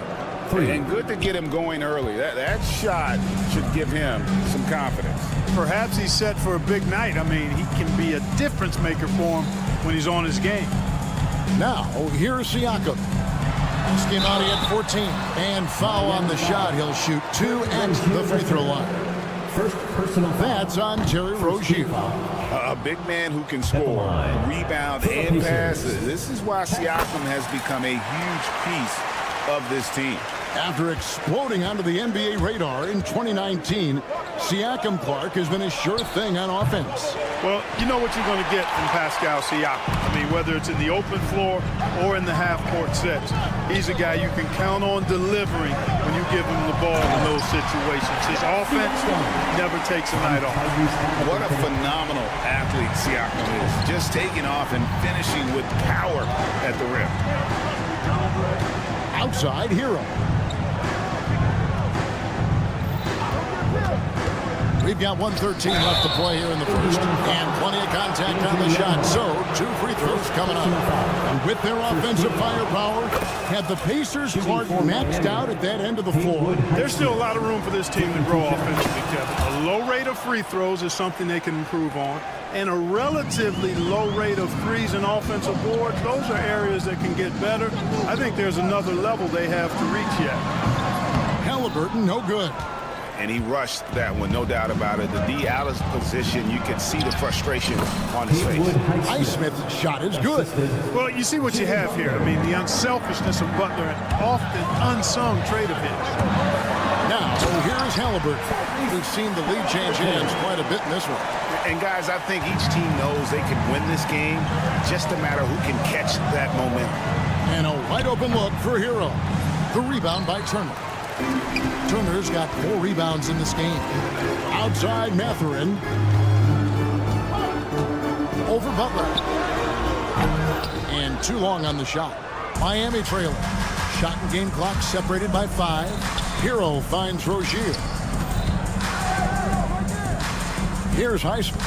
D: And good to get him going early. That shot should give him some confidence.
H: Perhaps he's set for a big night. I mean, he can be a difference maker for him when he's on his game.
A: Now, here's Siakam. Skinati at 14. And foul on the shot. He'll shoot 2 at the free throw line.
C: First personal foul.
A: That's on Terry Rozier.
D: A big man who can score, rebound, and pass. This is why Siakam has become a huge piece of this team.
A: After exploding onto the NBA radar in 2019, Siakam Clark has been a sure thing on offense.
H: Well, you know what you're going to get from Pascal Siakam. I mean, whether it's in the open floor or in the half-court sets, he's a guy you can count on delivering when you give him the ball in those situations. His offense never takes a night off.
D: What a phenomenal athlete Siakam is. Just taking off and finishing with power at the rim.
A: Outside Hero. We've got 1:13 left to play here in the first. And plenty of contact on the shot. So, 2 free throws coming up. And with their offensive firepower, have the Pacers Clark maxed out at that end of the floor?
H: There's still a lot of room for this team to grow offensively, Kevin. A low rate of free throws is something they can improve on. And a relatively low rate of threes and offensive boards, those are areas that can get better. I think there's another level they have to reach yet.
A: Halliburton, no good.
D: And he rushed that one, no doubt about it. The D out of position, you can see the frustration on his face.
A: Highsmith's shot is good.
H: Well, you see what you have here. I mean, the unselfishness of Butler, an often unsung trait of his.
A: Now, here's Halliburton. We've seen the lead change hands quite a bit in this one.
D: And, guys, I think each team knows they can win this game. Just a matter who can catch that momentum.
A: And a wide open look for Hero. The rebound by Turner. Turner's got 4 rebounds in this game. Outside Mathurin. Over Butler. And too long on the shot. Miami trailing. Shot and game clock separated by 5. Hero finds Rozier. Here's Highsmith.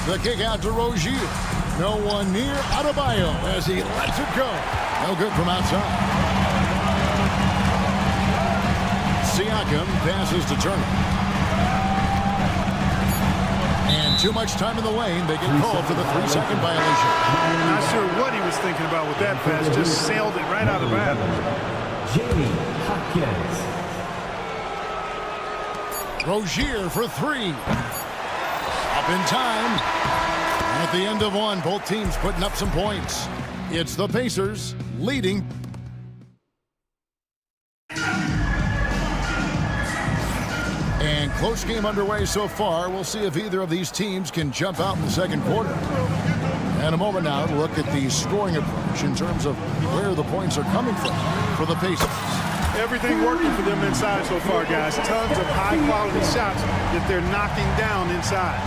A: The kick out to Rozier. No one near Adebayo as he lets it go. No good from outside. Siakam passes to Turner. And too much time in the lane. They get called for the 3-second violation.
H: Not sure what he was thinking about with that pass. Just sailed it right out of bounds.
C: Jamie Hopkins.
A: Rozier for 3. Up in time. At the end of one, both teams putting up some points. It's the Pacers leading. And close game underway so far. We'll see if either of these teams can jump out in the second quarter. And a moment now to look at the scoring approach in terms of where the points are coming from for the Pacers.
H: Everything working for them inside so far, guys. Tons of high-quality shots that they're knocking down inside.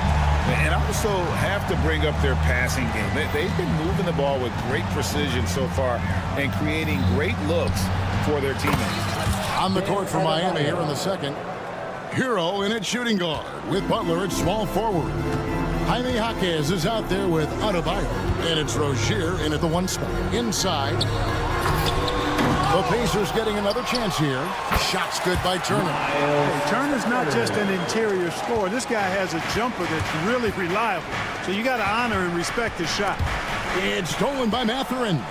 D: And also have to bring up their passing game. They've been moving the ball with great precision so far and creating great looks for their teammates.
A: On the court for Miami here in the second. Hero in at shooting guard with Butler at small forward. Jaime Jaquez is out there with Adebayo. And it's Rozier in at the 1 spot. Inside. The Pacers getting another chance here. Shots good by Turner.
H: Hey, Turner's not just an interior scorer. This guy has a jumper that's really reliable. So you got to honor and respect his shot.
A: It's stolen by Mathurin.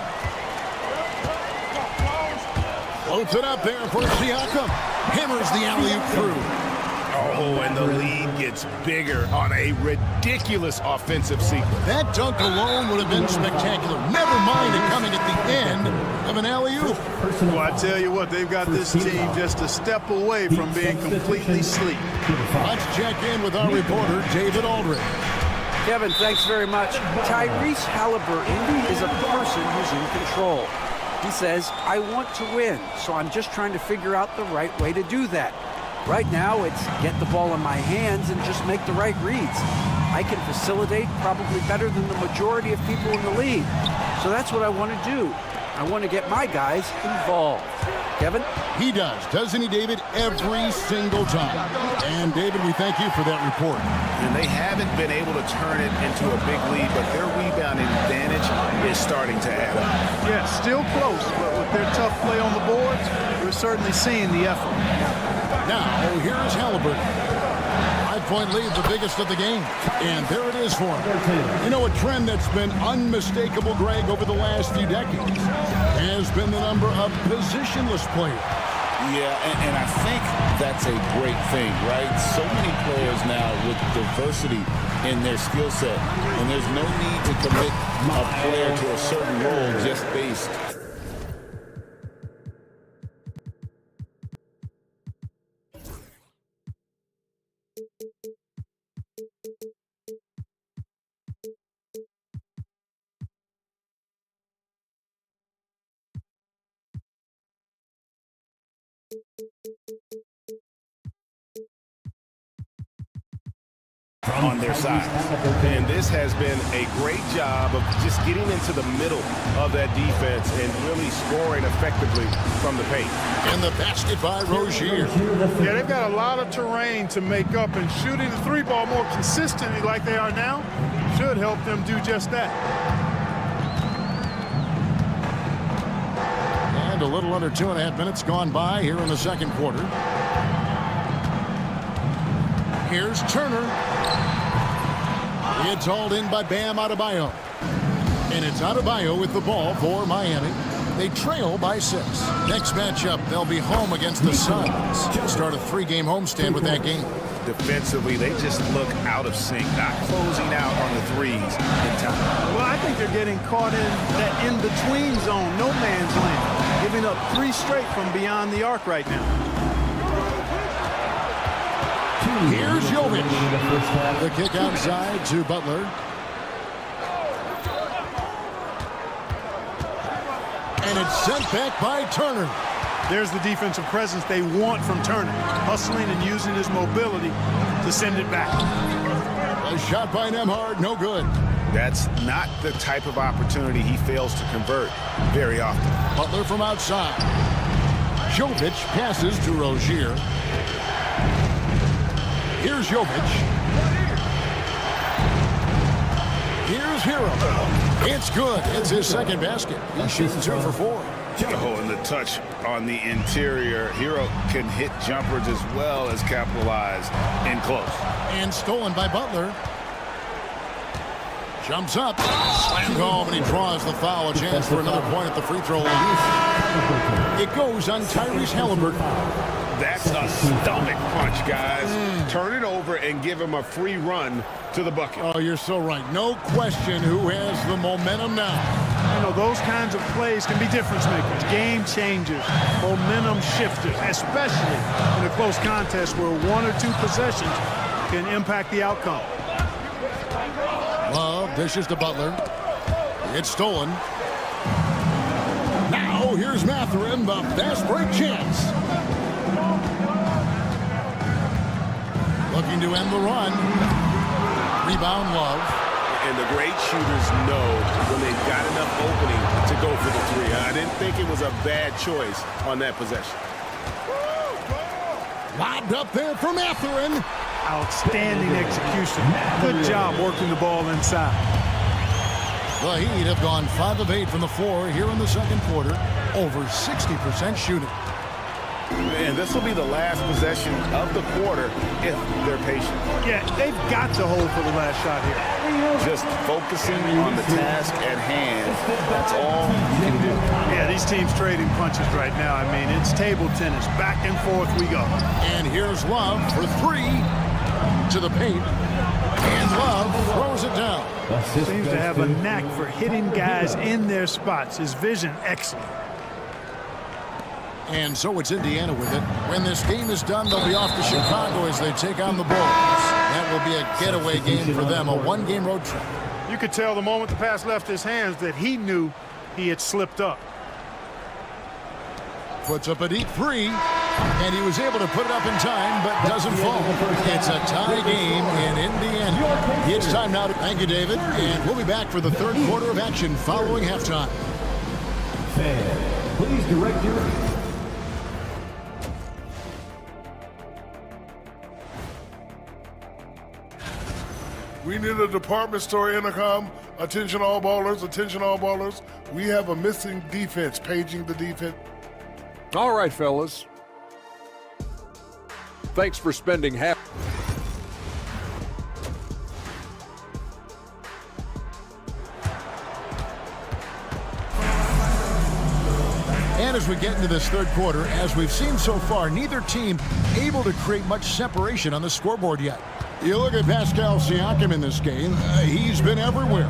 A: Floats it up there for Siakam. Hammers the alley-oop through.
D: Oh, and the lead gets bigger on a ridiculous offensive sequence.
A: That dunk alone would have been spectacular. Never mind it coming at the end of an alley-oop.
H: Well, I tell you what, they've got this team just a step away from being completely asleep.
A: Let's check in with our reporter, David Aldridge.
E: Kevin, thanks very much. Tyrese Halliburton is a person who's in control. He says, I want to win, so I'm just trying to figure out the right way to do that. Right now, it's get the ball in my hands and just make the right reads. I can facilitate probably better than the majority of people in the league. So that's what I want to do. I want to get my guys involved. Kevin?
A: He does, doesn't he, David? Every single time. And, David, we thank you for that report.
D: And they haven't been able to turn it into a big lead, but their rebounding advantage is starting to add up.
H: Yeah, still close, but with their tough play on the boards, we're certainly seeing the effort.
A: Now, here's Halliburton. 6-point lead, the biggest of the game. And there it is for him. You know, a trend that's been unmistakable, Greg, over the last few decades has been the number of positionless players.
D: Yeah, and I think that's a great thing, right? So many players now with diversity in their skill set, and there's no need to commit a player to a certain role just based.
K: On their side. And this has been a great job of just getting into the middle of that defense and really scoring effectively from the paint.
A: And the basket by Rozier.
H: Yeah, they've got a lot of terrain to make up, and shooting the three ball more consistently like they are now should help them do just that.
A: And a little under 2.5 minutes gone by here in the second quarter. Here's Turner. It's hauled in by Bam Adebayo. And it's Adebayo with the ball for Miami. They trail by 6. Next matchup, they'll be home against the Suns. Start a 3-game homestand with that game.
K: Defensively, they just look out of sync, not closing out on the threes in time.
H: Well, I think they're getting caught in that in-between zone, no man's land, giving up 3 straight from beyond the arc right now.
A: Here's Jovic. The kick outside to Butler. And it's sent back by Turner.
H: There's the defensive presence they want from Turner, hustling and using his mobility to send it back.
A: A shot by Nembhard, no good.
K: That's not the type of opportunity he fails to convert very often.
A: Butler from outside. Jovic passes to Rozier. Here's Jovic. Here's Hero. It's good. It's his second basket. He's shooting 2 for 4.
K: Oh, and the touch on the interior. Hero can hit jumpers as well as capitalize in close.
A: And stolen by Butler. Jumps up. Slam home, and he draws the foul. A chance for another point at the free throw line. It goes on Tyrese Halliburton.
K: That's a stomach punch, guys. Turn it over and give him a free run to the bucket.
A: Oh, you're so right. No question who has the momentum now.
H: You know, those kinds of plays can be difference makers, game changers, momentum shifters, especially in a close contest where 1 or 2 possessions can impact the outcome.
A: Love dishes to Butler. It's stolen. Now here's Mathurin, the fast break chance. Looking to end the run. Rebound, Love.
K: And the great shooters know when they've got enough opening to go for the 3. I didn't think it was a bad choice on that possession.
A: Lobbed up there for Mathurin.
H: Outstanding execution. Good job working the ball inside.
A: The Heat have gone 5 of 8 from the floor here in the second quarter. Over 60% shooting.
K: And this will be the last possession of the quarter if they're patient.
H: Yeah, they've got to hold for the last shot here.
K: Just focusing on the task at hand. That's all you can do.
H: Yeah, these teams trading punches right now. I mean, it's table tennis. Back and forth we go.
A: And here's Love for 3 to the paint. And Love throws it down.
H: Seems to have a knack for hitting guys in their spots. His vision, excellent.
A: And so it's Indiana with it. When this game is done, they'll be off to Chicago as they take on the Bulls. That will be a getaway game for them, a 1-game road trip.
H: You could tell the moment the pass left his hands that he knew he had slipped up.
A: Puts up a deep 3, and he was able to put it up in time, but doesn't fall. It's a tie game in Indiana. It's time now to thank you, David, and we'll be back for the third quarter of action following halftime.
C: Please direct your...
I: We need a department store intercom. Attention all ballers, attention all ballers. We have a missing defense, paging the defense.
G: All right, fellas. Thanks for spending half.
A: And as we get into this third quarter, as we've seen so far, neither team able to create much separation on the scoreboard yet. You look at Pascal Siakam in this game, he's been everywhere.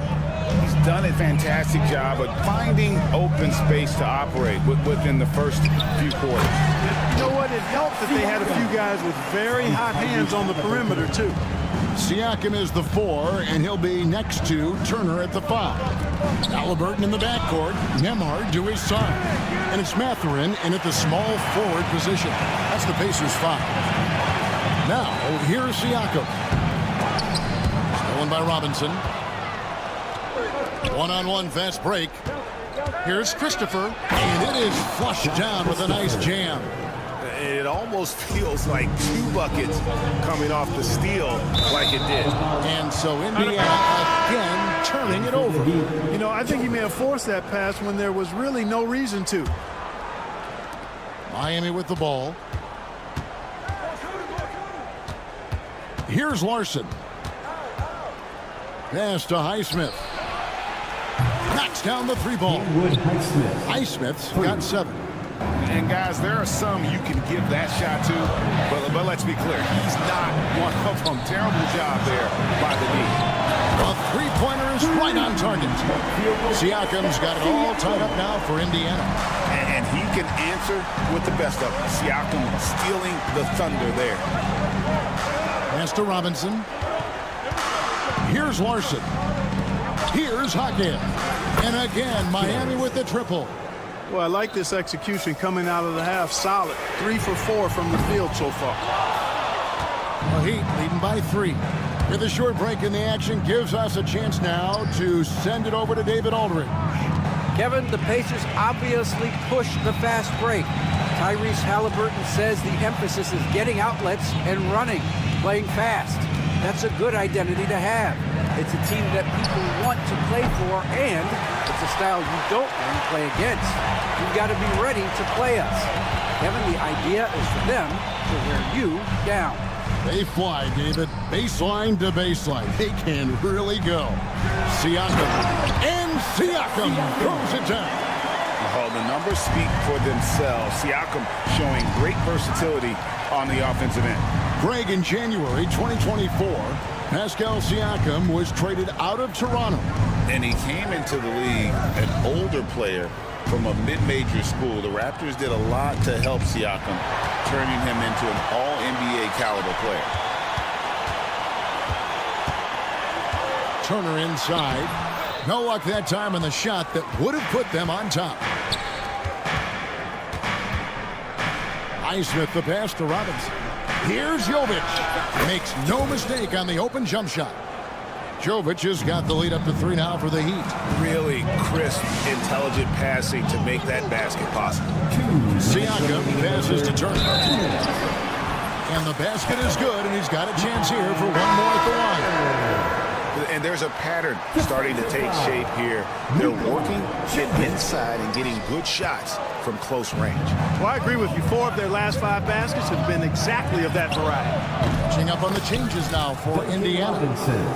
D: He's done a fantastic job of finding open space to operate within the first few quarters.
H: You know what? It helped that they had a few guys with very hot hands on the perimeter, too.
A: Siakam is the 4, and he'll be next to Turner at the 5. Halliburton in the backcourt, Nembhard to his side. And it's Mathurin in at the small forward position. That's the Pacers' 5. Now, here's Siakam. Stolen by Robinson. One-on-one fast break. Here's Christopher, and it is flushed down with a nice jam.
F: It almost feels like 2 buckets coming off the steal like it did.
A: And so Indiana again turning it over.
H: You know, I think he may have forced that pass when there was really no reason to.
A: Miami with the ball. Here's Larson. Pass to Highsmith. Knocks down the 3 ball. Highsmith's got 7.
F: And guys, there are some you can give that shot to, but let's be clear, he's not one of them. Terrible job there by the D.
A: A 3-pointer is right on target. Siakam's got it all tied up now for Indiana.
D: And he can answer with the best of them. Siakam stealing the thunder there.
A: Pass to Robinson. Here's Larson. Here's Hackett. And again, Miami with the triple.
H: Well, I like this execution coming out of the half. Solid. 3 for 4 from the field so far.
A: The Heat leading by 3. With a short break in the action, gives us a chance now to send it over to David Aldridge.
E: Kevin, the Pacers obviously pushed the fast break. Tyrese Halliburton says the emphasis is getting outlets and running, playing fast. That's a good identity to have. It's a team that people want to play for, and it's a style you don't want to play against. You've got to be ready to play us. Kevin, the idea is for them to wear you down.
A: They fly, David. Baseline to baseline. They can really go. Siakam. And Siakam throws it down.
D: Oh, the numbers speak for themselves. Siakam showing great versatility on the offensive end.
A: Greg, in January 2024, Pascal Siakam was traded out of Toronto.
D: And he came into the league an older player from a mid-major school. The Raptors did a lot to help Siakam, turning him into an all-NBA caliber player.
A: Turner inside. No luck that time on the shot that would have put them on top. Highsmith the pass to Robinson. Here's Jovic. Makes no mistake on the open jump shot. Jovic has got the lead up to 3 now for the Heat.
F: Really crisp, intelligent passing to make that basket possible.
A: Siakam passes to Turner. And the basket is good, and he's got a chance here for 1 more at the line.
D: And there's a pattern starting to take shape here. They're working inside and getting good shots from close range.
H: Well, I agree with you. 4 of their last 5 baskets have been exactly of that variety.
A: Catching up on the changes now for Indiana.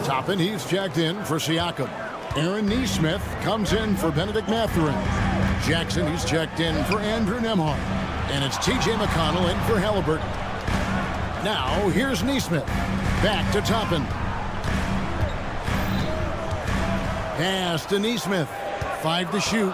A: Toppin, he's checked in for Siakam. Aaron Nesmith comes in for Benedict Mathurin. Jackson, he's checked in for Andrew Nembhard. And it's T.J. McConnell in for Halliburton. Now, here's Nesmith. Back to Toppin. Pass to Nesmith. 5 to shoot.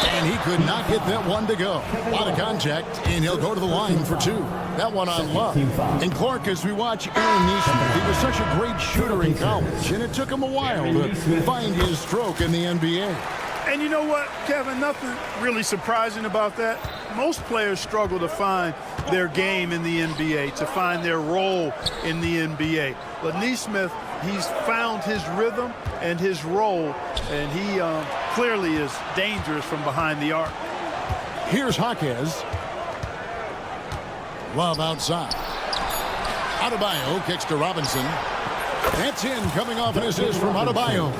A: And he could not get that one to go. A lot of contact, and he'll go to the line for 2. That one on Love. And Clark, as we watch Aaron Nesmith, he was such a great shooter in college, and it took him a while to find his stroke in the NBA.
H: And you know what, Kevin, nothing really surprising about that. Most players struggle to find their game in the NBA, to find their role in the NBA. But Nesmith, he's found his rhythm and his role, and he clearly is dangerous from behind the arc.
A: Here's Jaquez. Love outside. Adebayo kicks to Robinson. That's in, coming off an assist from Adebayo.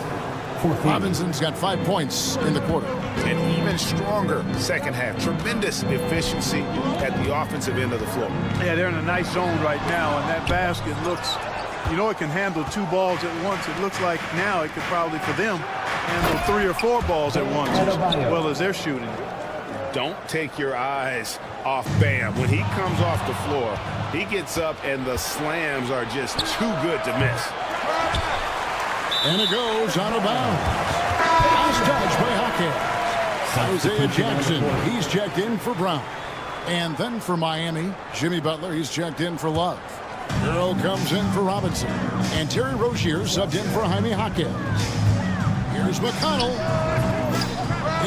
A: Robinson's got 5 points in the quarter.
D: An even stronger second half. Tremendous efficiency at the offensive end of the floor.
H: Yeah, they're in a nice zone right now, and that basket looks, you know, it can handle 2 balls at once. It looks like now it could probably, for them, handle 3 or 4 balls at once as well as they're shooting.
F: Don't take your eyes off Bam. When he comes off the floor, he gets up and the slams are just too good to miss.
A: And it goes out of bounds. Last touch by Hawkins. Isaiah Jackson, he's checked in for Brown. And then for Miami, Jimmy Butler, he's checked in for Love. Euro comes in for Robinson. And Terry Rozier subbed in for Jaime Hawkins. Here's McConnell.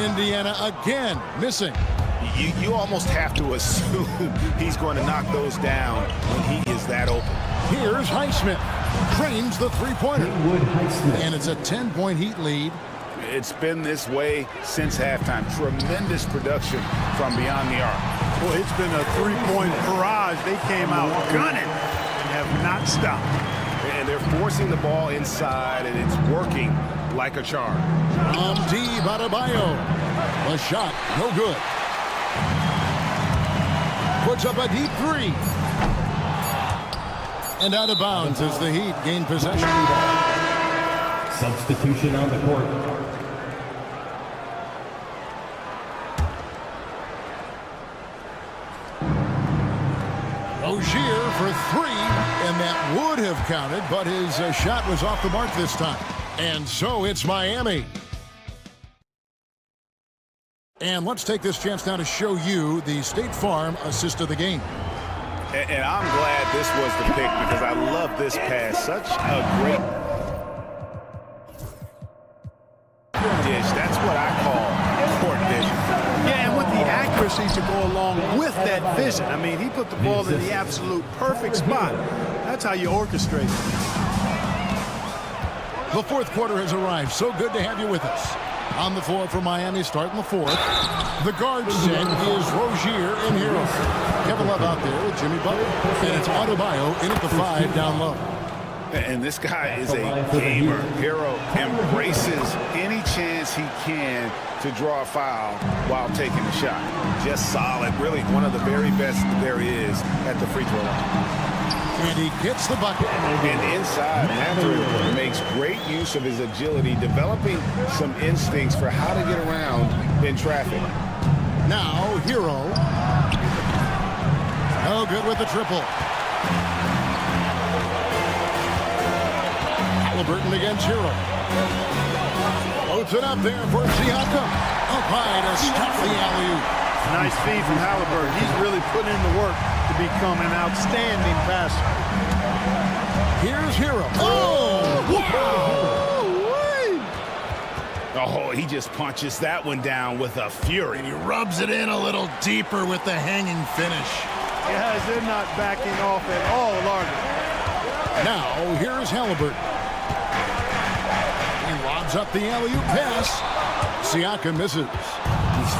A: Indiana again missing.
F: You almost have to assume he's going to knock those down when he is that open.
A: Here's Highsmith. Drains the three-pointer. And it's a 10-point Heat lead.
F: It's been this way since halftime. Tremendous production from beyond the arc.
H: Boy, it's been a three-point barrage. They came out gunning and have not stopped.
F: And they're forcing the ball inside, and it's working like a charm.
A: Deep Adebayo. The shot, no good. Puts up a deep three. And out of bounds as the Heat gain possession.
C: Substitution on the court.
A: Rozier for 3, and that would have counted, but his shot was off the mark this time. And so it's Miami. And let's take this chance now to show you the State Farm assist of the game.
F: And I'm glad this was the pick because I love this pass. Such a great dish. That's what I call court vision.
H: Yeah, and with the accuracy to go along with that vision. I mean, he put the ball in the absolute perfect spot. That's how you orchestrate it.
A: The fourth quarter has arrived. So good to have you with us. On the floor for Miami, starting the fourth. The guard set is Rozier and Hero. Kevin Love out there with Jimmy Butler. And it's Adebayo in at the 5 down low.
F: And this guy is a gamer. Hero embraces any chance he can to draw a foul while taking a shot. Just solid. Really one of the very best there is at the free throw line.
A: And he gets the bucket.
F: And inside, Mathurin makes great use of his agility, developing some instincts for how to get around in traffic.
A: Now, Hero. No good with the triple. Halliburton against Hero. Loads it up there for Siakam. Up high to stop the alley-oop.
H: Nice feed from Halliburton. He's really put in the work to become an outstanding passer.
A: Here's Hero. Oh!
F: Oh, he just punches that one down with a fury.
A: He rubs it in a little deeper with the hanging finish.
H: Guys, they're not backing off at all, are they?
A: Now, here's Halliburton. He lobs up the alley-oop pass. Siakam misses.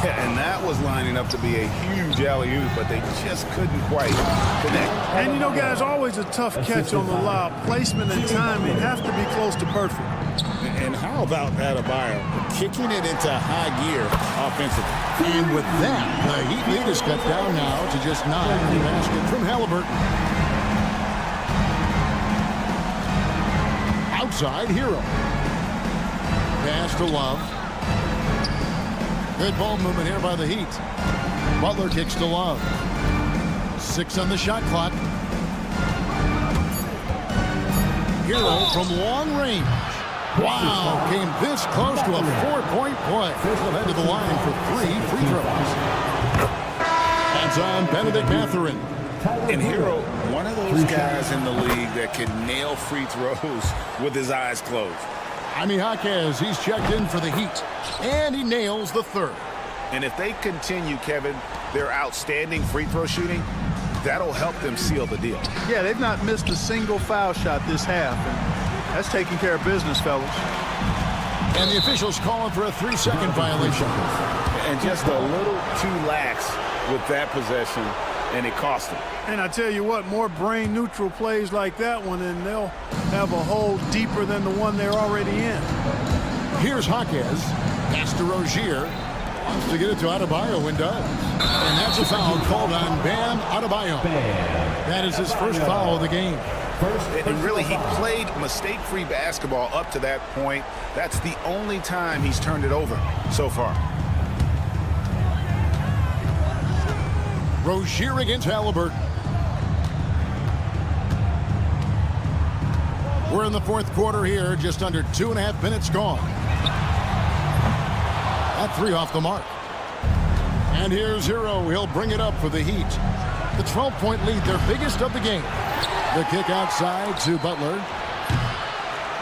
F: Yeah, and that was lining up to be a huge alley-oop, but they just couldn't quite connect.
H: And you know, guys, always a tough catch on the lob. Placement and timing have to be close to perfect.
D: And how about Adebayo kicking it into high gear offensively?
A: And with that, the Heat lead is cut down now to just 9. The basket from Halliburton. Outside, Hero. Pass to Love. Good ball movement here by the Heat. Butler kicks to Love. 6 on the shot clock. Hero from long range. Wow, came this close to a 4-point play. Head to the line for 3 free throws. That's on Benedict Mathurin.
F: And Hero, one of those guys in the league that can nail free throws with his eyes closed.
A: Jaime Hawkins, he's checked in for the Heat, and he nails the 3rd.
F: And if they continue, Kevin, their outstanding free throw shooting, that'll help them seal the deal.
H: Yeah, they've not missed a single foul shot this half, and that's taking care of business, fellas.
A: And the officials calling for a 3-second violation.
F: And just a little too lax with that possession, and it cost them.
H: And I tell you what, more brain-neutral plays like that one, and they'll have a hole deeper than the one they're already in.
A: Here's Hawkins. Pass to Rozier. Wants to get it to Adebayo and does. And that's a foul called on Bam Adebayo. That is his first foul of the game.
F: And really, he played mistake-free basketball up to that point. That's the only time he's turned it over so far.
A: Rozier against Halliburton. We're in the fourth quarter here, just under 2.5 minutes gone. That three off the mark. And here's Hero. He'll bring it up for the Heat. The 12-point lead, their biggest of the game. The kick outside to Butler.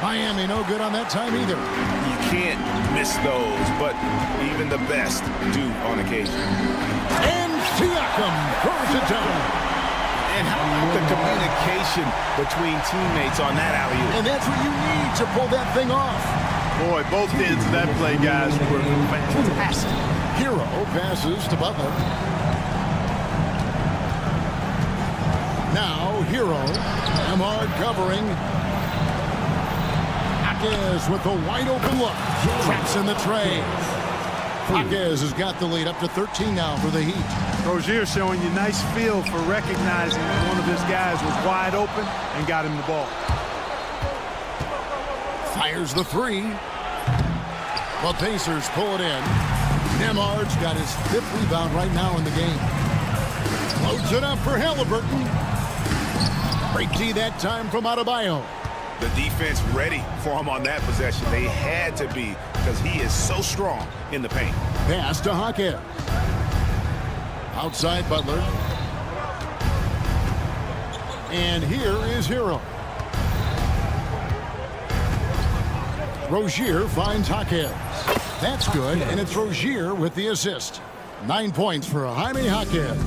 A: Miami no good on that time either.
F: You can't miss those, but even the best do on occasion.
A: And Siakam throws it down.
F: And how about the communication between teammates on that alley-oop?
A: And that's what you need to pull that thing off.
H: Boy, both ends of that play, guys, were fantastic.
A: Hero passes to Butler. Now Hero, Amard covering. Jaquez with the wide open look. Traps in the tray. Jaquez has got the lead up to 13 now for the Heat.
H: Rozier showing you nice feel for recognizing that one of his guys was wide open and got him the ball.
A: Fires the three. The Pacers pull it in. Nemhard's got his 5th rebound right now in the game. Loads it up for Halliburton. Break D that time from Adebayo.
F: The defense ready for him on that possession. They had to be because he is so strong in the paint.
A: Pass to Jaquez. Outside Butler. And here is Hero. Rozier finds Jaquez. That's good, and it's Rozier with the assist. 9 points for Jaime Jaquez.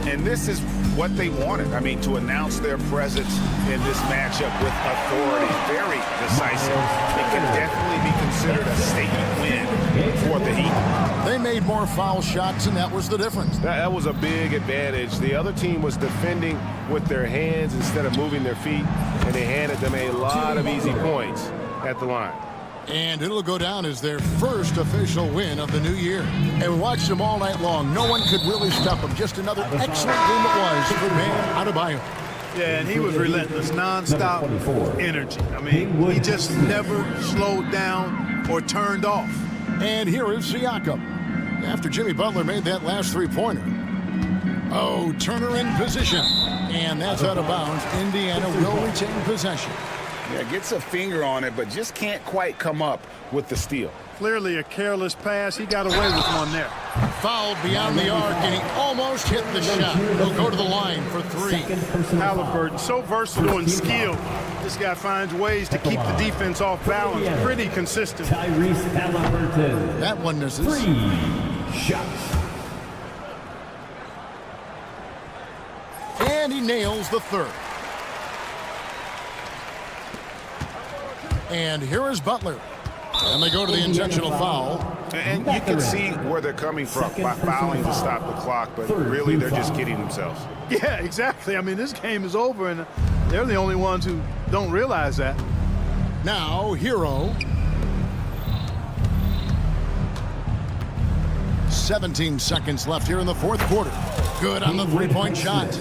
F: And this is what they wanted. I mean, to announce their presence in this matchup with authority. Very decisive. It can definitely be considered a statement win for the Heat.
A: They made more foul shots, and that was the difference.
K: That was a big advantage. The other team was defending with their hands instead of moving their feet, and they handed them a lot of easy points at the line.
A: And it'll go down as their first official win of the new year. And we watched them all night long. No one could really stop them. Just another excellent game it was for Bam Adebayo.
H: Yeah, and he was relentless, nonstop energy. I mean, he just never slowed down or turned off.
A: And here is Siakam. After Jimmy Butler made that last three-pointer. Oh, Turner in position. And that's out of bounds. Indiana will retain possession.
F: Yeah, gets a finger on it, but just can't quite come up with the steal.
H: Clearly a careless pass. He got away with one there.
A: Fouled beyond the arc, and he almost hit the shot. He'll go to the line for three.
H: Halliburton, so versatile and skilled. This guy finds ways to keep the defense off balance. Pretty consistent.
C: Tyrese Halliburton.
A: That one misses.
C: 3 shots.
A: And he nails the third. And here is Butler. And they go to the intentional foul.
F: And you can see where they're coming from by fouling to stop the clock, but really they're just kidding themselves.
H: Yeah, exactly. I mean, this game is over, and they're the only ones who don't realize that.
A: Now, Hero. 17 seconds left here in the fourth quarter. Good on the three-point shot.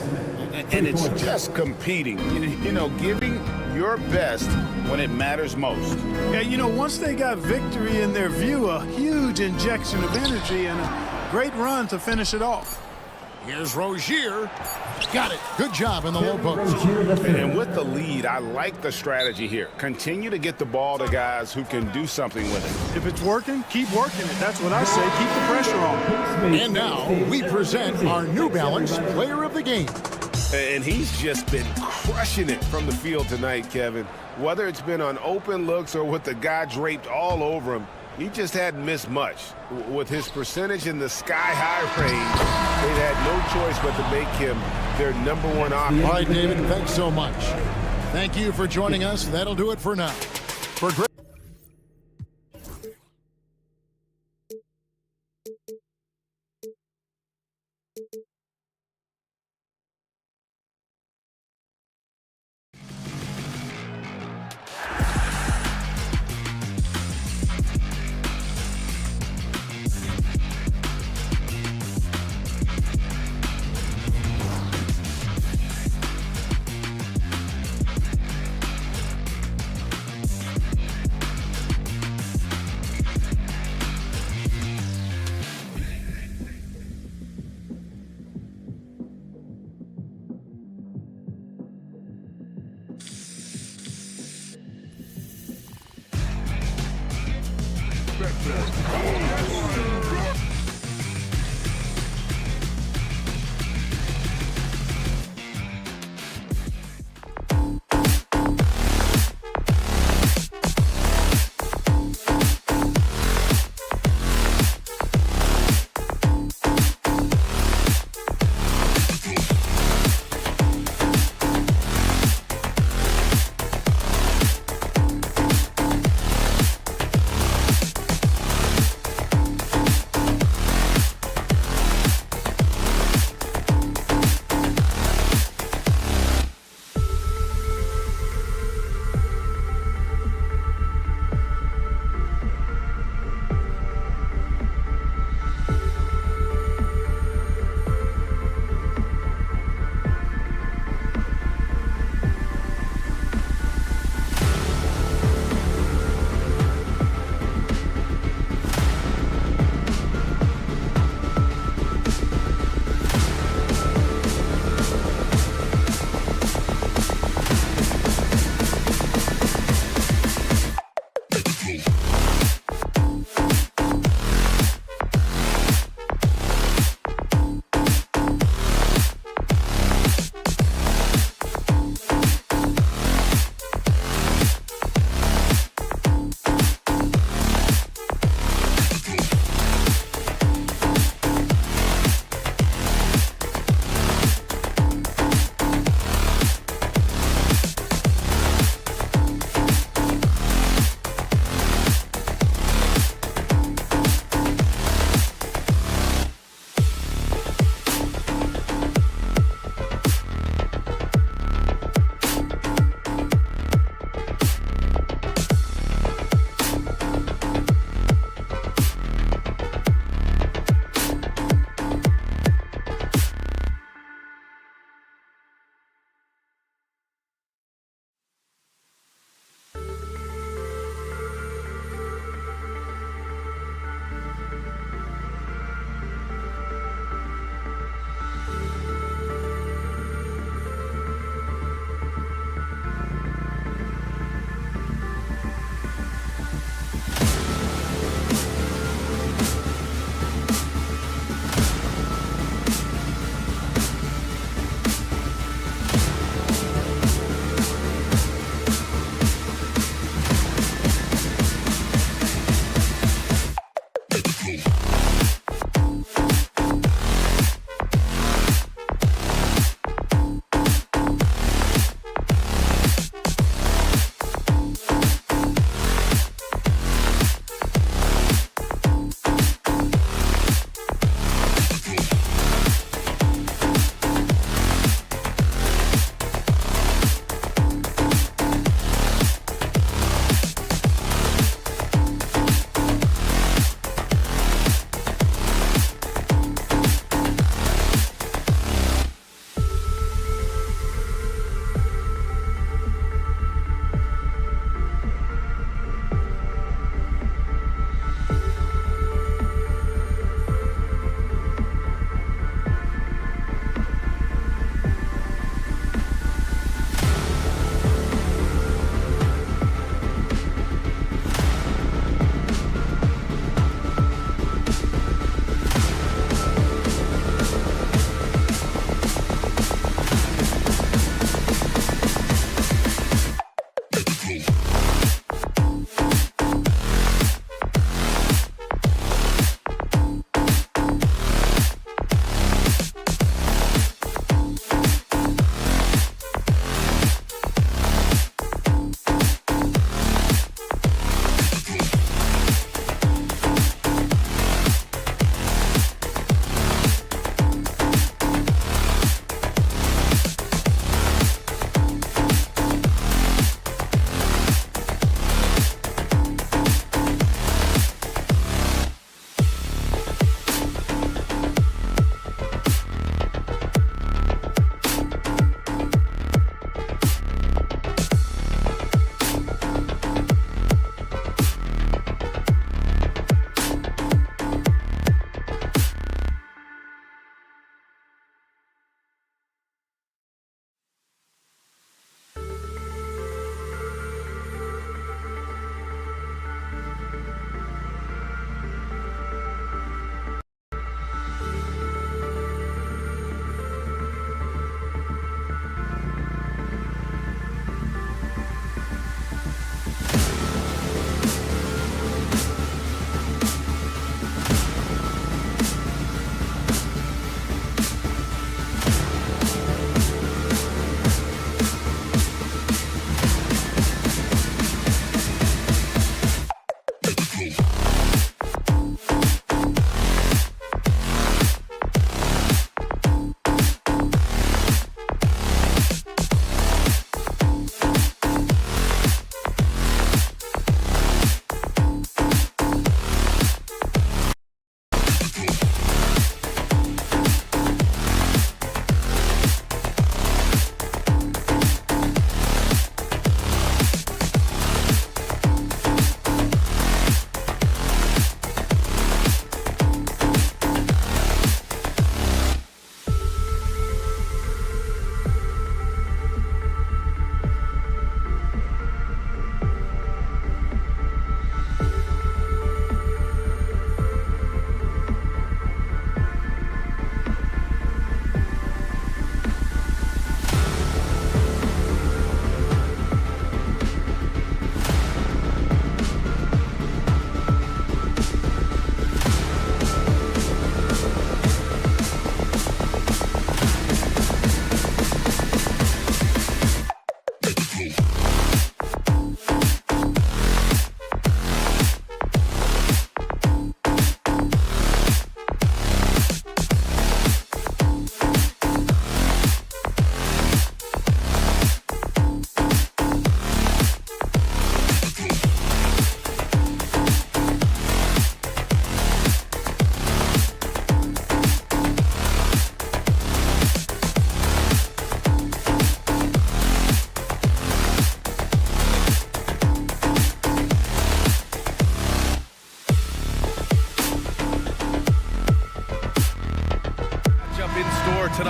F: And it's just competing, you know, giving your best when it matters most.
H: Yeah, you know, once they got victory in their view, a huge injection of energy and a great run to finish it off.
A: Here's Rozier. Got it. Good job in the low post.
F: And with the lead, I like the strategy here. Continue to get the ball to guys who can do something with it.
H: If it's working, keep working it. That's what I say. Keep the pressure on.
A: And now we present our New Balance Player of the Game.
K: And he's just been crushing it from the field tonight, Kevin. Whether it's been on open looks or with the guy draped all over him, he just hadn't missed much. With his percentage in the sky-high range, they had no choice but to make him their #1 option.
A: All right, David, thanks so much. Thank you for joining us. That'll do it for now. For great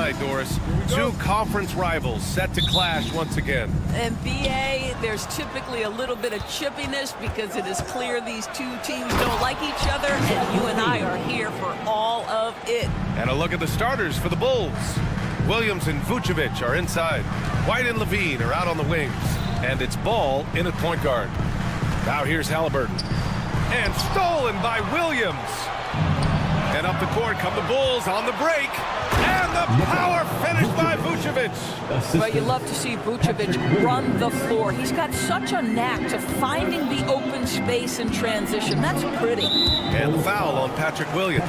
K: tonight, Doris. Two conference rivals set to clash once again.
L: And BA, there's typically a little bit of chippiness because it is clear these two teams don't like each other, and you and I are here for all of it.
K: And a look at the starters for the Bulls. Williams and Vucevic are inside. White and Levine are out on the wings. And it's Ball in at point guard. Now here's Halliburton. And stolen by Williams. And up the court come the Bulls on the break. And the power finish by Vucevic.
L: Well, you love to see Vucevic run the floor. He's got such a knack to finding the open space in transition. That's pretty.
K: And the foul on Patrick Williams.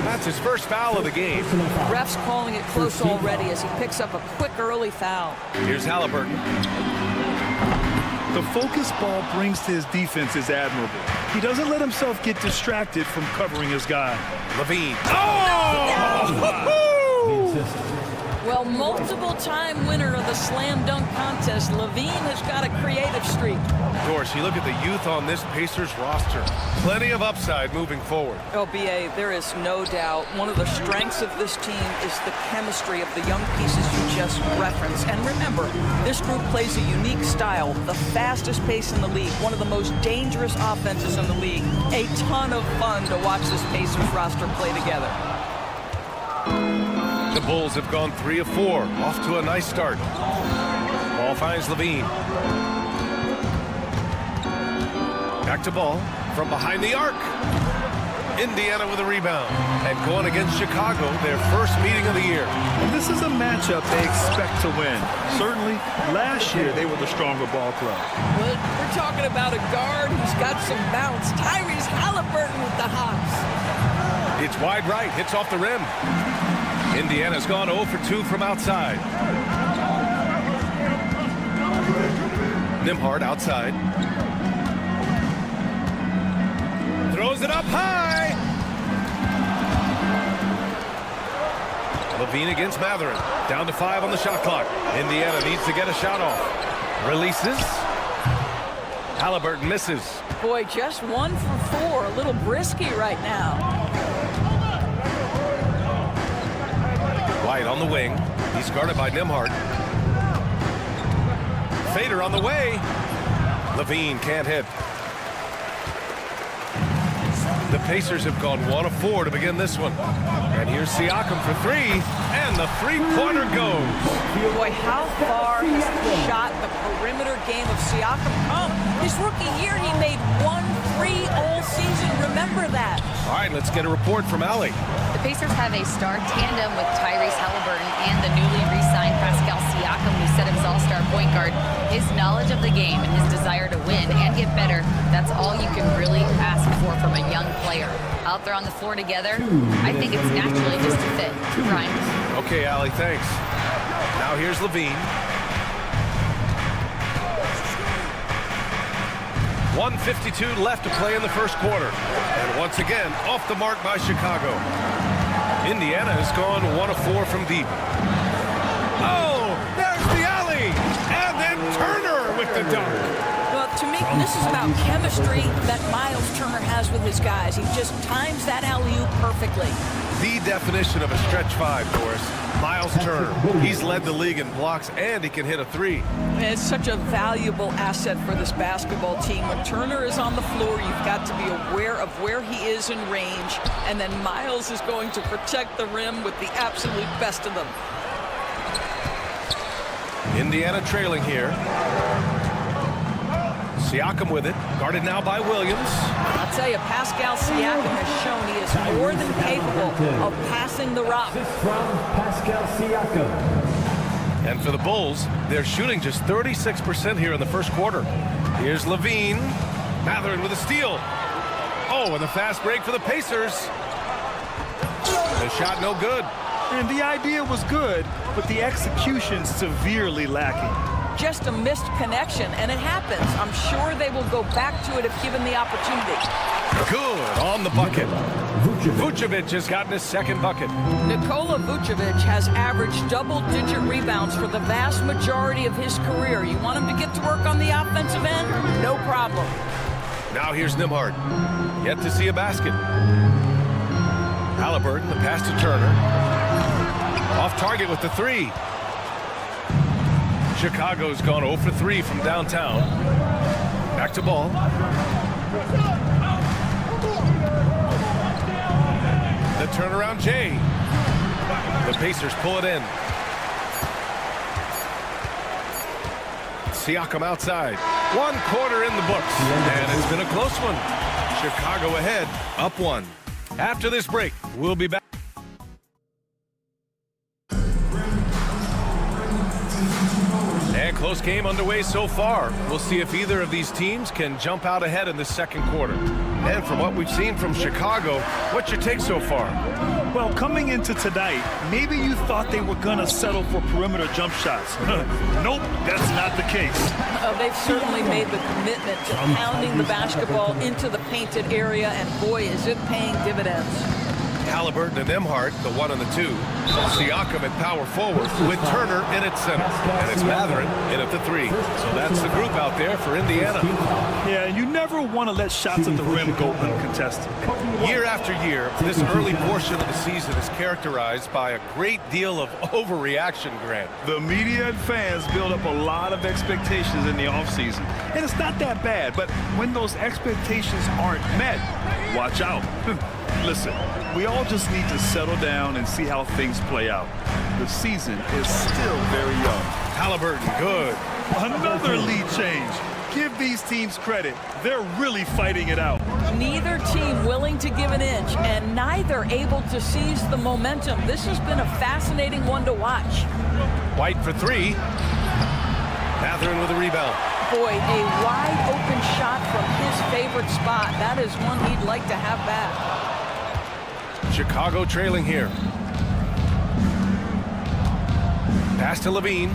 K: That's his first foul of the game.
L: Ref's calling it close already as he picks up a quick early foul.
K: Here's Halliburton.
M: The focus Ball brings to his defense is admirable. He doesn't let himself get distracted from covering his guy.
K: Levine. Oh!
L: Well, multiple-time winner of the slam dunk contest, Levine has got a creative streak.
K: Doris, you look at the youth on this Pacers roster. Plenty of upside moving forward.
L: Oh, BA, there is no doubt one of the strengths of this team is the chemistry of the young pieces you just referenced. And remember, this group plays a unique style, the fastest pace in the league, one of the most dangerous offenses in the league. A ton of fun to watch this Pacers roster play together.
K: The Bulls have gone 3 of 4, off to a nice start. Ball finds Levine. Back to Ball from behind the arc. Indiana with a rebound. And going against Chicago, their first meeting of the year.
M: And this is a matchup they expect to win. Certainly, last year they were the stronger ball club.
L: Well, we're talking about a guard who's got some bounce. Tyrese Halliburton with the hops.
K: It's wide right, hits off the rim. Indiana's gone 0 for 2 from outside. Nembhard outside. Throws it up high. Levine against Matherin. Down to 5 on the shot clock. Indiana needs to get a shot off. Releases. Halliburton misses.
L: Boy, just 1 for 4. A little brisky right now.
K: White on the wing. He's guarded by Nembhard. Fader on the way. Levine can't hit. The Pacers have gone 1 of 4 to begin this one. And here's Siakam for 3. And the three-pointer goes.
L: Boy, how far has the shot, the perimeter game of Siakam come? His rookie year, he made 1 3 all season. Remember that.
K: All right, let's get a report from Allie.
N: The Pacers have a star tandem with Tyrese Halliburton and the newly re-signed Pascal Siakam, who set his all-star point guard. His knowledge of the game and his desire to win and get better, that's all you can really ask for from a young player. Out there on the floor together, I think it's naturally just a fit. Rhymes.
K: Okay, Allie, thanks. Now here's Levine. 1:52 left to play in the first quarter. And once again, off the mark by Chicago. Indiana has gone 1 of 4 from deep. Oh, there's the alley! And then Turner with the dunk.
L: Well, to me, this is about chemistry that Miles Turner has with his guys. He just times that alley-oop perfectly.
K: The definition of a stretch 5, Doris. Miles Turner. He's led the league in blocks, and he can hit a 3.
L: It's such a valuable asset for this basketball team. When Turner is on the floor, you've got to be aware of where he is in range, and then Miles is going to protect the rim with the absolute best of them.
K: Indiana trailing here. Siakam with it, guarded now by Williams.
L: I'll tell you, Pascal Siakam has shown he is more than capable of passing the rock.
C: From Pascal Siakam.
K: And for the Bulls, they're shooting just 36% here in the first quarter. Here's Levine. Matherin with a steal. Oh, and a fast break for the Pacers. The shot no good.
M: And the idea was good, but the execution severely lacking.
L: Just a missed connection, and it happens. I'm sure they will go back to it if given the opportunity.
K: Good on the bucket. Vucevic has gotten his second bucket.
L: Nikola Vucevic has averaged double-digit rebounds for the vast majority of his career. You want him to get to work on the offensive end? No problem.
K: Now here's Nembhard. Yet to see a basket. Halliburton, the pass to Turner. Off target with the three. Chicago's gone 0 for 3 from downtown. Back to ball. The turnaround Jay. The Pacers pull it in. Siakam outside. 1 quarter in the books. And it's been a close one. Chicago ahead, up 1. After this break, we'll be back. And close game underway so far. We'll see if either of these teams can jump out ahead in the second quarter. And from what we've seen from Chicago, what's your take so far?
M: Well, coming into tonight, maybe you thought they were going to settle for perimeter jump shots. Nope, that's not the case.
L: They've certainly made the commitment to pounding the basketball into the painted area, and boy, is it paying dividends.
K: Halliburton and Nembhard, the 1 and the 2. Siakam at power forward with Turner in at center. And it's Matherin in at the 3. So that's the group out there for Indiana.
M: Yeah, and you never want to let shots at the rim go uncontested.
K: Year after year, this early portion of the season is characterized by a great deal of overreaction, Grant.
M: The media and fans build up a lot of expectations in the offseason. And it's not that bad, but when those expectations aren't met, watch out. Listen, we all just need to settle down and see how things play out. The season is still very young.
K: Halliburton, good.
M: Another lead change. Give these teams credit. They're really fighting it out.
L: Neither team willing to give an inch, and neither able to seize the momentum. This has been a fascinating one to watch.
K: White for 3. Matherin with a rebound.
L: Boy, a wide open shot from his favorite spot. That is one he'd like to have back.
K: Chicago trailing here. Pass to Levine.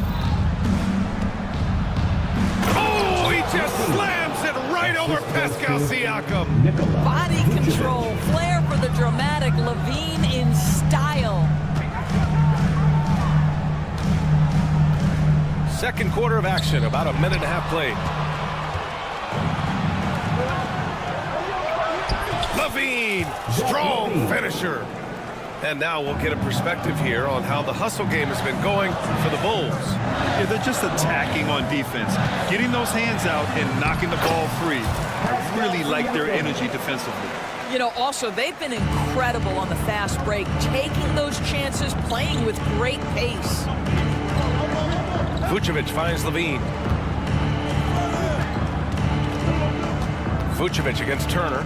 K: Oh, he just slams it right over Pascal Siakam.
L: Body control, flair for the dramatic. Levine in style.
K: Second quarter of action, about a minute and a half played. Levine, strong finisher. And now we'll get a perspective here on how the hustle game has been going for the Bulls.
M: Yeah, they're just attacking on defense, getting those hands out and knocking the ball free. I really like their energy defensively.
L: You know, also, they've been incredible on the fast break, taking those chances, playing with great pace.
K: Vucevic finds Levine. Vucevic against Turner.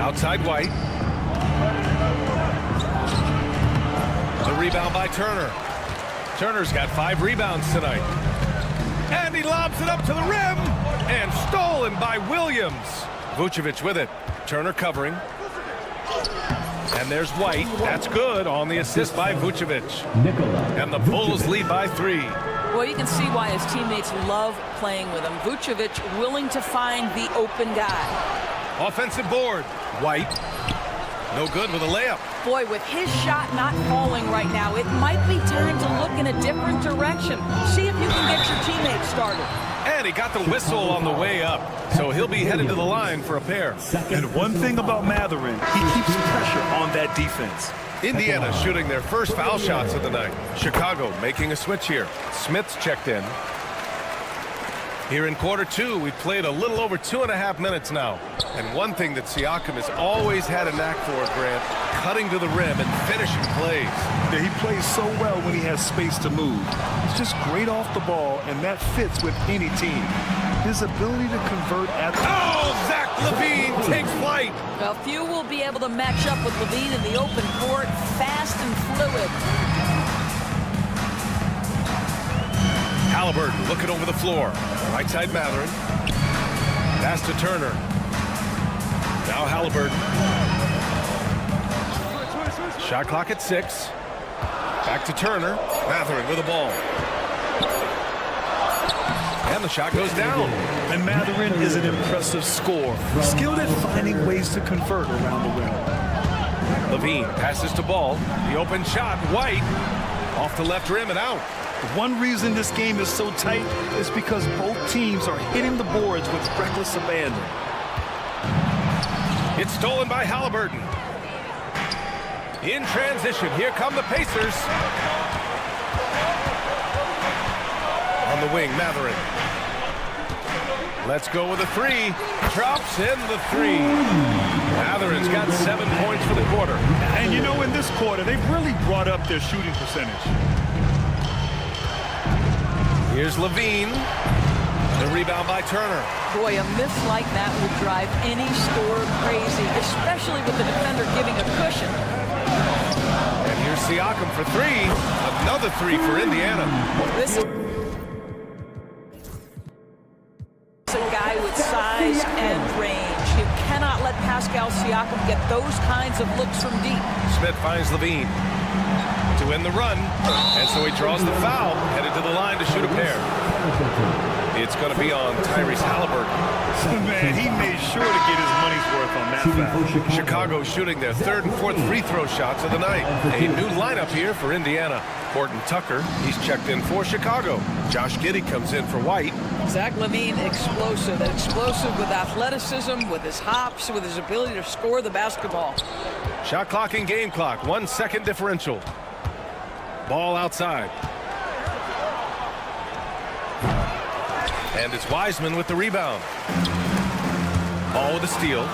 K: Outside White. The rebound by Turner. Turner's got 5 rebounds tonight. And he lobs it up to the rim. And stolen by Williams. Vucevic with it. Turner covering. And there's White. That's good on the assist by Vucevic. And the Bulls lead by 3.
L: Well, you can see why his teammates love playing with him. Vucevic willing to find the open guy.
K: Offensive board. White. No good with a layup.
L: Boy, with his shot not falling right now, it might be time to look in a different direction. See if you can get your teammates started.
K: And he got the whistle on the way up. So he'll be headed to the line for a pair.
M: And one thing about Matherin, he keeps pressure on that defense.
K: Indiana shooting their first foul shots of the night. Chicago making a switch here. Smith's checked in. Here in quarter 2, we've played a little over 2.5 minutes now. And one thing that Siakam has always had a knack for, Grant, cutting to the rim and finishing plays.
M: Yeah, he plays so well when he has space to move. He's just great off the ball, and that fits with any team. His ability to convert at the...
K: Oh, Zach LaVine takes flight.
L: Well, few will be able to match up with LaVine in the open court. Fast and fluid.
K: Halliburton looking over the floor. Right side Matherin. Pass to Turner. Now Halliburton. Shot clock at 6. Back to Turner. Matherin with the ball. And the shot goes down.
M: And Matherin is an impressive scorer. Skilled at finding ways to convert around the rim.
K: Levine passes to Ball. The open shot. White. Off the left rim and out.
M: One reason this game is so tight is because both teams are hitting the boards with reckless abandon.
K: It's stolen by Halliburton. In transition, here come the Pacers. On the wing, Matherin. Let's go with a three. Drops in the three. Matherin's got 7 points for the quarter.
M: And you know, in this quarter, they've really brought up their shooting percentage.
K: Here's Levine. The rebound by Turner.
L: Boy, a miss like that would drive any scorer crazy, especially with the defender giving a cushion.
K: And here's Siakam for three. Another three for Indiana.
L: This is a guy with size and range. You cannot let Pascal Siakam get those kinds of looks from deep.
K: Smith finds Levine to win the run, and so he draws the foul, headed to the line to shoot a pair. It's going to be on Tyrese Halliburton.
M: Man, he made sure to get his money's worth on that foul.
K: Chicago shooting their third and fourth free throw shots of the night. A new lineup here for Indiana. Horton Tucker, he's checked in for Chicago. Josh Giddey comes in for White.
L: Zach LaVine, explosive with athleticism, with his hops, with his ability to score the basketball.
K: Shot clock and game clock, 1 second differential. Ball outside. And it's Wiseman with the rebound. Ball with a steal.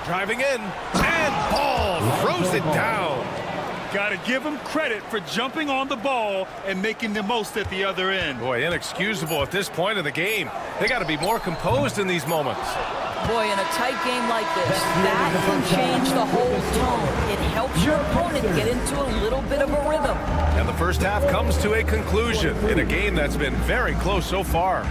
K: Driving in, and Ball throws it down.
M: Got to give him credit for jumping on the ball and making the most at the other end.
K: Boy, inexcusable at this point of the game. They got to be more composed in these moments.
L: Boy, in a tight game like this, that can change the whole tone. It helps your opponent get into a little bit of a rhythm.
K: And the first half comes to a conclusion in a game that's been very close so far.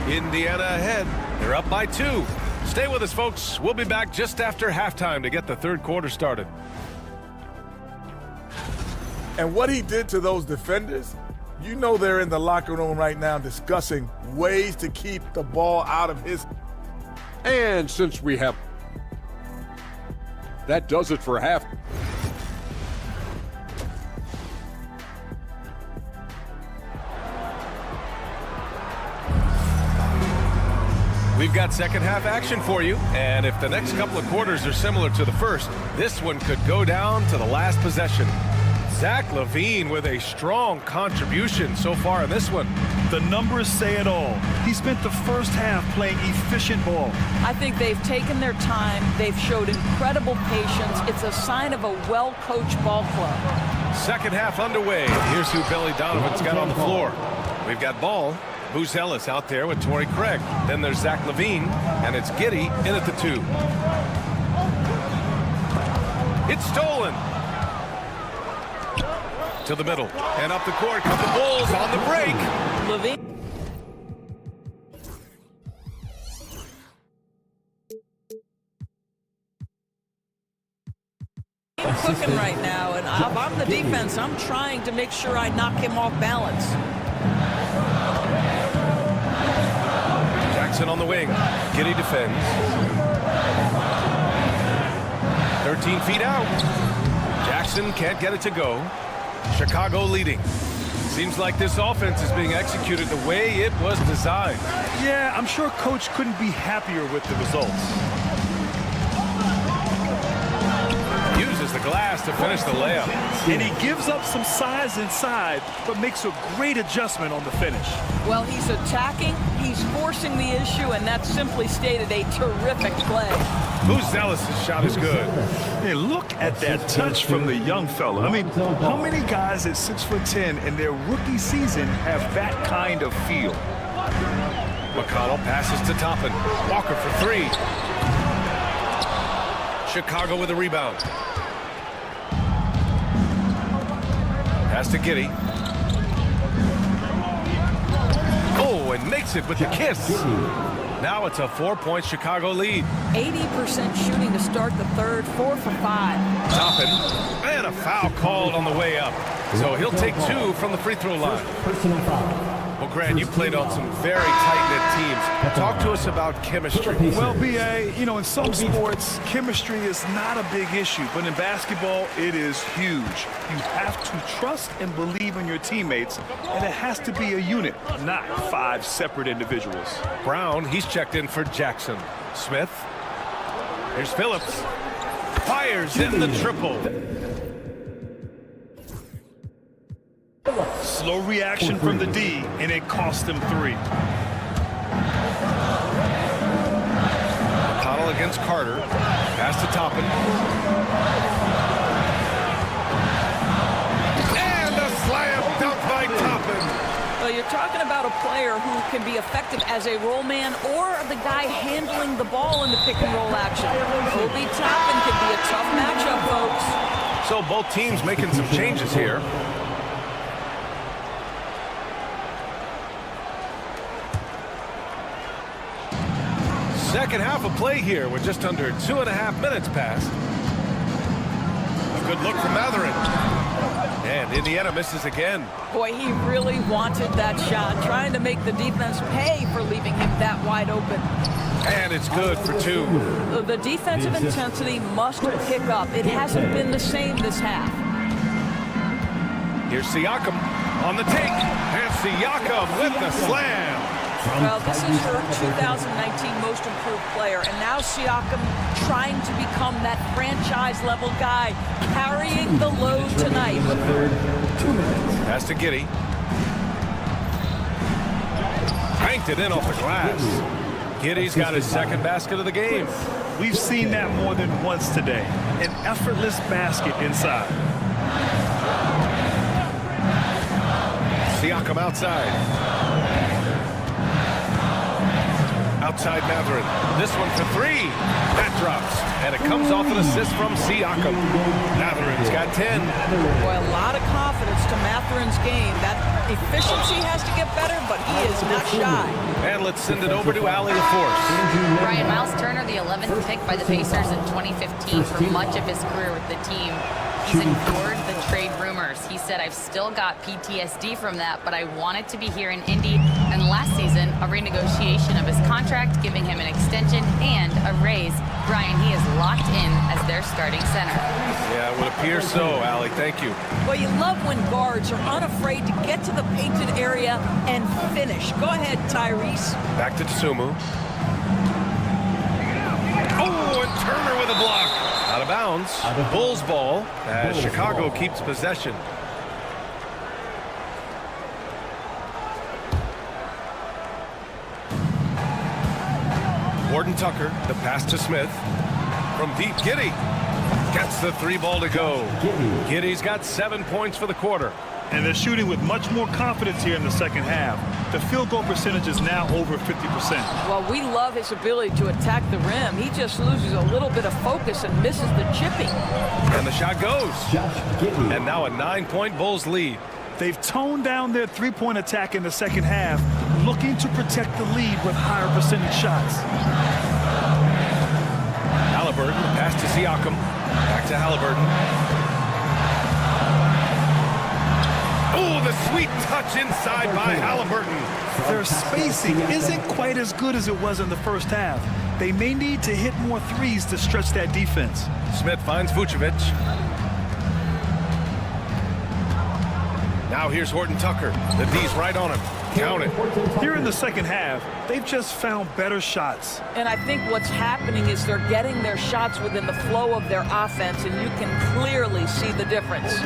K: Indiana ahead. They're up by 2. Stay with us, folks. We'll be back just after halftime to get the third quarter started.
R: And what he did to those defenders, you know they're in the locker room right now discussing ways to keep the ball out of his.
G: And since we have... That does it for half.
K: We've got second half action for you, and if the next couple of quarters are similar to the first, this one could go down to the last possession. Zach LaVine with a strong contribution so far in this one.
M: The numbers say it all. He spent the first half playing efficient ball.
L: I think they've taken their time. They've showed incredible patience. It's a sign of a well-coached ball club.
K: Second half underway. Here's who Billy Donovan's got on the floor. We've got Ball. Booz Ellis out there with Torrey Craig. Then there's Zach LaVine, and it's Giddey in at the 2. It's stolen. To the middle, and up the court come the Bulls on the break.
L: LaVine. Cooking right now, and if I'm the defense, I'm trying to make sure I knock him off balance.
K: Jackson on the wing. Giddey defends. 13 feet out. Jackson can't get it to go. Chicago leading. Seems like this offense is being executed the way it was designed.
M: Yeah, I'm sure Coach couldn't be happier with the results.
K: Uses the glass to finish the layup.
M: And he gives up some size inside, but makes a great adjustment on the finish.
L: Well, he's attacking, he's forcing the issue, and that's simply stated a terrific play.
K: Booz Ellis' shot is good.
M: Hey, look at that touch from the young fella. I mean, how many guys at 6'10" in their rookie season have that kind of feel?
K: McConnell passes to Toppin. Walker for 3. Chicago with a rebound. Pass to Giddey. Oh, and makes it with the kiss. Now it's a 4-point Chicago lead.
L: 80% shooting to start the third, 4 for 5.
K: Toppin, and a foul called on the way up. So he'll take 2 from the free throw line. Well, Grant, you played on some very tight-knit teams. Talk to us about chemistry.
M: Well, B.A., you know, in some sports, chemistry is not a big issue, but in basketball, it is huge. You have to trust and believe in your teammates, and it has to be a unit, not 5 separate individuals.
K: Brown, he's checked in for Jackson. Smith. Here's Phillips. Fires in the triple.
M: Slow reaction from the D, and it cost him 3.
K: Connell against Carter. Pass to Toppin. And a slam dunk by Toppin.
L: Well, you're talking about a player who can be effective as a roll man or the guy handling the ball in the pick and roll action. Obi Toppin could be a tough matchup, folks.
K: So both teams making some changes here. Second half of play here with just under 2.5 minutes passed. A good look from Matherin. And Indiana misses again.
L: Boy, he really wanted that shot, trying to make the defense pay for leaving him that wide open.
K: And it's good for 2.
L: The defensive intensity must pick up. It hasn't been the same this half.
K: Here's Siakam on the take. And Siakam with the slam.
L: Well, this is her 2019 Most Improved Player, and now Siakam trying to become that franchise-level guy, carrying the load tonight.
K: Pass to Giddey. Banked it in off the glass. Giddey's got his second basket of the game.
M: We've seen that more than once today. An effortless basket inside.
K: Siakam outside. Outside Matherin. This one for 3. That drops. And it comes off an assist from Siakam. Matherin's got 10.
L: Boy, a lot of confidence to Matherin's game. That efficiency has to get better, but he is not shy.
K: And let's send it over to Allie LaForce.
N: Brian, Miles Turner, the 11th pick by the Pacers in 2015 for much of his career with the team. He's ignored the trade rumors. He said, I've still got PTSD from that, but I wanted to be here in Indy. And last season, a renegotiation of his contract, giving him an extension and a raise. Brian, he is locked in as their starting center.
K: Yeah, it would appear so, Allie. Thank you.
L: Well, you love when guards are unafraid to get to the painted area and finish. Go ahead, Tyrese.
K: Back to Tsumu. Oh, and Turner with a block. Out of bounds. Bulls ball as Chicago keeps possession. Gordon Tucker, the pass to Smith. From deep, Giddey gets the 3 ball to go. Giddey's got 7 points for the quarter.
M: And they're shooting with much more confidence here in the second half. The field goal percentage is now over 50%.
L: Well, we love his ability to attack the rim. He just loses a little bit of focus and misses the chipping.
K: And the shot goes. And now a 9-point Bulls lead.
M: They've toned down their three-point attack in the second half, looking to protect the lead with higher percentage shots.
K: Halliburton, pass to Siakam. Back to Halliburton. Oh, the sweet touch inside by Halliburton.
M: Their spacing isn't quite as good as it was in the first half. They may need to hit more threes to stretch that defense.
K: Smith finds Vucevic. Now here's Horton Tucker. The D's right on him. Count it.
M: Here in the second half, they've just found better shots.
L: And I think what's happening is they're getting their shots within the flow of their offense, and you can clearly see the difference.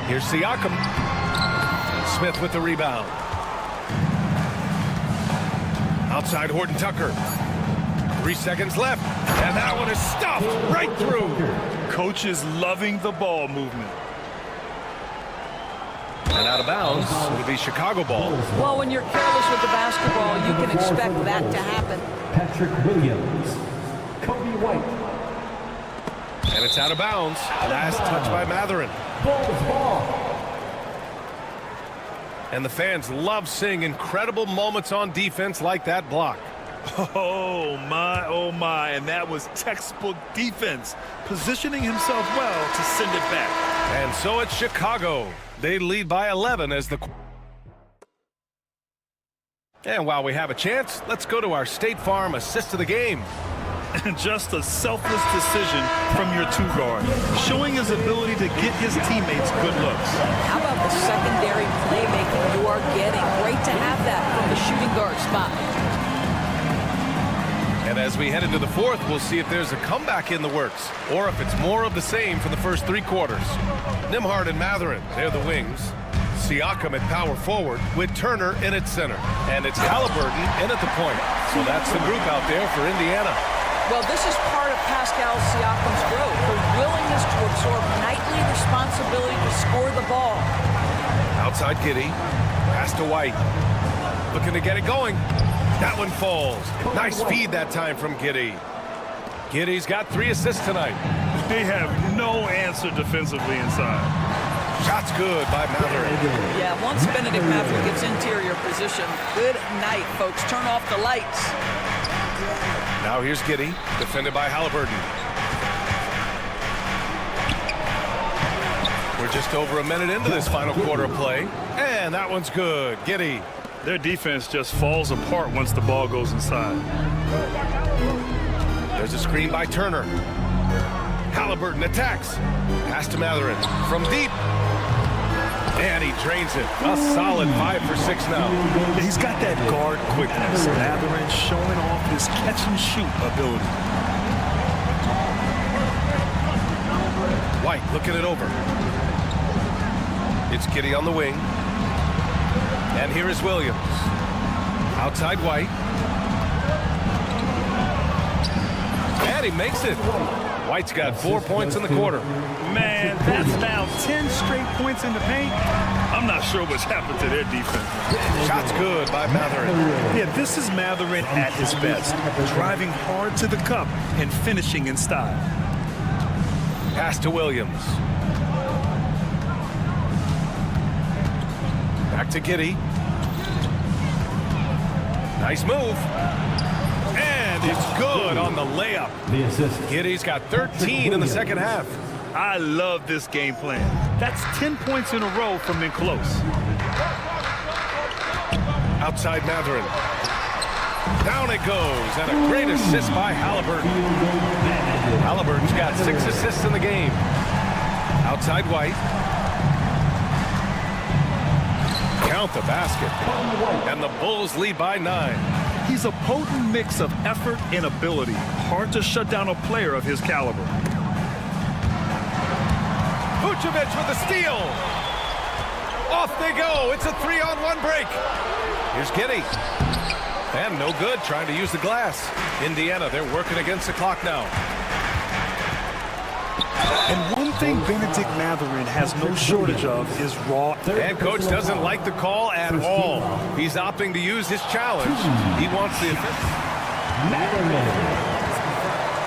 K: Here's Siakam. Smith with the rebound. Outside Horton Tucker. 3 seconds left. And that one is stuffed right through.
M: Coach is loving the ball movement.
K: And out of bounds, it'll be Chicago ball.
L: Well, when you're careless with the basketball, you can expect that to happen.
C: Patrick Williams, Kobe White.
K: And it's out of bounds. Last touch by Matherin.
C: Bulls ball.
K: And the fans love seeing incredible moments on defense like that block.
M: Oh my, and that was textbook defense, positioning himself well to send it back.
K: And so it's Chicago. They lead by 11 as the... And while we have a chance, let's go to our State Farm assist of the game.
M: And just a selfless decision from your 2-guard, showing his ability to get his teammates good looks.
L: How about the secondary playmaking you are getting? Great to have that from the shooting guard spot.
K: And as As we head into the fourth, we'll see if there's a comeback in the works or if it's more of the same from the first 3 quarters. Nembhard and Mathurin, they're the wings. Siakam at power forward with Turner in at center. And it's Halliburton in at the point. So that's the group out there for Indiana.
L: Well, this is part of Pascal Siakam's growth, her willingness to absorb nightly responsibility to score the ball.
K: Outside Giddey, pass to White. Looking to get it going. That one falls. Nice feed that time from Giddey. Giddey's got 3 assists tonight.
M: They have no answer defensively inside.
K: Shot's good by Mathurin.
L: Yeah, once Benedict Mathurin gets interior position, good night, folks. Turn off the lights.
K: Now here's Giddey, defended by Halliburton. We're just over a minute into this final quarter of play. And that one's good. Giddey.
M: Their defense just falls apart once the ball goes inside.
K: There's a screen by Turner. Halliburton attacks. Pass to Mathurin from deep. And he drains it. A solid 5 for 6 now.
M: He's got that guard quickness. Mathurin showing off his catch-and-shoot ability.
K: White looking it over. It's Giddey on the wing. And here is Williams. Outside White. And he makes it. White's got 4 points in the quarter.
M: Man, that's now 10 straight points in the paint. I'm not sure what's happened to their defense.
K: Shot's good by Mathurin.
M: Yeah, this is Mathurin at his best. Driving hard to the cup and finishing in style.
K: Pass to Williams. Back to Giddey. Nice move. And it's good on the layup. Giddey's got 13 in the second half.
M: I love this game plan. That's 10 points in a row from in close.
K: Outside Mathurin. Down it goes. And a great assist by Halliburton. Halliburton's got 6 assists in the game. Outside White. Count the basket. And the Bulls lead by 9.
M: He's a potent mix of effort and ability. Hard to shut down a player of his caliber.
K: Vucevic with the steal. Off they go. It's a 3-on-1 break. Here's Giddey. And no good, trying to use the glass. Indiana, they're working against the clock now.
M: And one thing Benedict Mathurin has no shortage of is raw.
K: And coach doesn't like the call at all. He's opting to use his challenge. He wants the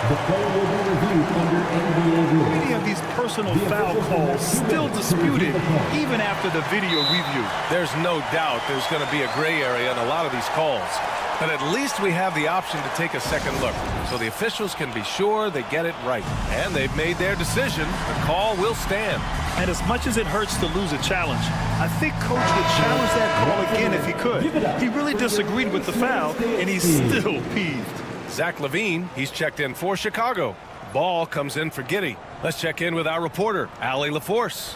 C: The play will be reviewed under NBA rules.
M: Many of these personal foul calls still disputed even after the video review.
K: There's no doubt there's going to be a gray area in a lot of these calls. But at least we have the option to take a second look, so the officials can be sure they get it right. And they've made their decision. The call will stand.
M: And as much as it hurts to lose a challenge, I think Coach would challenge that call again if he could. He really disagreed with the foul, and he's still peeved.
K: Zach LaVine, he's checked in for Chicago. Ball comes in for Giddey. Let's check in with our reporter, Allie LaForce.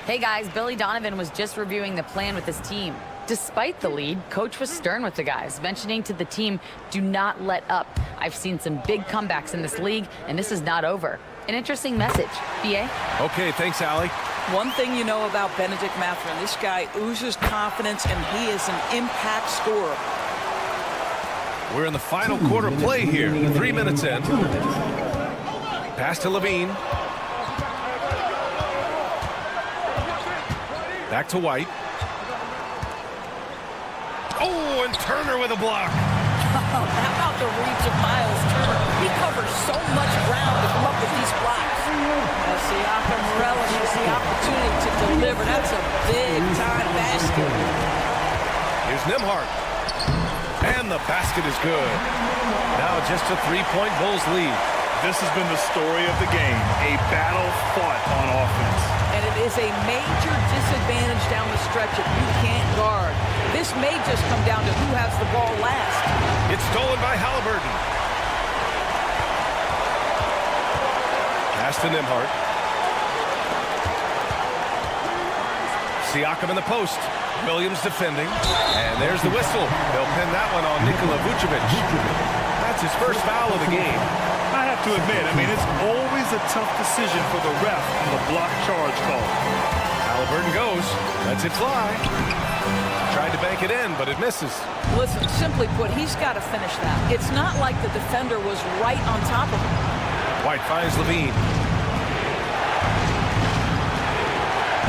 N: Hey guys, Billy Donovan was just reviewing the plan with his team. Despite the lead, Coach was stern with the guys, mentioning to the team, do not let up. I've seen some big comebacks in this league, and this is not over. An interesting message. BA?
K: Okay, thanks, Allie.
L: One thing you know about Benedict Mathurin, this guy oozes confidence, and he is an impact scorer.
K: We're in the final quarter of play here. 3 minutes in. Pass to LaVine. Back to White. Oh, and Turner with a block.
L: How about the reach of Miles Turner? He covers so much ground to come up with these blocks. Siakam relishes the opportunity to deliver. That's a big-time basket.
K: Here's Nembhard. And the basket is good. Now just a 3-point Bulls lead.
M: This has been the story of the game, a battle fought on offense.
L: And it is a major disadvantage down the stretch if you can't guard. This may just come down to who has the ball last.
K: It's stolen by Halliburton. Pass to Nembhard. Siakam in the post. Williams defending. And there's the whistle. They'll pin that one on Nikola Vucevic. That's his first foul of the game.
M: I have to admit, it's always a tough decision for the ref on the block charge call.
K: Halliburton goes, lets it fly. Tried to bank it in, but it misses.
L: Listen, simply put, he's got to finish that. It's not like the defender was right on top of him.
K: White finds Levine.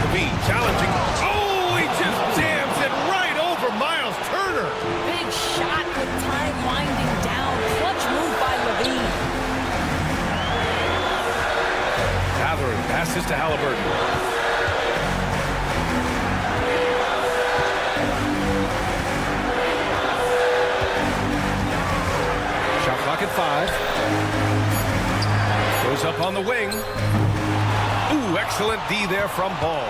K: Levine challenging. Oh, he just jams it right over Miles Turner.
L: Big shot with time winding down. Clutch move by Levine.
K: Mathurin passes to Halliburton. Shot clock at 5. Goes up on the wing. Ooh, excellent D there from Ball.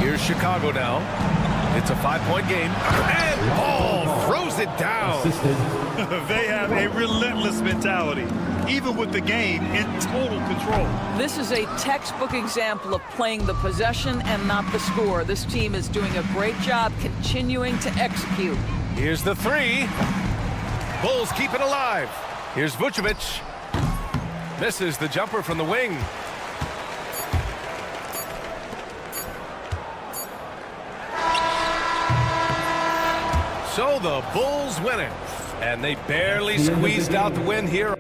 K: Here's Chicago now. It's a 5-point game. And Ball throws it down.
M: They have a relentless mentality, even with the game in total control.
L: This is a textbook example of playing the possession and not the score. This team is doing a great job continuing to execute.
K: Here's the 3. Bulls keep it alive. Here's Vucevic. Misses the jumper from the wing. So the Bulls win it. And they barely squeezed out the win here.